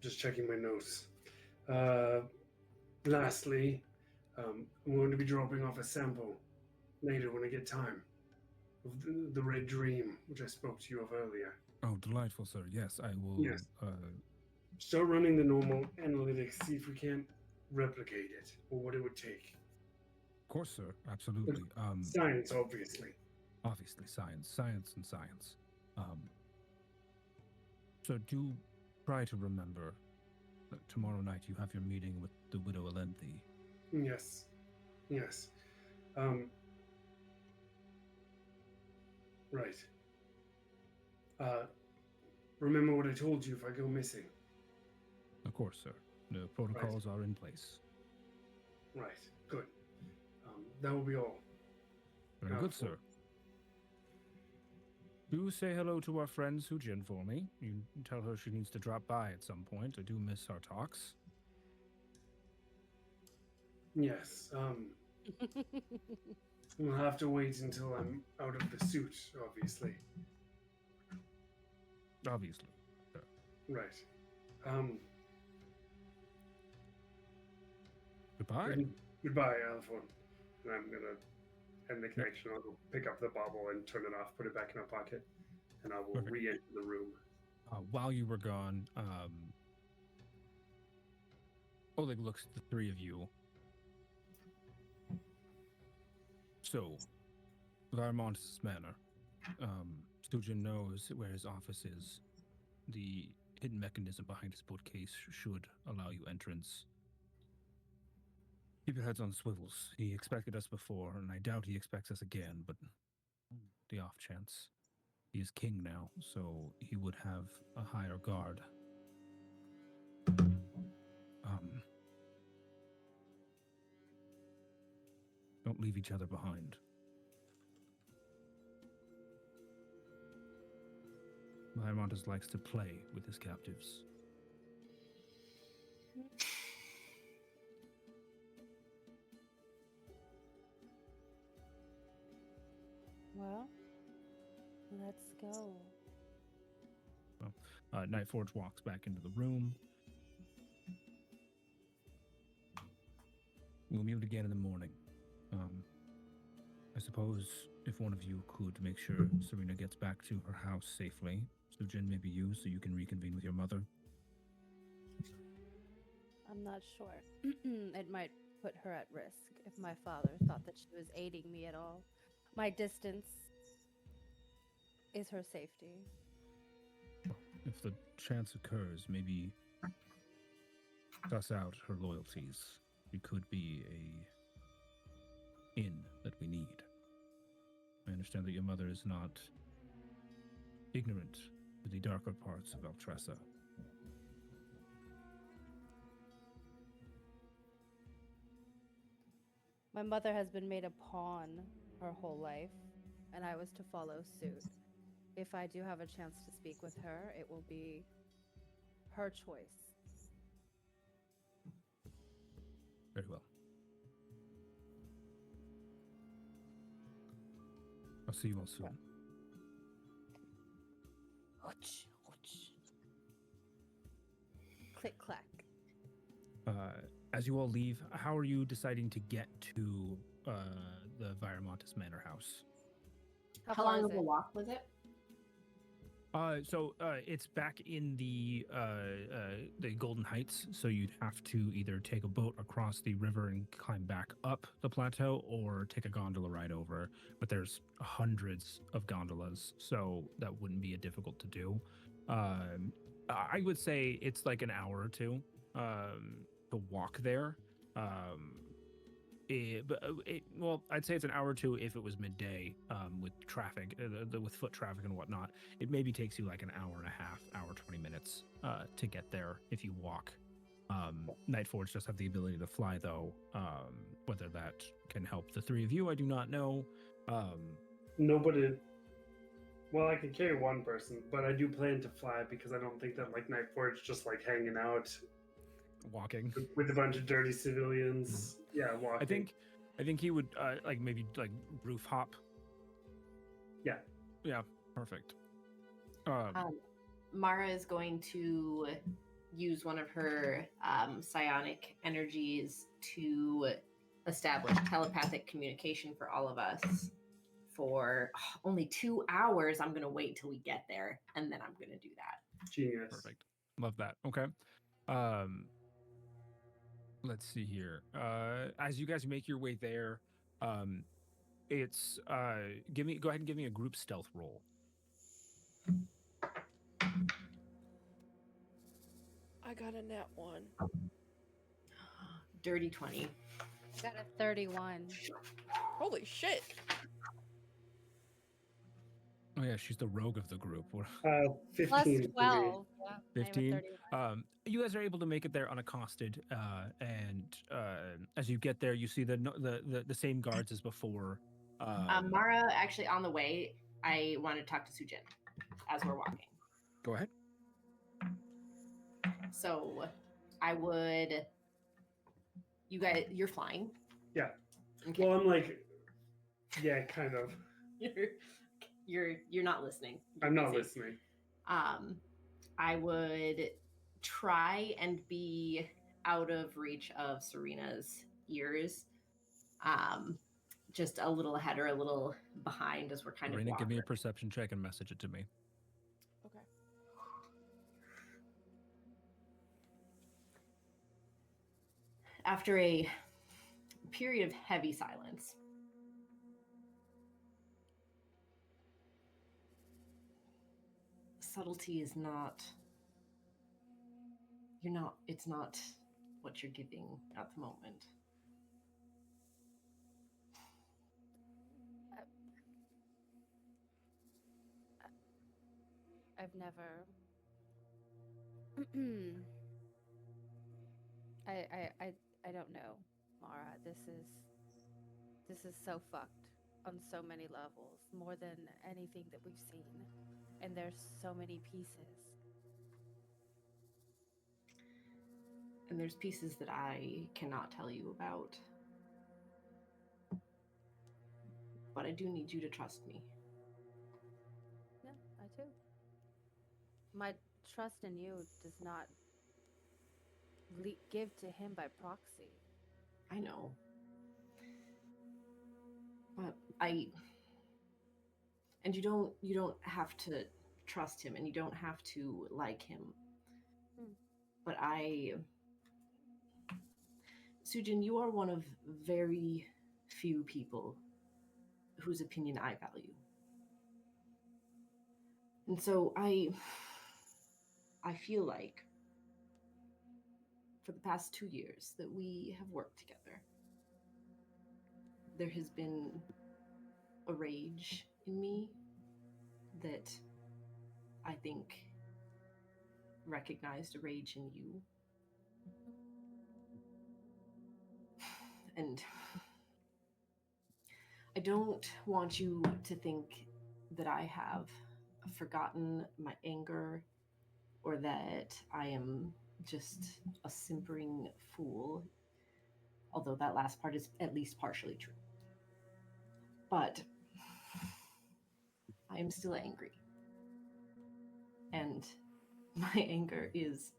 Just checking my notes. Lastly, I'm going to be dropping off a sample later when I get time of the Red Dream, which I spoke to you of earlier. Oh, delightful, sir. Yes, I will. Yes. Start running the normal analytics, see if we can't replicate it or what it would take. Of course, sir. Absolutely. Science, obviously. Obviously, science. So do try to remember that tomorrow night you have your meeting with the Widow Alenthi. Yes. Right. Remember what I told you if I go missing. Of course, sir. The protocols are in place. Right. Good. That will be all. Very good, sir. Do say hello to our friend Sujin for me. You can tell her she needs to drop by at some point. I do miss our talks. Yes. We'll have to wait until I'm out of the suit, obviously. Obviously. Sir. Right. Goodbye. Goodbye, Alphon. And I'm gonna end the connection. I'll go pick up the bauble and turn it off, put it back in my pocket, and I will re-enter the room. While you were gone, Oleg looks at the three of you. So, Varmontis Manor. Sujin knows where his office is. The hidden mechanism behind his boat case should allow you entrance. Keep your heads on swivels. He expected us before, and I doubt he expects us again, but the off chance. He is king now, so he would have a higher guard. Don't leave each other behind. Hymontus likes to play with his captives. Well, let's go. Well, Nightforge walks back into the room. We'll meet again in the morning. I suppose if one of you could make sure Serena gets back to her house safely, Sujin, maybe you, so you can reconvene with your mother. I'm not sure. It might put her at risk if my father thought that she was aiding me at all. My distance is her safety. If the chance occurs, maybe suss out her loyalties. It could be a in that we need. I understand that your mother is not ignorant to the darker parts of Altressa. My mother has been made a pawn her whole life, and I was to follow suit. If I do have a chance to speak with her, it will be her choice. Very well. I'll see you all soon. Click clack. As you all leave, how are you deciding to get to the Viramontis Manor house? How long of a walk was it? So it's back in the Golden Heights, so you'd have to either take a boat across the river and climb back up the plateau, or take a gondola ride over. But there's hundreds of gondolas, so that wouldn't be difficult to do. I would say it's like an hour or two to walk there. Well, I'd say it's an hour or two if it was midday with traffic, with foot traffic and whatnot. It maybe takes you like an hour and a half, hour 20 minutes to get there if you walk. Nightforge does have the ability to fly, though. Whether that can help the three of you, I do not know. Nobody. Well, I can carry one person, but I do plan to fly because I don't think that like Nightforge just like hanging out Walking with a bunch of dirty civilians. Yeah, walking. I think he would like maybe like roof hop. Yeah, perfect. Mara is going to use one of her psionic energies to establish telepathic communication for all of us for only 2 hours. I'm going to wait till we get there, and then I'm going to do that. Genius. Perfect. Love that. Okay. Let's see here. As you guys make your way there, it's go ahead and give me a group stealth roll. I got a nat 1. Dirty 20. Got a 31. Holy shit. Oh yeah, she's the rogue of the group. 15. Plus 12. Yeah, 15. You guys are able to make it there unaccosted, and as you get there, you see the same guards as before. Mara, actually, on the way, I want to talk to Sujin as we're walking. Go ahead. So, I would. You guys, you're flying. Yeah. Okay. Well, I'm like, yeah, kind of. You're not listening. I'm not listening. I would try and be out of reach of Serena's ears. Just a little ahead or a little behind as we're kind Serena, of give me a perception check and message it to me. After a period of heavy silence, subtlety is not, it's not what you're giving at the moment. I've never. I don't know, Mara. This is so fucked on so many levels, more than anything that we've seen. And there's so many pieces. And there's pieces that I cannot tell you about. But I do need you to trust me. Yeah, I too. My trust in you does not give to him by proxy. I know. But and you don't have to trust him, and you don't have to like him. But Sujin, you are one of very few people whose opinion I value. And so I feel like for the past 2 years that we have worked together, there has been a rage in me that I think recognized a rage in you. And I don't want you to think that I have forgotten my anger or that I am just a simpering fool, although that last part is at least partially true. But I am still angry. And my anger is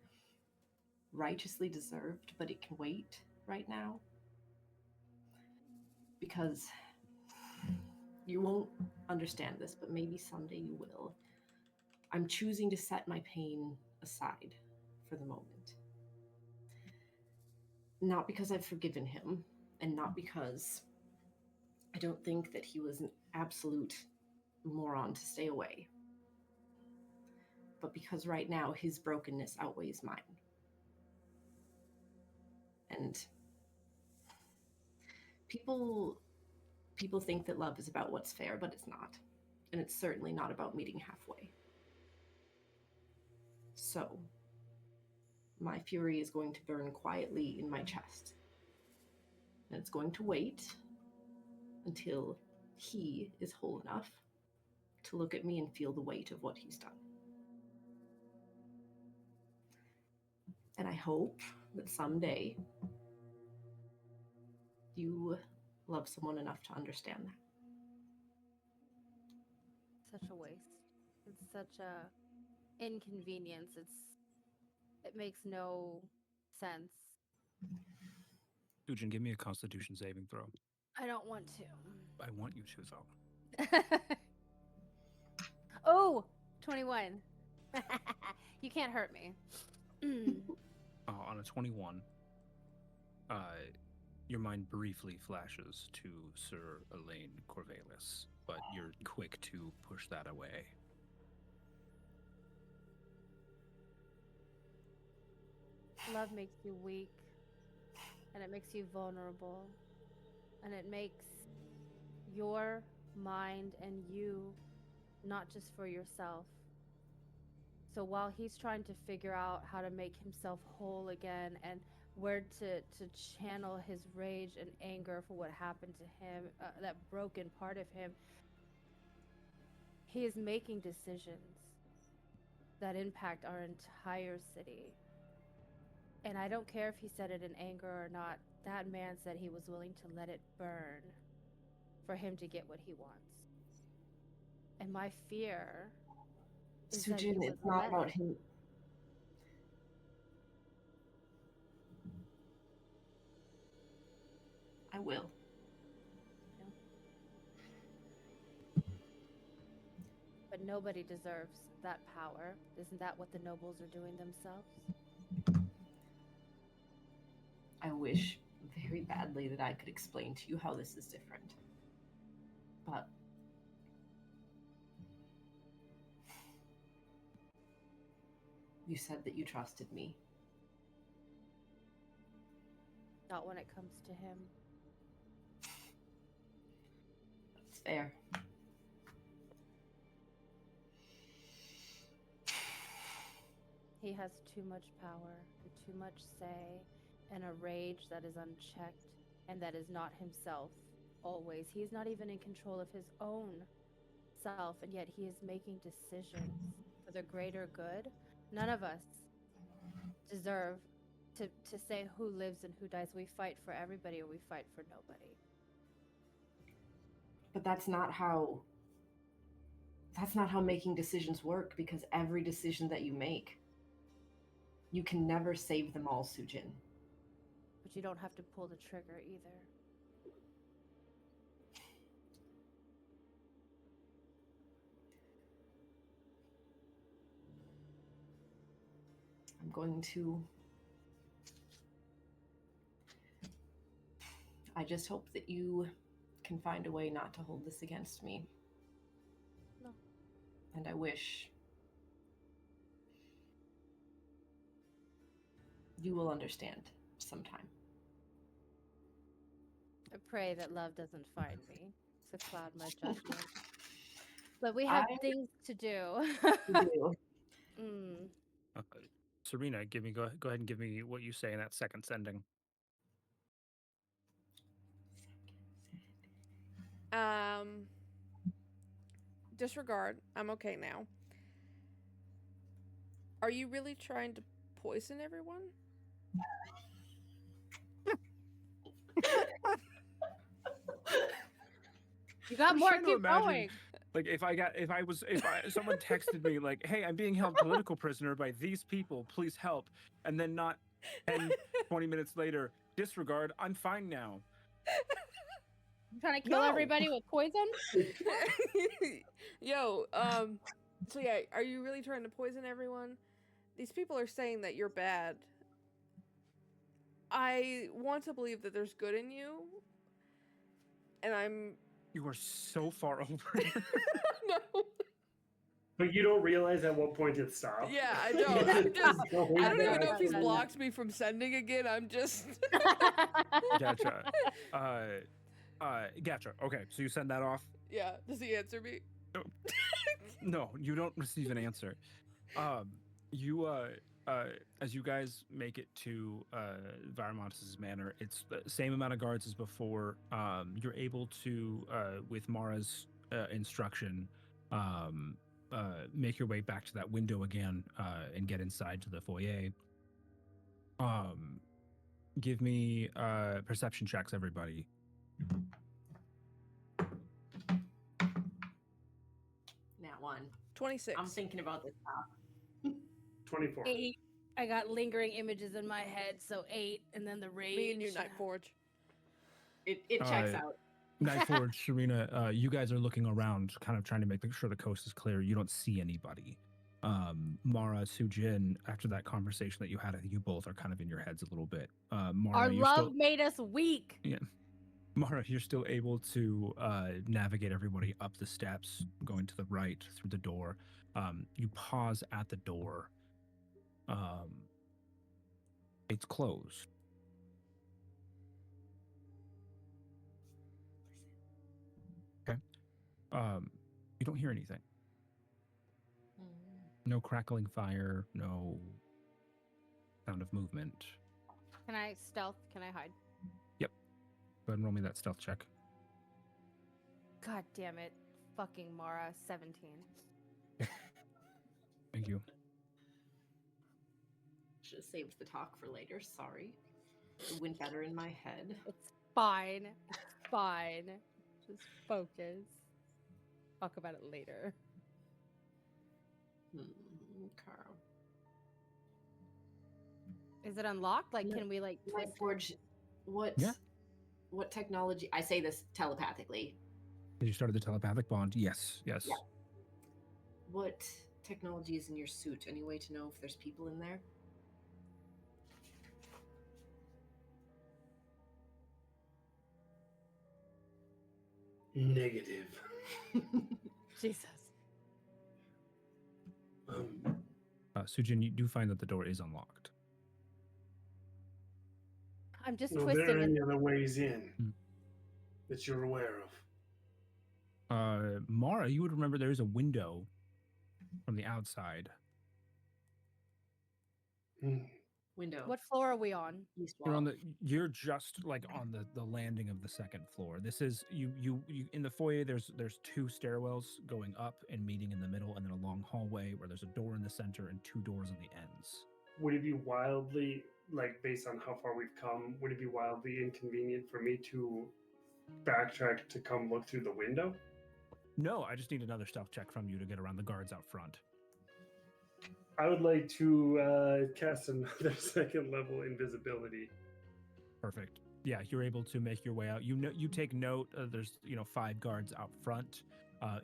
righteously deserved, but it can wait right now. Because you won't understand this, but maybe someday you will. I'm choosing to set my pain aside for the moment. Not because I've forgiven him, and not because I don't think that he was an absolute moron to stay away, but because right now his brokenness outweighs mine. And people think that love is about what's fair, but it's not. And it's certainly not about meeting halfway. So, my fury is going to burn quietly in my chest. And it's going to wait until he is whole enough to look at me and feel the weight of what he's done. And I hope that someday you love someone enough to understand that. Such a waste. It's such a inconvenience. It makes no sense. Sujin, give me a Constitution saving throw. I don't want to. I want you to, though. Oh, 21. You can't hurt me. On a 21, your mind briefly flashes to Sir Elaine Corvallis, but you're quick to push that away. Love makes you weak, and it makes you vulnerable, and it makes your mind and you not just for yourself. So while he's trying to figure out how to make himself whole again and where to channel his rage and anger for what happened to him, that broken part of him, he is making decisions that impact our entire city. And I don't care if he said it in anger or not. That man said he was willing to let it burn for him to get what he wants. And my fear is that Sujin, it's not about him. I will. But nobody deserves that power. Isn't that what the nobles are doing themselves? I wish very badly that I could explain to you how this is different. But you said that you trusted me. Not when it comes to him. That's fair. He has too much power and too much say, and a rage that is unchecked and that is not himself always. He's not even in control of his own self, and yet he is making decisions for the greater good. None of us deserve to say who lives and who dies. We fight for everybody or we fight for nobody. But that's not how making decisions work, because every decision that you make, you can never save them all, Sujin. But you don't have to pull the trigger either. I'm going to... I just hope that you can find a way not to hold this against me. No. And I wish you will understand sometime. I pray that love doesn't find me to cloud my judgment. But we have things to do. Serena, go ahead and give me what you say in that second sending. Disregard. I'm okay now. Are you really trying to poison everyone? You got more. Keep going. Like if someone texted me like, "Hey, I'm being held political prisoner by these people. Please help," and then not 10, 20 minutes later, disregard. I'm fine now. You trying to kill everybody with poison? Yo, so yeah, are you really trying to poison everyone? These people are saying that you're bad. I want to believe that there's good in you, and I'm... You are so far over it. No. But you don't realize at what point it stopped. Yeah, I don't. I don't even know if he's blocked me from sending again. I'm just... Gotcha. Gotcha. Okay, so you send that off? Yeah. Does he answer me? No, you don't receive an answer. As you guys make it to Varamontes' manor, it's the same amount of guards as before. You're able to, with Mara's instruction, make your way back to that window again and get inside to the foyer. Give me perception checks, everybody. Nat 1. 26. I'm thinking about this now. 24. 8. I got lingering images in my head, so 8, and then the rage. Me and you, Nightforge. It checks out. Nightforge, Serena, you guys are looking around, kind of trying to make sure the coast is clear. You don't see anybody. Mara, Sujin, after that conversation that you had, I think you both are kind of in your heads a little bit. Mara, our love made us weak. Yeah. Mara, you're still able to navigate everybody up the steps, going to the right through the door. You pause at the door. It's closed. Okay. You don't hear anything. No crackling fire, no sound of movement. Can I stealth? Can I hide? Yep. Go ahead and roll me that stealth check. God damn it. Fucking Mara, 17. Thank you. Should have saved the talk for later. Sorry. It went better in my head. It's fine. It's fine. Just focus. Talk about it later. Okay. Is it unlocked? Like, can we like twist Forge? What? Yeah. What technology? I say this telepathically. You started the telepathic bond? Yes. Yes. Yeah. What technology is in your suit? Any way to know if there's people in there? Negative. Jesus. Sujin, you do find that the door is unlocked. I'm just Are twisting there it. any other ways in Hmm. that you're aware of? Mara, you would remember there is a window from the outside. Window. What floor are we on? East You're wall. on you're just like on the landing of the second floor. This is you in the foyer. There's two stairwells going up and meeting in the middle, and then a long hallway where there's a door in the center and two doors on the ends. Would it be wildly, like, based on how far we've come, would it be wildly inconvenient for me to backtrack to come look through the window? No, I just need another stealth check from you to get around the guards out front. I would like to cast another second level invisibility. Perfect. Yeah, you're able to make your way out. You take note. There's 5 guards out front.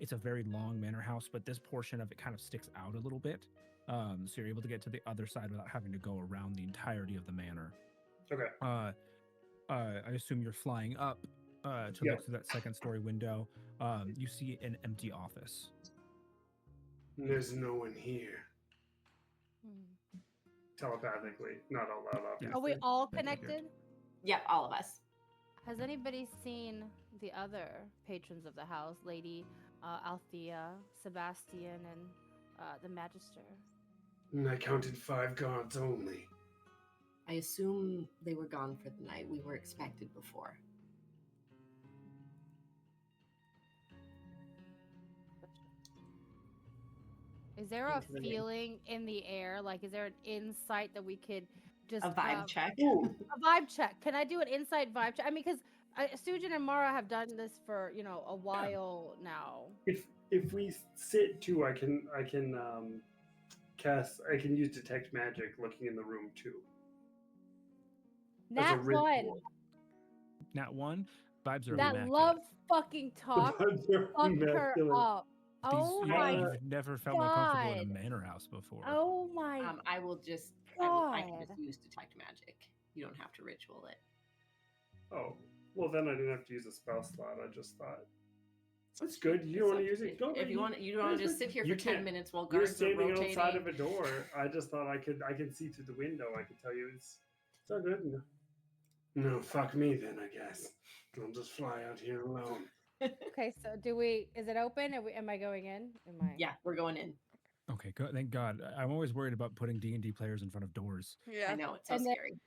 It's a very long manor house, but this portion of it kind of sticks out a little bit. So you're able to get to the other side without having to go around the entirety of the manor. Okay. I assume you're flying up to look through that second story window. You see an empty office. There's no one here. Hmm. Telepathically, not out loud, obviously. Are we all That'd be good. connected? Yep, all of us. Has anybody seen the other patrons of the house, Lady Althea, Sebastian, and the Magister? And I counted 5 guards only. I assume they were gone for the night. We were expected before. Is there a Into the name. feeling in the air? Like, is there an insight that we could just A vibe check. Ooh, A vibe check. Can I do an insight vibe check? I mean, because Sujin and Mara have done this for a while now. if we sit too, I can cast. I can use detect magic, looking in the room too. As a Nat one. ritual. Nat 1. Vibes are That immaculate. love fucking talk. Vibes are Fuck her immaculate. up. Oh These- my. You've never felt more comfortable in a God. manor house before. Oh my. I will just. I can God. just use detect magic. You don't have to ritual it. Oh, well then I didn't have to use a spell slot. I just thought that's good. You don't want to use it. Go If you want, you don't want to just sit here for 10 minutes while You're guards are standing rotating. outside of a door. I just thought I can see through the window. I could tell you it's so good. No, fuck me then. I guess I'll just fly out here alone. Okay, so is it open? Am I going in? Am I? Yeah, we're going in. Okay, good. Thank God. I'm always worried about putting D&D players in front of doors. Yeah. I know, it's so And then- scary.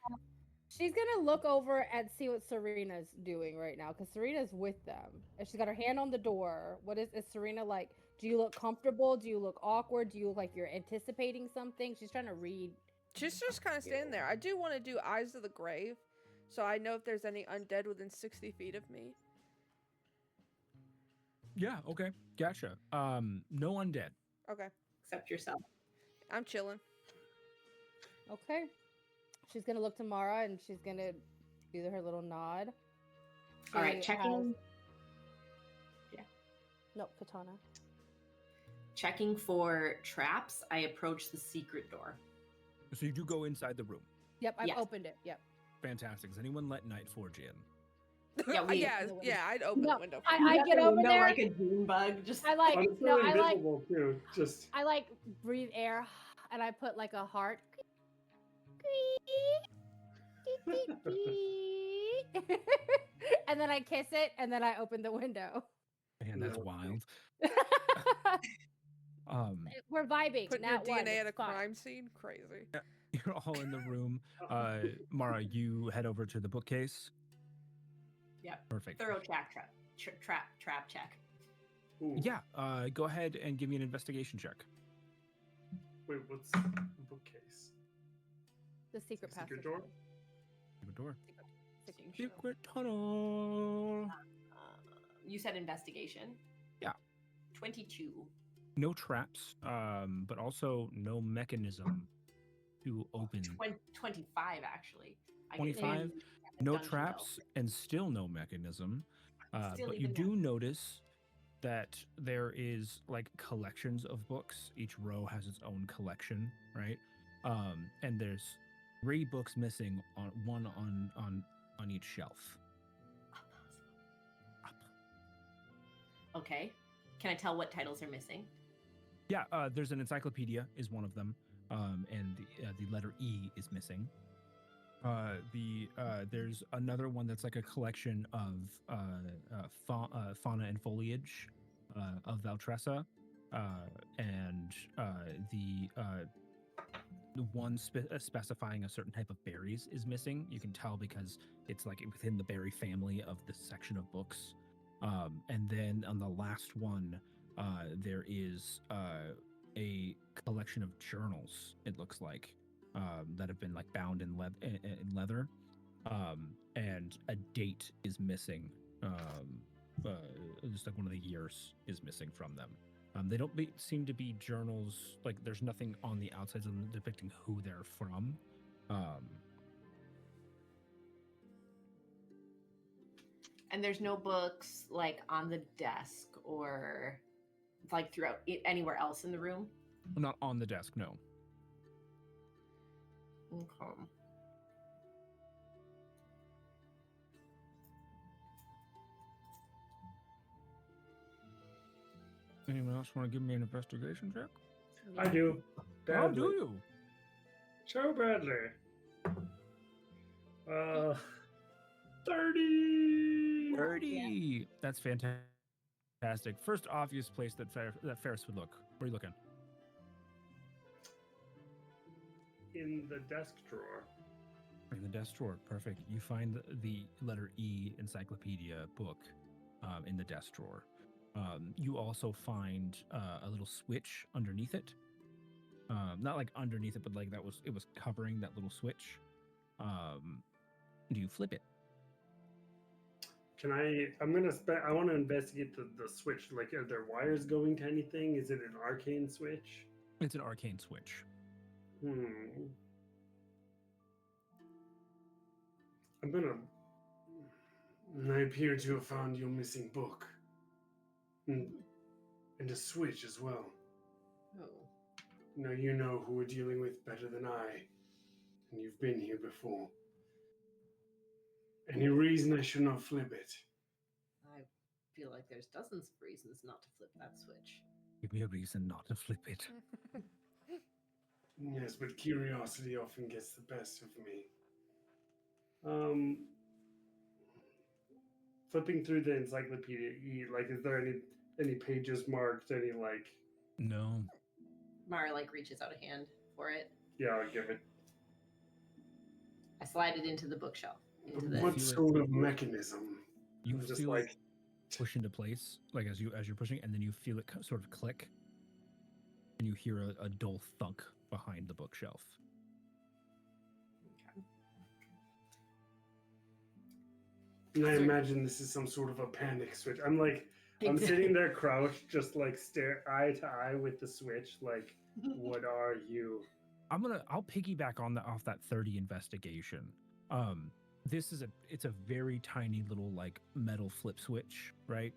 She's gonna look over and see what Serena's doing right now, because Serena's with them, and she's got her hand on the door. Is Serena like? Do you look comfortable? Do you look awkward? Do you look like you're anticipating something? She's trying to read. She's just kind of standing there. I do want to do Eyes of the Grave, so I know if there's any undead within 60 feet of me. Yeah, okay. Gotcha. No undead. Okay. Except yourself. I'm chilling. Okay. She's gonna look to Mara and she's gonna do her little nod. All right, She checking. No, Katana. Checking for traps. I approach the secret door. So you do go inside the room. Yep, I've Yes. opened it. Yep. Fantastic. Does anyone let Nightforge in? Yeah, we- yeah, I'd open No, the window. I get over there. like a June bug. Just I like I'm no, still I like invisible too. Just I like breathe air, and I put like a heart. And then I kiss it, and then I open the window. Man, that's No. wild. We're vibing. Putting your Nat one, DNA at a it's fine. crime scene? Crazy. You're all in the room. Mara, you head over to the bookcase. Yep. Perfect. thorough trap check. ooh. Yeah, go ahead and give me an investigation check. Wait, what's the bookcase? The secret Secret passage. door? Secret door. Making sure. Secret tunnel. You said investigation. Yeah. 22. No traps, but also no mechanism to open. 25 actually. I get 25? in the No dungeon traps and still no mechanism. Still But you even do then. notice that there is like collections of books. Each row has its own collection, right? And there's 3 books missing on on each shelf. Okay. Can I tell what titles are missing? Yeah, there's an encyclopedia is one of them, and the letter E is missing. There's another one that's like a collection of fauna and foliage of Valtressa, and the one specifying a certain type of berries is missing. You can tell because it's like within the berry family of this section of books. And then on the last one, there is a collection of journals. It looks like that have been like bound in leather, and a date is missing. Just like one of the years is missing from them. They don't seem to be journals. Like there's nothing on the outsides of them depicting who they're from. And there's no books like on the desk or like throughout anywhere else in the room? Not on the desk, no. Okay. Anyone else want to give me an investigation check? I do. How do you? Joe Bradley. 30. 30. Yeah. That's fantastic. First obvious place that Ferris would look. Where are you looking? In the desk drawer. In the desk drawer. Perfect. You find the letter E encyclopedia book in the desk drawer. You also find a little switch underneath it. Not like underneath it, but like it was covering that little switch. Do you flip it? Can I? I want to investigate the switch. Like, are there wires going to anything? Is it an arcane switch? It's an arcane switch. I appear to have found your missing book. And a switch as well. Oh. Now you know who we're dealing with better than I. And you've been here before. Any reason I should not flip it? I feel like there's dozens of reasons not to flip that switch. Give me a reason not to flip it. Yes, but curiosity often gets the best of me. Flipping through the encyclopedia, like, is there any pages marked? Any like? No. Mara like reaches out a hand for it. Yeah, I'll give it. I slide it into the bookshelf. What sort of mechanism? You just feel like it push into place, like as you're pushing, and then you feel it sort of click, and you hear a dull thunk behind the bookshelf. Okay. And I imagine this is some sort of a panic switch. I'm sitting there crouched, just like stare eye to eye with the switch. Like, what are you? I'll piggyback off that 30 investigation. It's a very tiny little like metal flip switch, right?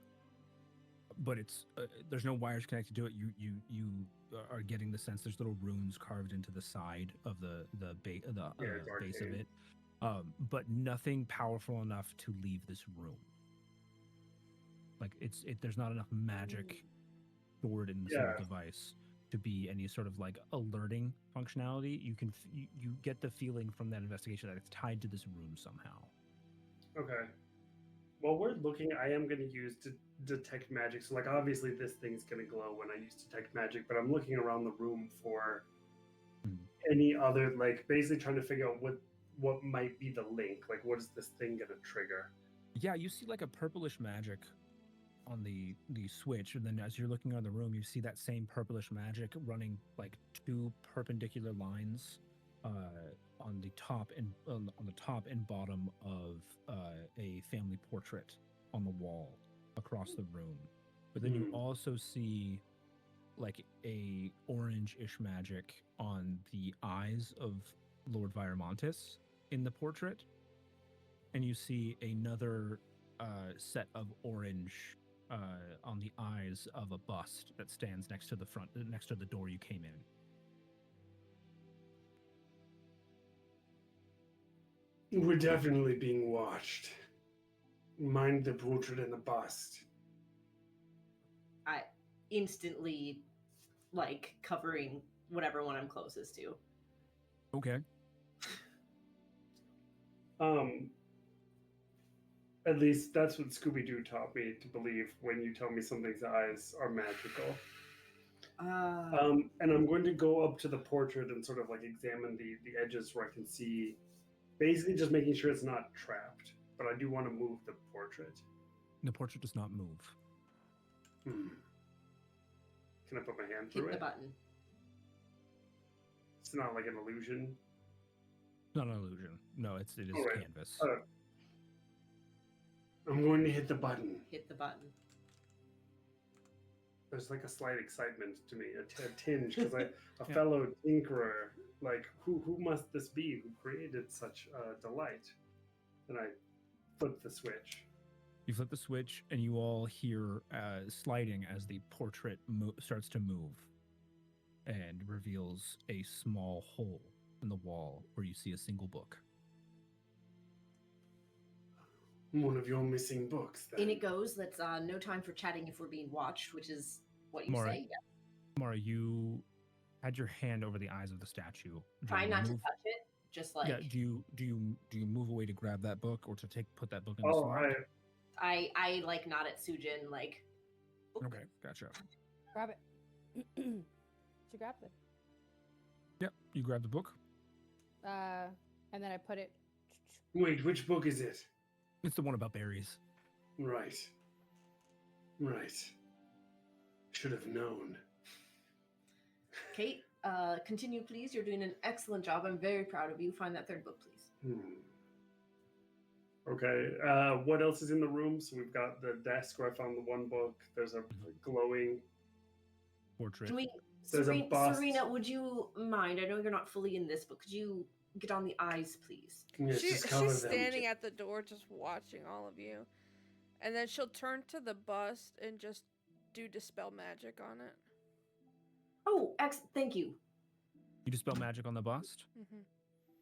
But it's there's no wires connected to it. You are getting the sense there's little runes carved into the side of the base of it, but nothing powerful enough to leave this room. Like there's not enough magic stored in this little device to be any sort of like alerting functionality. You get the feeling from that investigation that it's tied to this room somehow. Okay. While we're looking, I am going to use to detect magic. So, like, obviously this thing's going to glow when I use detect magic, but I'm looking around the room for any other, like, basically trying to figure out what might be the link. Like, what is this thing going to trigger? Yeah, you see like a purplish magic on the switch, and then as you're looking around the room, you see that same purplish magic running like two perpendicular lines on the top and bottom of a family portrait on the wall across the room. But then you also see like a orange-ish magic on the eyes of Lord Viramontis in the portrait, and you see another set of orange on the eyes of a bust that stands next to the door you came in. We're definitely being watched. Mind the portrait and the bust. instantly like covering whatever one I'm closest to. Okay. At least that's what Scooby-Doo taught me to believe when you tell me something's eyes are magical. And I'm going to go up to the portrait and sort of like examine the edges where I can see, basically just making sure it's not trapped. But I do want to move the portrait. The portrait does not move. Can I put my hand Hit through the it? button. It's not like an illusion. Not an illusion. No, it is All right. canvas. I'm going to hit the button. Hit the button. There's like a slight excitement to me, a tinge, because a fellow tinkerer, like who must this be who created such delight? And I flip the switch. You flip the switch, and you all hear sliding as the portrait starts to move, and reveals a small hole in the wall where you see a single book. One of your missing books, then. In it goes. That's no time for chatting if we're being watched, which is what you Mara, say. Yeah. Mara, you had your hand over the eyes of the statue. Try not to touch it. Just like do you move away to grab that book or to put that book in the Oh, slot? I like nod at Sujin like. Okay, gotcha. Grab it. She grabbed it. Yep, you grab the book. And then I put it. Wait, which book is it? It's the one about berries. Right. Should have known. Kate, continue, please. You're doing an excellent job. I'm very proud of you. Find that third book, please. Okay. What else is in the room? So we've got the desk where I found the one book. There's a glowing portrait. Can we, There's a bust. Serena, would you mind? I know you're not fully in this, but could you get on the eyes, please? Yes, She's standing at the door just watching all of you. And then she'll turn to the bust and just do Dispel Magic on it. Oh, thank you. You dispel magic on the bust? Mm-hmm.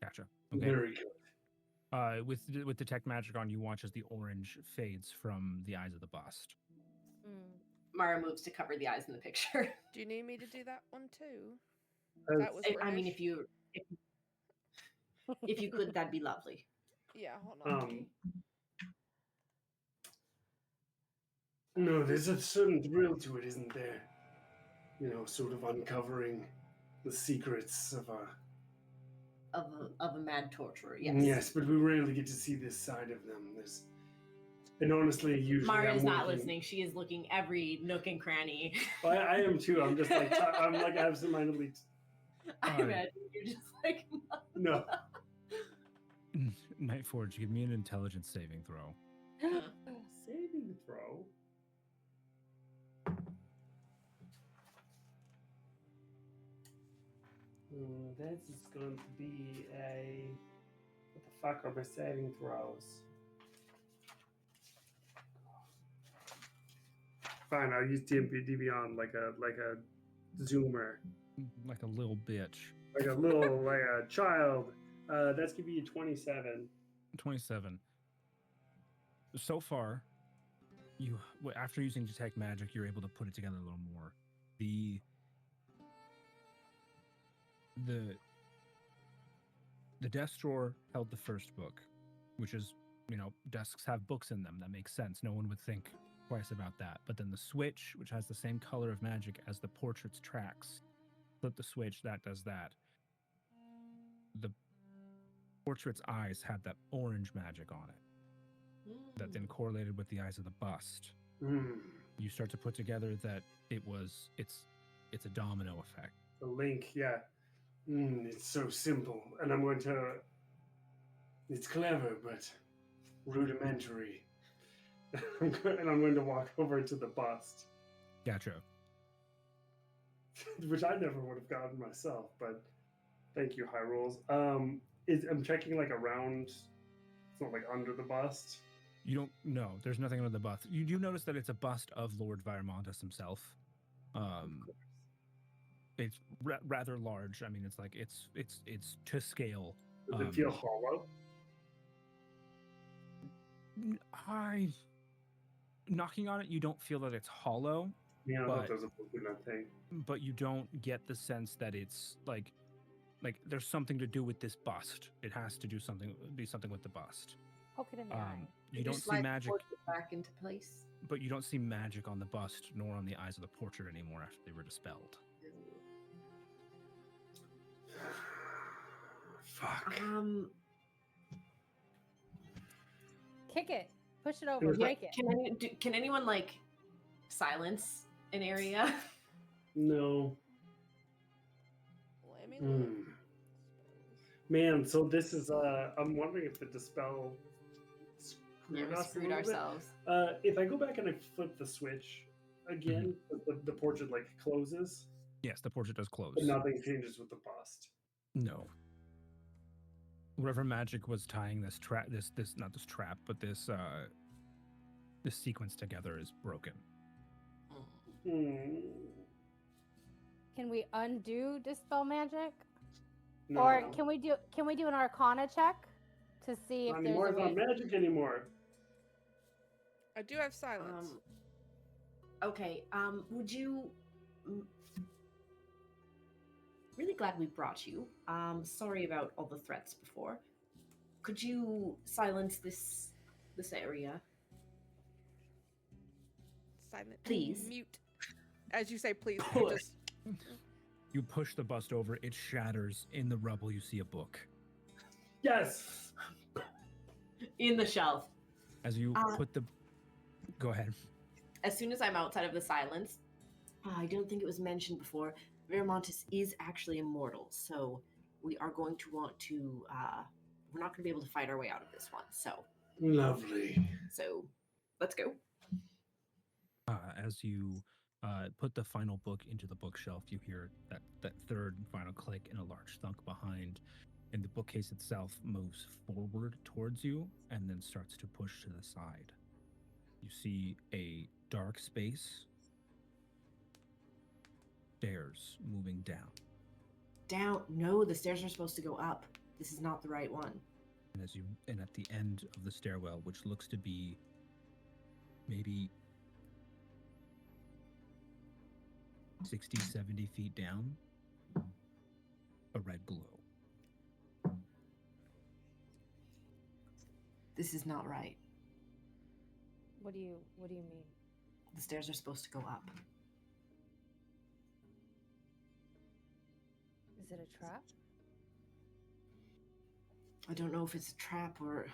Gotcha. Okay. Very good. With Detect Magic on, you watch as the orange fades from the eyes of the bust. Mara moves to cover the eyes in the picture. Do you need me to do that one too? That was I mean, British. if you could, that'd be lovely. Yeah, hold on. No, there's a certain thrill to it, isn't there? You know, sort of uncovering the secrets of a mad torturer. Yes. Yes, but we rarely get to see this side of them. And honestly, usually Mara is I'm not working- listening. She is looking every nook and cranny. I am too. I'm just like I'm like absentmindedly. I imagine you're just like No. Nightforge, give me an intelligence saving throw. Saving throw. This is going to be a. What the fuck are my saving throws? Fine, I'll use DB on like a zoomer, Like a little bitch. like a little like a child. That's gonna be a 27. 27. So far, after using Detect Magic, you're able to put it together a little more. The desk drawer held the first book, which is, desks have books in them. That makes sense. No one would think twice about that. But then the switch, which has the same color of magic as the portrait's tracks, flip the switch, that does that. The portrait's eyes had that orange magic on it that then correlated with the eyes of the bust. You start to put together that it's a domino effect. The link, yeah. It's so simple, and I'm going to. It's clever, but rudimentary. And I'm going to walk over to the bust. Gotcha. Which I never would have gotten myself, but thank you, High Rolls. I'm checking like around. It's not like under the bust. You don't. No, there's nothing under the bust. You do notice that it's a bust of Lord Viramontes himself. It's rather large. I mean, it's like it's to scale. Does it feel hollow? Knocking on it, you don't feel that it's hollow. Yeah, I But- thought there was a book in that thing. but you don't get the sense that it's like there's something to do with this bust. It has to be something with the bust. Poke it in the eye. You don't see slide the magic, portrait back into place. but you don't see magic on the bust nor on the eyes of the portrait anymore after they were dispelled. Fuck. Kick it. Push it over. Break it. Can anyone like silence an area? No. Let me look. Man, so this is I'm wondering if the dispel Yeah, screwed we us a screwed little bit. ourselves. If I go back and I flip the switch again, the portrait like closes, Yes, the portrait does close. but nothing changes with the bust. No. Whatever magic was tying this trap, this not this trap, but this sequence together is broken. Hmm. Can we undo dispel magic? No, Or can we do an Arcana check to see if not there's anymore. a It's way? not magic anymore. I do have silence. Okay. Would you? Really glad we brought you. Sorry about all the threats before. Could you silence this area? Silent. Please. Mute. As you say, please. I Push. just You push the bust over, it shatters. In the rubble, you see a book. Yes. In the shelf. As you put the... Go ahead. As soon as I'm outside of the silence, I don't think it was mentioned before, Veramontis is actually immortal, so we are going to want to, we're not going to be able to fight our way out of this one, so Lovely. Let's go. As you put the final book into the bookshelf, you hear that third and final click and a large thunk behind, and the bookcase itself moves forward towards you and then starts to push to the side. You see a dark space, stairs moving down. Down? No, the stairs are supposed to go up. This is not the right one. And at the end of the stairwell, which looks to be maybe 60, 70 feet down, a red glow. This is not right. What do you mean? The stairs are supposed to go up. Is it a trap? I don't know if it's a trap or...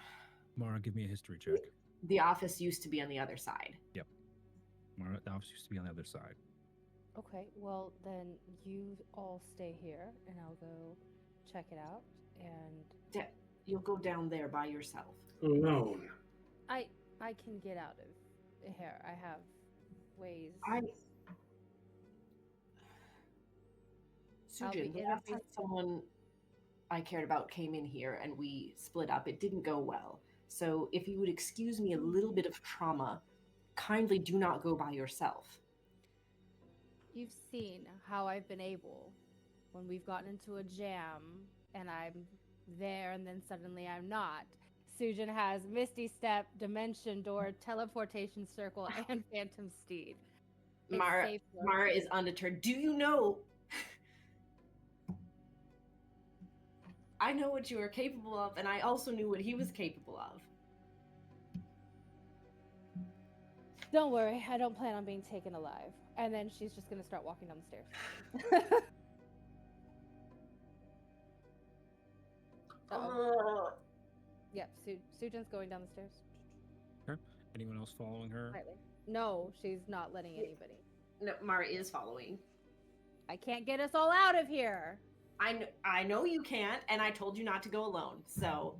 Mara, give me a history check. The office used to be on the other side. Mara, the office used to be on the other side. Okay, well then you all stay here and I'll go check it out and You'll go down there by yourself. Alone. I can get out of here. I have ways. I'll be Sujin, the last time someone I cared about came in here and we split up, it didn't go well. So if you would excuse me a little bit of trauma, kindly do not go by yourself. You've seen how I've been able when we've gotten into a jam and I'm there and then suddenly I'm not. Sujin has Misty Step, Dimension Door, Teleportation Circle, and Phantom Steed. It's safe for- Mara is undeterred. Do you know? I know what you are capable of, and I also knew what he was capable of. Don't worry, I don't plan on being taken alive. And then she's just gonna start walking down the stairs. Yep, Sujin's going down the stairs. Anyone else following her? Slightly. No, she's not letting anybody. No, Mara is following. I can't get us all out of here. I know you can't, and I told you not to go alone. So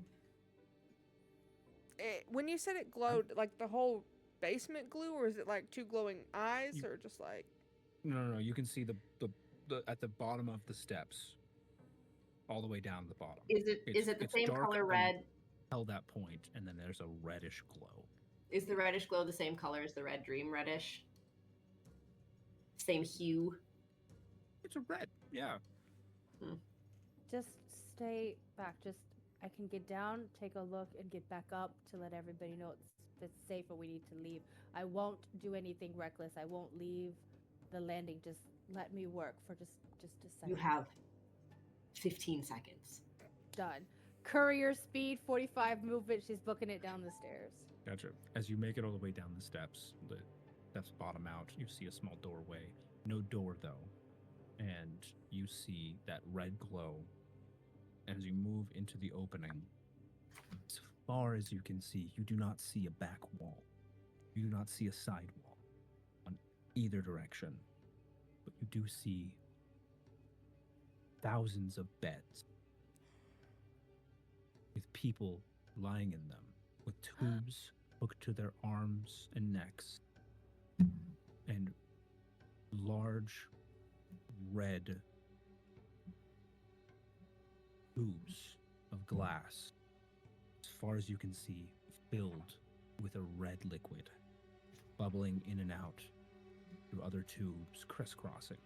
when you said it glowed, like the whole basement glue, or is it like two glowing eyes, or just like? No. You can see the at the bottom of the steps, all the way down to the bottom. is it the It's same dark color red? Until that point, and then there's a reddish glow. Is the reddish glow the same color as the red dream reddish? Same hue? It's a red, yeah. Just stay back. I can get down, take a look, and get back up to let everybody know it's safe or we need to leave. I won't do anything reckless. I won't leave the landing. Just let me work for just a second. You have 15 seconds. Done. Courier speed, 45 movement. She's booking it down the stairs. Gotcha. As you make it all the way down the steps bottom out, you see a small doorway. No door, though. And you see that red glow. As you move into the opening, as far as you can see, you do not see a back wall. You do not see a side wall on either direction. But you do see thousands of beds with people lying in them, with tubes hooked to their arms and necks, and large red tubes of glass, as far as you can see, filled with a red liquid, bubbling in and out through other tubes, crisscrossing.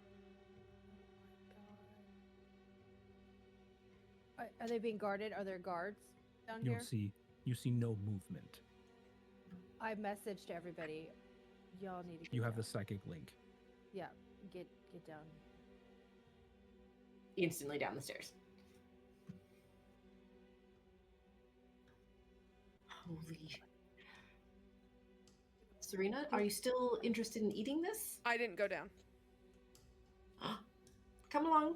Are they being guarded? Are there guards down You here? see no movement. I messaged everybody. Y'all need to get You have down. the psychic link. Yeah, get down. Instantly down the stairs. Holy. Serena, are you still interested in eating this? I didn't go down. Come along.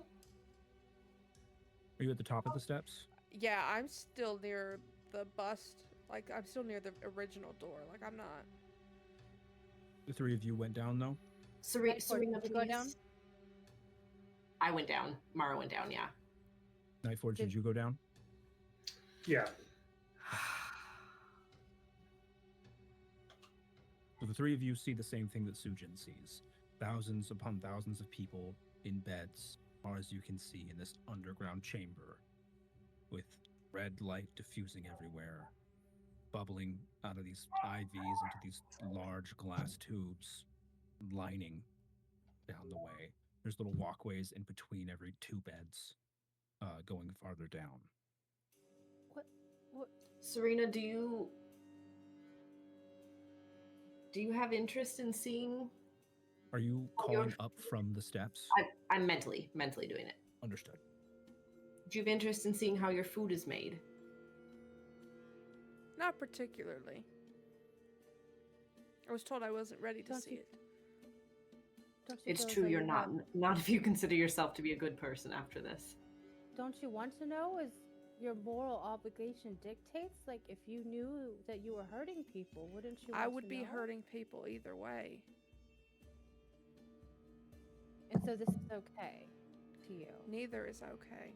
Are you at the top of the steps? Yeah, I'm still near the bust. Like, I'm still near the original door. Like, I'm not. The three of you went down, though? Serena, Did Serena, you go down? please. I went down. Mara went down, yeah. Nightforge, did you go down? Yeah. So the three of you see the same thing that Sujin sees. Thousands upon thousands of people in beds, as far as you can see, in this underground chamber, with red light diffusing everywhere, bubbling out of these IVs into these large glass tubes, lining down the way. There's little walkways in between every two beds, going farther down. What? Serena, do you have interest in seeing? Are you calling up from the steps? I'm mentally doing it. Understood. Do you have interest in seeing how your food is made? Not particularly. I was told I wasn't ready to Don't see you- it. Don't you It's feel as true, though you're you not. have- Not if you consider yourself to be a good person after this. Don't you want to know? Is your moral obligation dictates? Like, if you knew that you were hurting people, wouldn't you? I want would to be know? hurting people either way. And so this is okay to you. Neither is okay.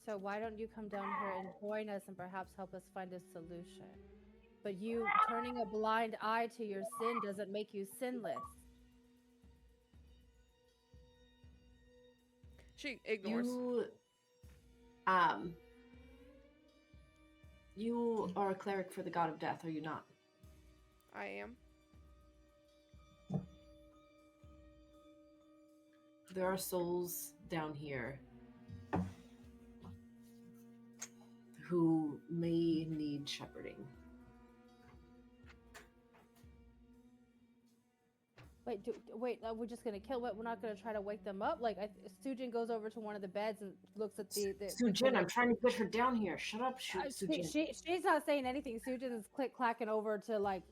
So why don't you come down here and join us and perhaps help us find a solution? But you turning a blind eye to your sin doesn't make you sinless. She ignores. You are a cleric for the god of death, are you not? I am. There are souls down here who may need shepherding. Wait, we're just gonna kill it. We're not gonna try to wake them up. Like, Sujin goes over to one of the beds and looks at the Sujin, I'm trying to get her down here. Shut up, Sujin. she's not saying anything. Sujin is clacking over to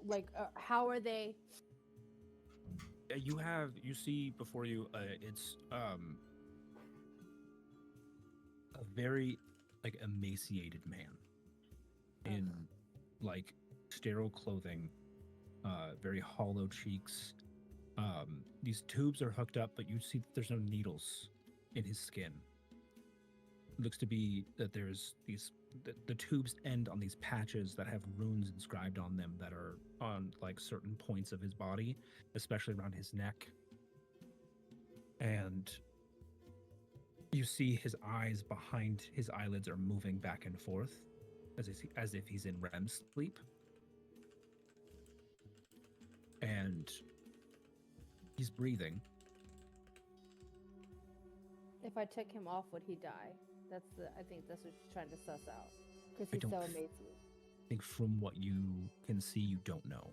how are they? You see before you, it's a very emaciated man in sterile clothing, very hollow cheeks. These tubes are hooked up, but you see that there's no needles in his skin. It looks to be that there's the tubes end on these patches that have runes inscribed on them that are on certain points of his body, especially around his neck. And you see his eyes behind his eyelids are moving back and forth as if he's in REM sleep. And he's breathing. If I took him off, would he die? I think that's what she's trying to suss out. Because he's don't so f- emaciated. I think from what you can see, you don't know.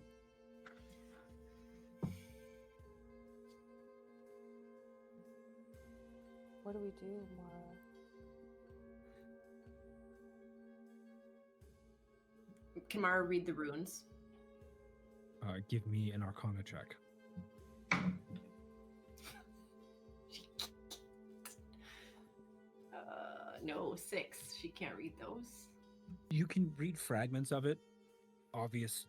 What do we do, Mara? Can Mara read the runes? Give me an Arcana check. No, 6. She can't read those. You can read fragments of it. Obvious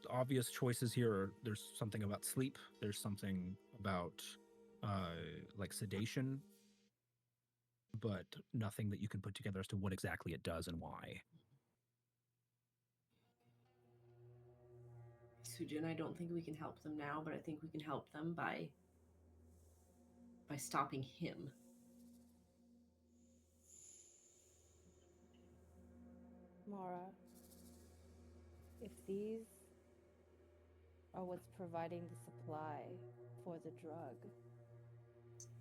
choices here are there's something about sleep. There's something about like sedation, but nothing that you can put together as to what exactly it does and why. Sujin, I don't think we can help them now, but I think we can help them by stopping him. Mara, if these are what's providing the supply for the drug,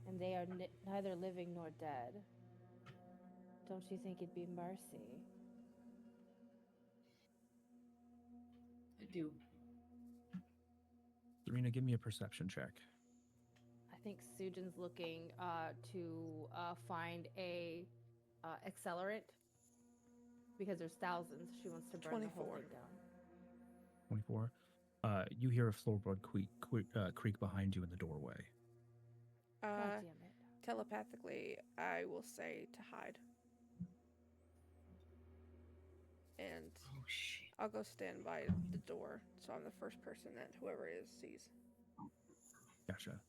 and they are neither living nor dead, don't you think it'd be mercy? I do. Serena, give me a perception check. I think Sujin's looking to find a accelerant because there's thousands. She wants to burn the whole 24. thing down. 24. You hear a floorboard creak behind you in the doorway. God damn it. Telepathically, I will say to hide. And Oh shit. I'll go stand by the door so I'm the first person that whoever it is sees. Gotcha.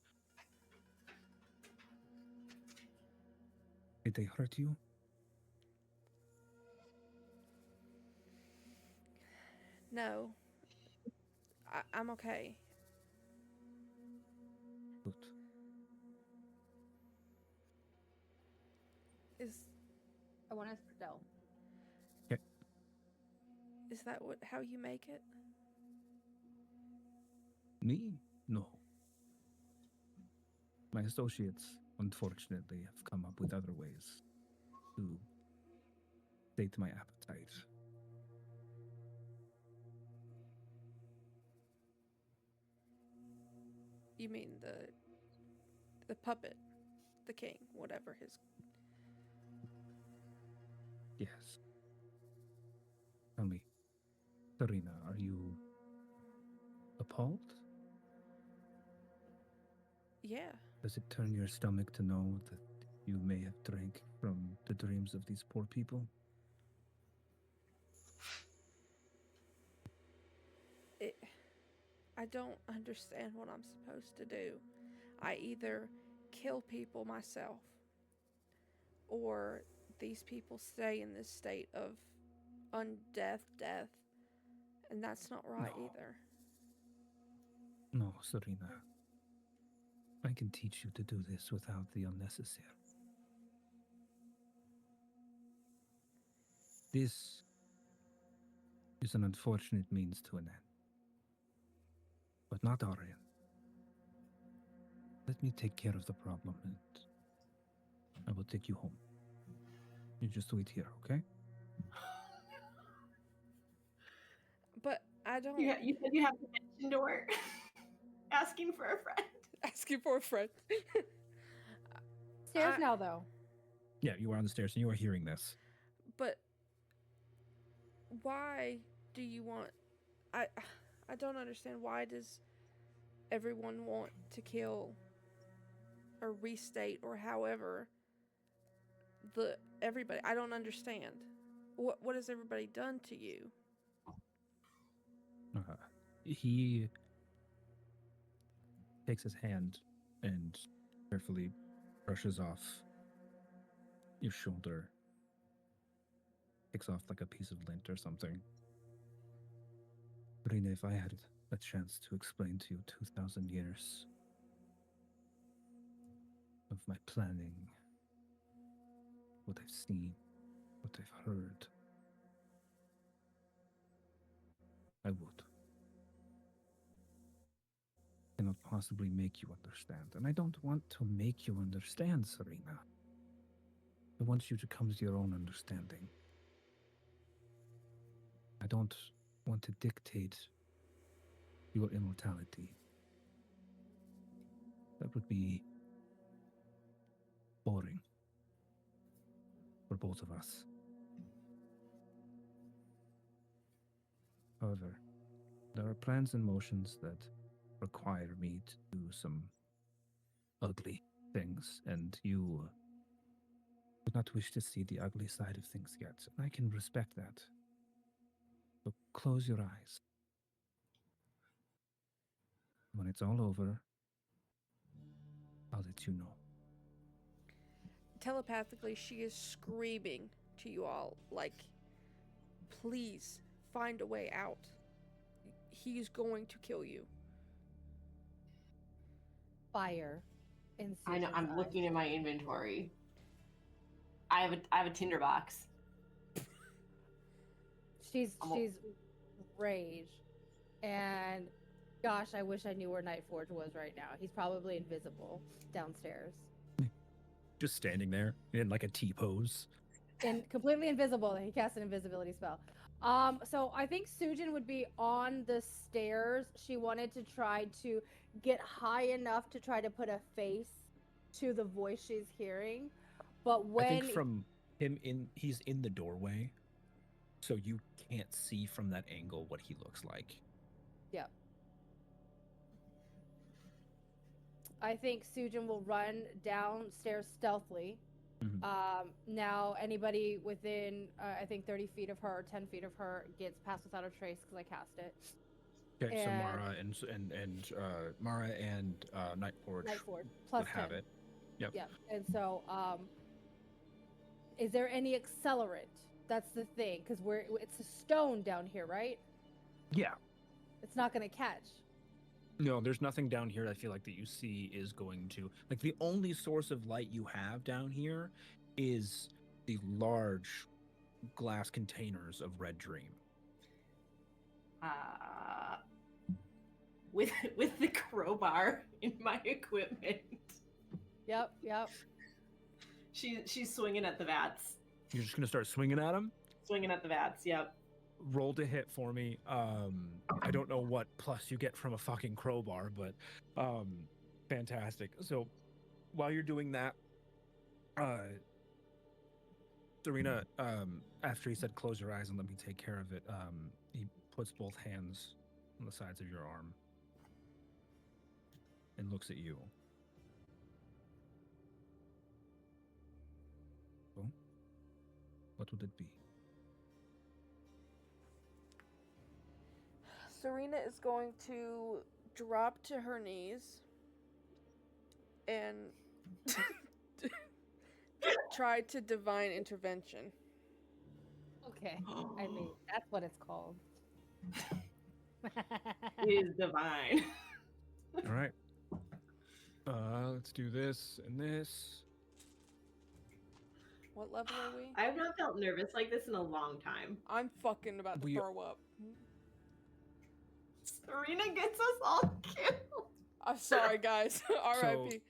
Did they hurt you? No. I'm okay. Good. I want to no. Is that how you make it? Me? No. My associates, unfortunately, have come up with other ways to sate my appetite. You mean the puppet, the king, whatever his. Yes. Tell me, Serena, are you appalled? Yeah. Does it turn your stomach to know that you may have drank from the dreams of these poor people? I don't understand what I'm supposed to do. I either kill people myself, or these people stay in this state of death, and that's not right No. either. No, Serena. I can teach you to do this without the unnecessary. This is an unfortunate means to an end, but not our end. Let me take care of the problem, and I will take you home. You just wait here, okay? But I don't. You said you have the kitchen door asking for a friend. Asking for a friend. Stairs now, though. Yeah, you are on the stairs and you are hearing this. But why do you want? I don't understand. Why does everyone want to kill or restate or however everybody? I don't understand. What has everybody done to you? He takes his hand and carefully brushes off your shoulder, takes off like a piece of lint or something. Serena, if I had a chance to explain to you 2,000 years of my planning, what I've seen, what I've heard, I would. I cannot possibly make you understand, and I don't want to make you understand, Serena. I want you to come to your own understanding. I don't want to dictate your immortality. That would be boring. both of us. However, there are plans and motions that require me to do some ugly things, and you do not wish to see the ugly side of things yet. And I can respect that. So close your eyes. When it's all over, I'll let you know. Telepathically, she is screaming to you all, like, please find a way out. He's going to kill you. Fire in I know. Susan's I'm eyes. looking at my inventory. I have a tinderbox. She's rage, and gosh, I wish I knew where Nightforge was right now. He's probably invisible downstairs. Just standing there in like a T pose. And completely invisible. He cast an invisibility spell. So I think Sujin would be on the stairs. She wanted to try to get high enough to try to put a face to the voice she's hearing. But when I think from him he's in the doorway, so you can't see from that angle what he looks like. yeah. I think Sujin will run downstairs stealthily. Mhm. Now anybody within I think 30 feet of her or 10 feet of her gets passed without a trace because I cast it. Okay, so And- Mara and Nightforge Nightforge plus would have 10. it. Yep. Yeah. And so is there any accelerant? That's the thing, because it's a stone down here, right? Yeah. It's not gonna catch. No, there's nothing down here I feel like that you see is going to, like, the only source of light you have down here is the large glass containers of Red Dream. With the crowbar in my equipment. Yep. She's swinging at the vats. You're just gonna start swinging at him? Swinging at the vats. Yep. Roll to hit for me. I don't know what plus you get from a fucking crowbar, but fantastic. So while you're doing that, Serena, after he said close your eyes and let me take care of it, he puts both hands on the sides of your arm and looks at you. So, what would it be? Serena is going to drop to her knees and try to divine intervention. Okay. I mean, that's what it's called. It is divine. All right. Let's do this and this. What level are we? I have not felt nervous like this in a long time. I'm fucking about to We- throw up. Serena gets us all killed. I'm sorry, guys. R.I.P.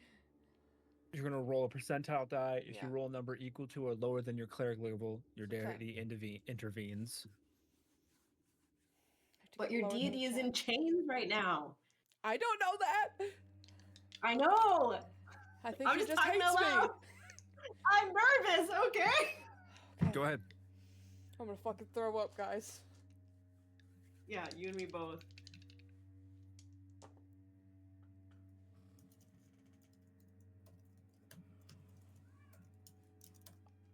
You're gonna roll a percentile die. If Yeah. you roll a number equal to or lower than your cleric level, your deity intervenes. I have to But get your lower than deity is 10. in chains right now. I don't know that. I know. I think I'm he just just talking hates out me. loud. I'm nervous. Okay. Okay. Go ahead. I'm gonna fucking throw up, guys. Yeah, you and me both.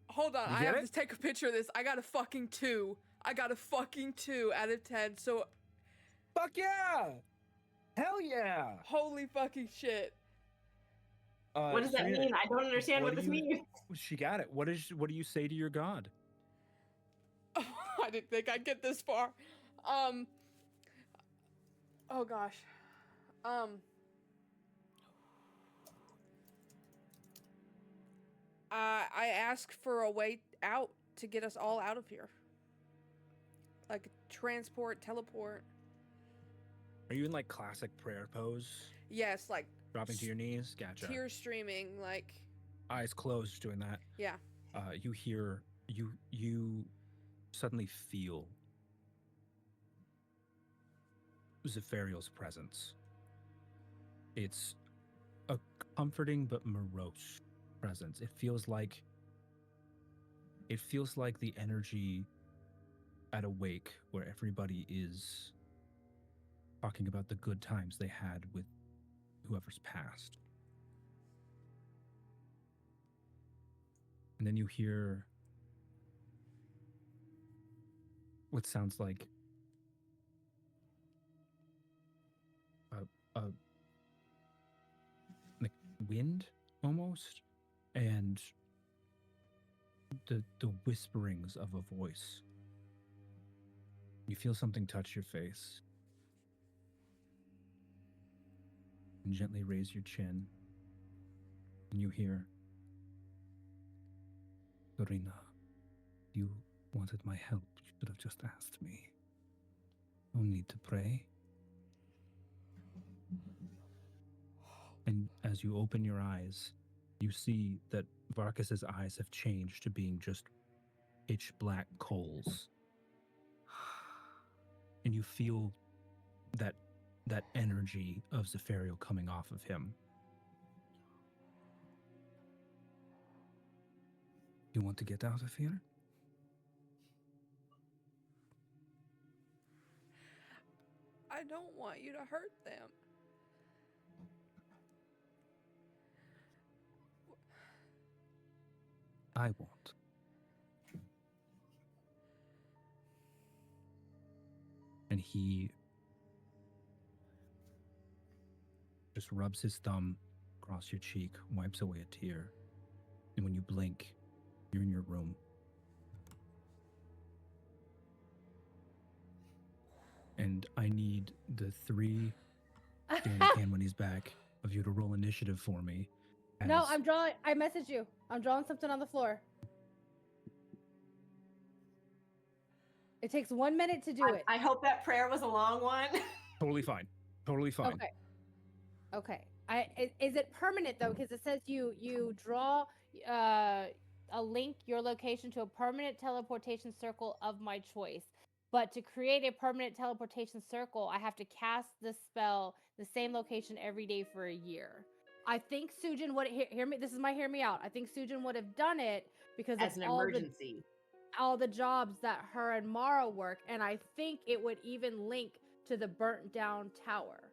Hold on, You I get have it? to take a picture of this. I got a fucking 2. I got a fucking 2 out of 10. So Fuck yeah! Hell yeah! holy fucking shit. What does that Serena, mean? I don't understand what do this means. She got it. What do you say to your god? I didn't think I'd get this far. Oh gosh. I ask for a way out to get us all out of here. Like transport, teleport. Are you in like classic prayer pose? Yes, like Dropping to your knees? Gotcha. tears streaming, like Eyes closed doing that. yeah. You hear you suddenly feel Zephyriel's presence. It's a comforting but morose presence. It feels like it feels like the energy at a wake where everybody is talking about the good times they had with whoever's passed. And then you hear what sounds like a like wind almost, and the whisperings of a voice. You feel something touch your face and gently raise your chin, and you hear, Serena, you wanted my help. You should have just asked me. No need to pray. And as you open your eyes, you see that Varkus's eyes have changed to being just pitch black coals. And you feel that energy of Zephario coming off of him. You want to get out of here? I don't want you to hurt them. I won't. And he just rubs his thumb across your cheek, wipes away a tear. And when you blink, you're in your room. And I need the 3 Danny can when he's back of you to roll initiative for me. No, I'm drawing. I messaged you. I'm drawing something on the floor. It takes 1 minute to do it. I hope that prayer was a long one. Totally fine. Totally fine. Okay. Okay. Is it permanent though? Because it says you draw a link your location to a permanent teleportation circle of my choice. But to create a permanent teleportation circle, I have to cast the spell the same location every day for a year. I think Sujin would hear me. This is my hear me out. I think Sujin would have done it because as of an emergency. all the jobs that her and Mara work, and I think it would even link to the burnt down tower.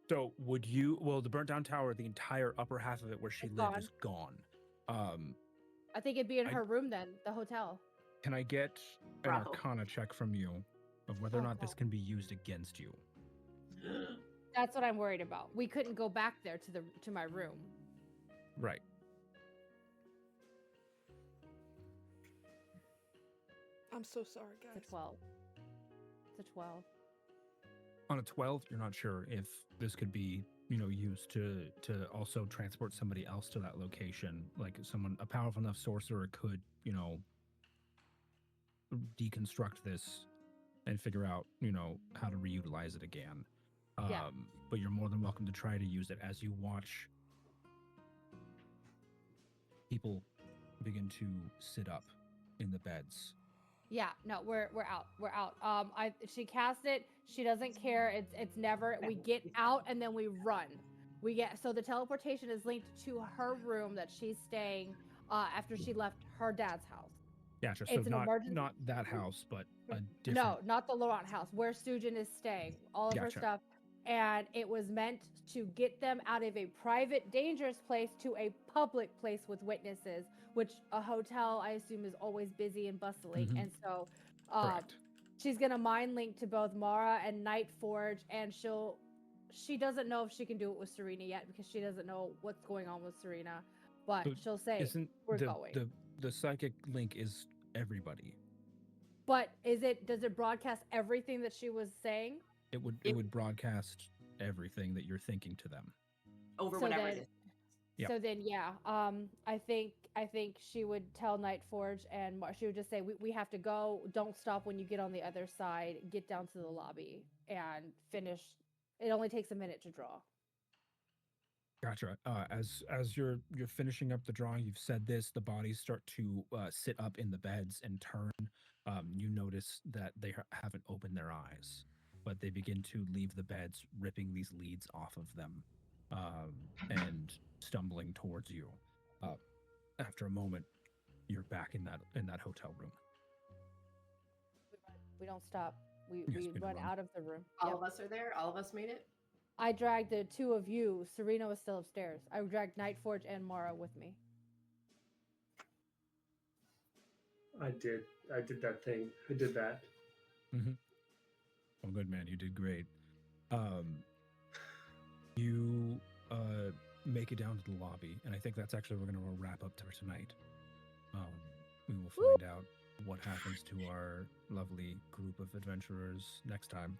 So would you? Well, the burnt down tower, the entire upper half of it where she lived is gone. I think it'd be in her room then, the hotel. Can I get an Arcana check from you of whether or not this can be used against you? That's what I'm worried about. We couldn't go back there to my room. Right. I'm so sorry, guys. It's a 12. It's a 12. On a 12, you're not sure if this could be, used to also transport somebody else to that location. Like a powerful enough sorcerer could, deconstruct this and figure out, how to reutilize it again. Yeah. But you're more than welcome to try to use it as you watch people begin to sit up in the beds. Yeah, no, we're out. We're out. She cast it. She doesn't care. It's never. We get out and then we run. So the teleportation is linked to her room that she's staying after she left her dad's house. Gotcha. It's So an not that house, but a different. No, not the Laurent house where Sujin is staying. All of her stuff, and it was meant to get them out of a private, dangerous place to a public place with witnesses, which a hotel, I assume, is always busy and bustling. Mhm. And so, Correct. she's gonna mind link to both Mara and Nightforge, and she doesn't know if she can do it with Serena yet because she doesn't know what's going on with Serena. But So she'll say, "We're going." The psychic link is everybody. But does it broadcast everything that she was saying? It would broadcast everything that you're thinking to them. Over whatever it is. Yep. So then, yeah, I think she would tell Nightforge, and she would just say, "We have to go. Don't stop when you get on the other side. Get down to the lobby and finish. It only takes a minute to draw." Gotcha. As you're finishing up the drawing, you've said this. The bodies start to sit up in the beds and turn. You notice that they haven't opened their eyes, but they begin to leave the beds, ripping these leads off of them, and stumbling towards you. After a moment, you're back in that hotel room. We don't stop. We Yes, we run run. out of the room. All Yep. of us are there. All of us made it. I dragged the two of you. Serena was still upstairs. I dragged Nightforge and Mara with me. I did that thing. I did that. Oh, good man, you did great. You make it down to the lobby, and I think that's actually where we're going to wrap up for tonight. We will find out what happens to our lovely group of adventurers next time.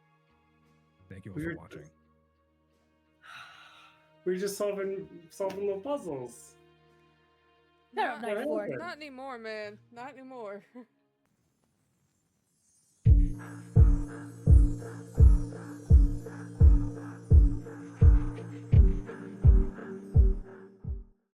Thank you all for watching. We're just solving little puzzles. Not Nightforge. happened? not anymore, man. Not anymore.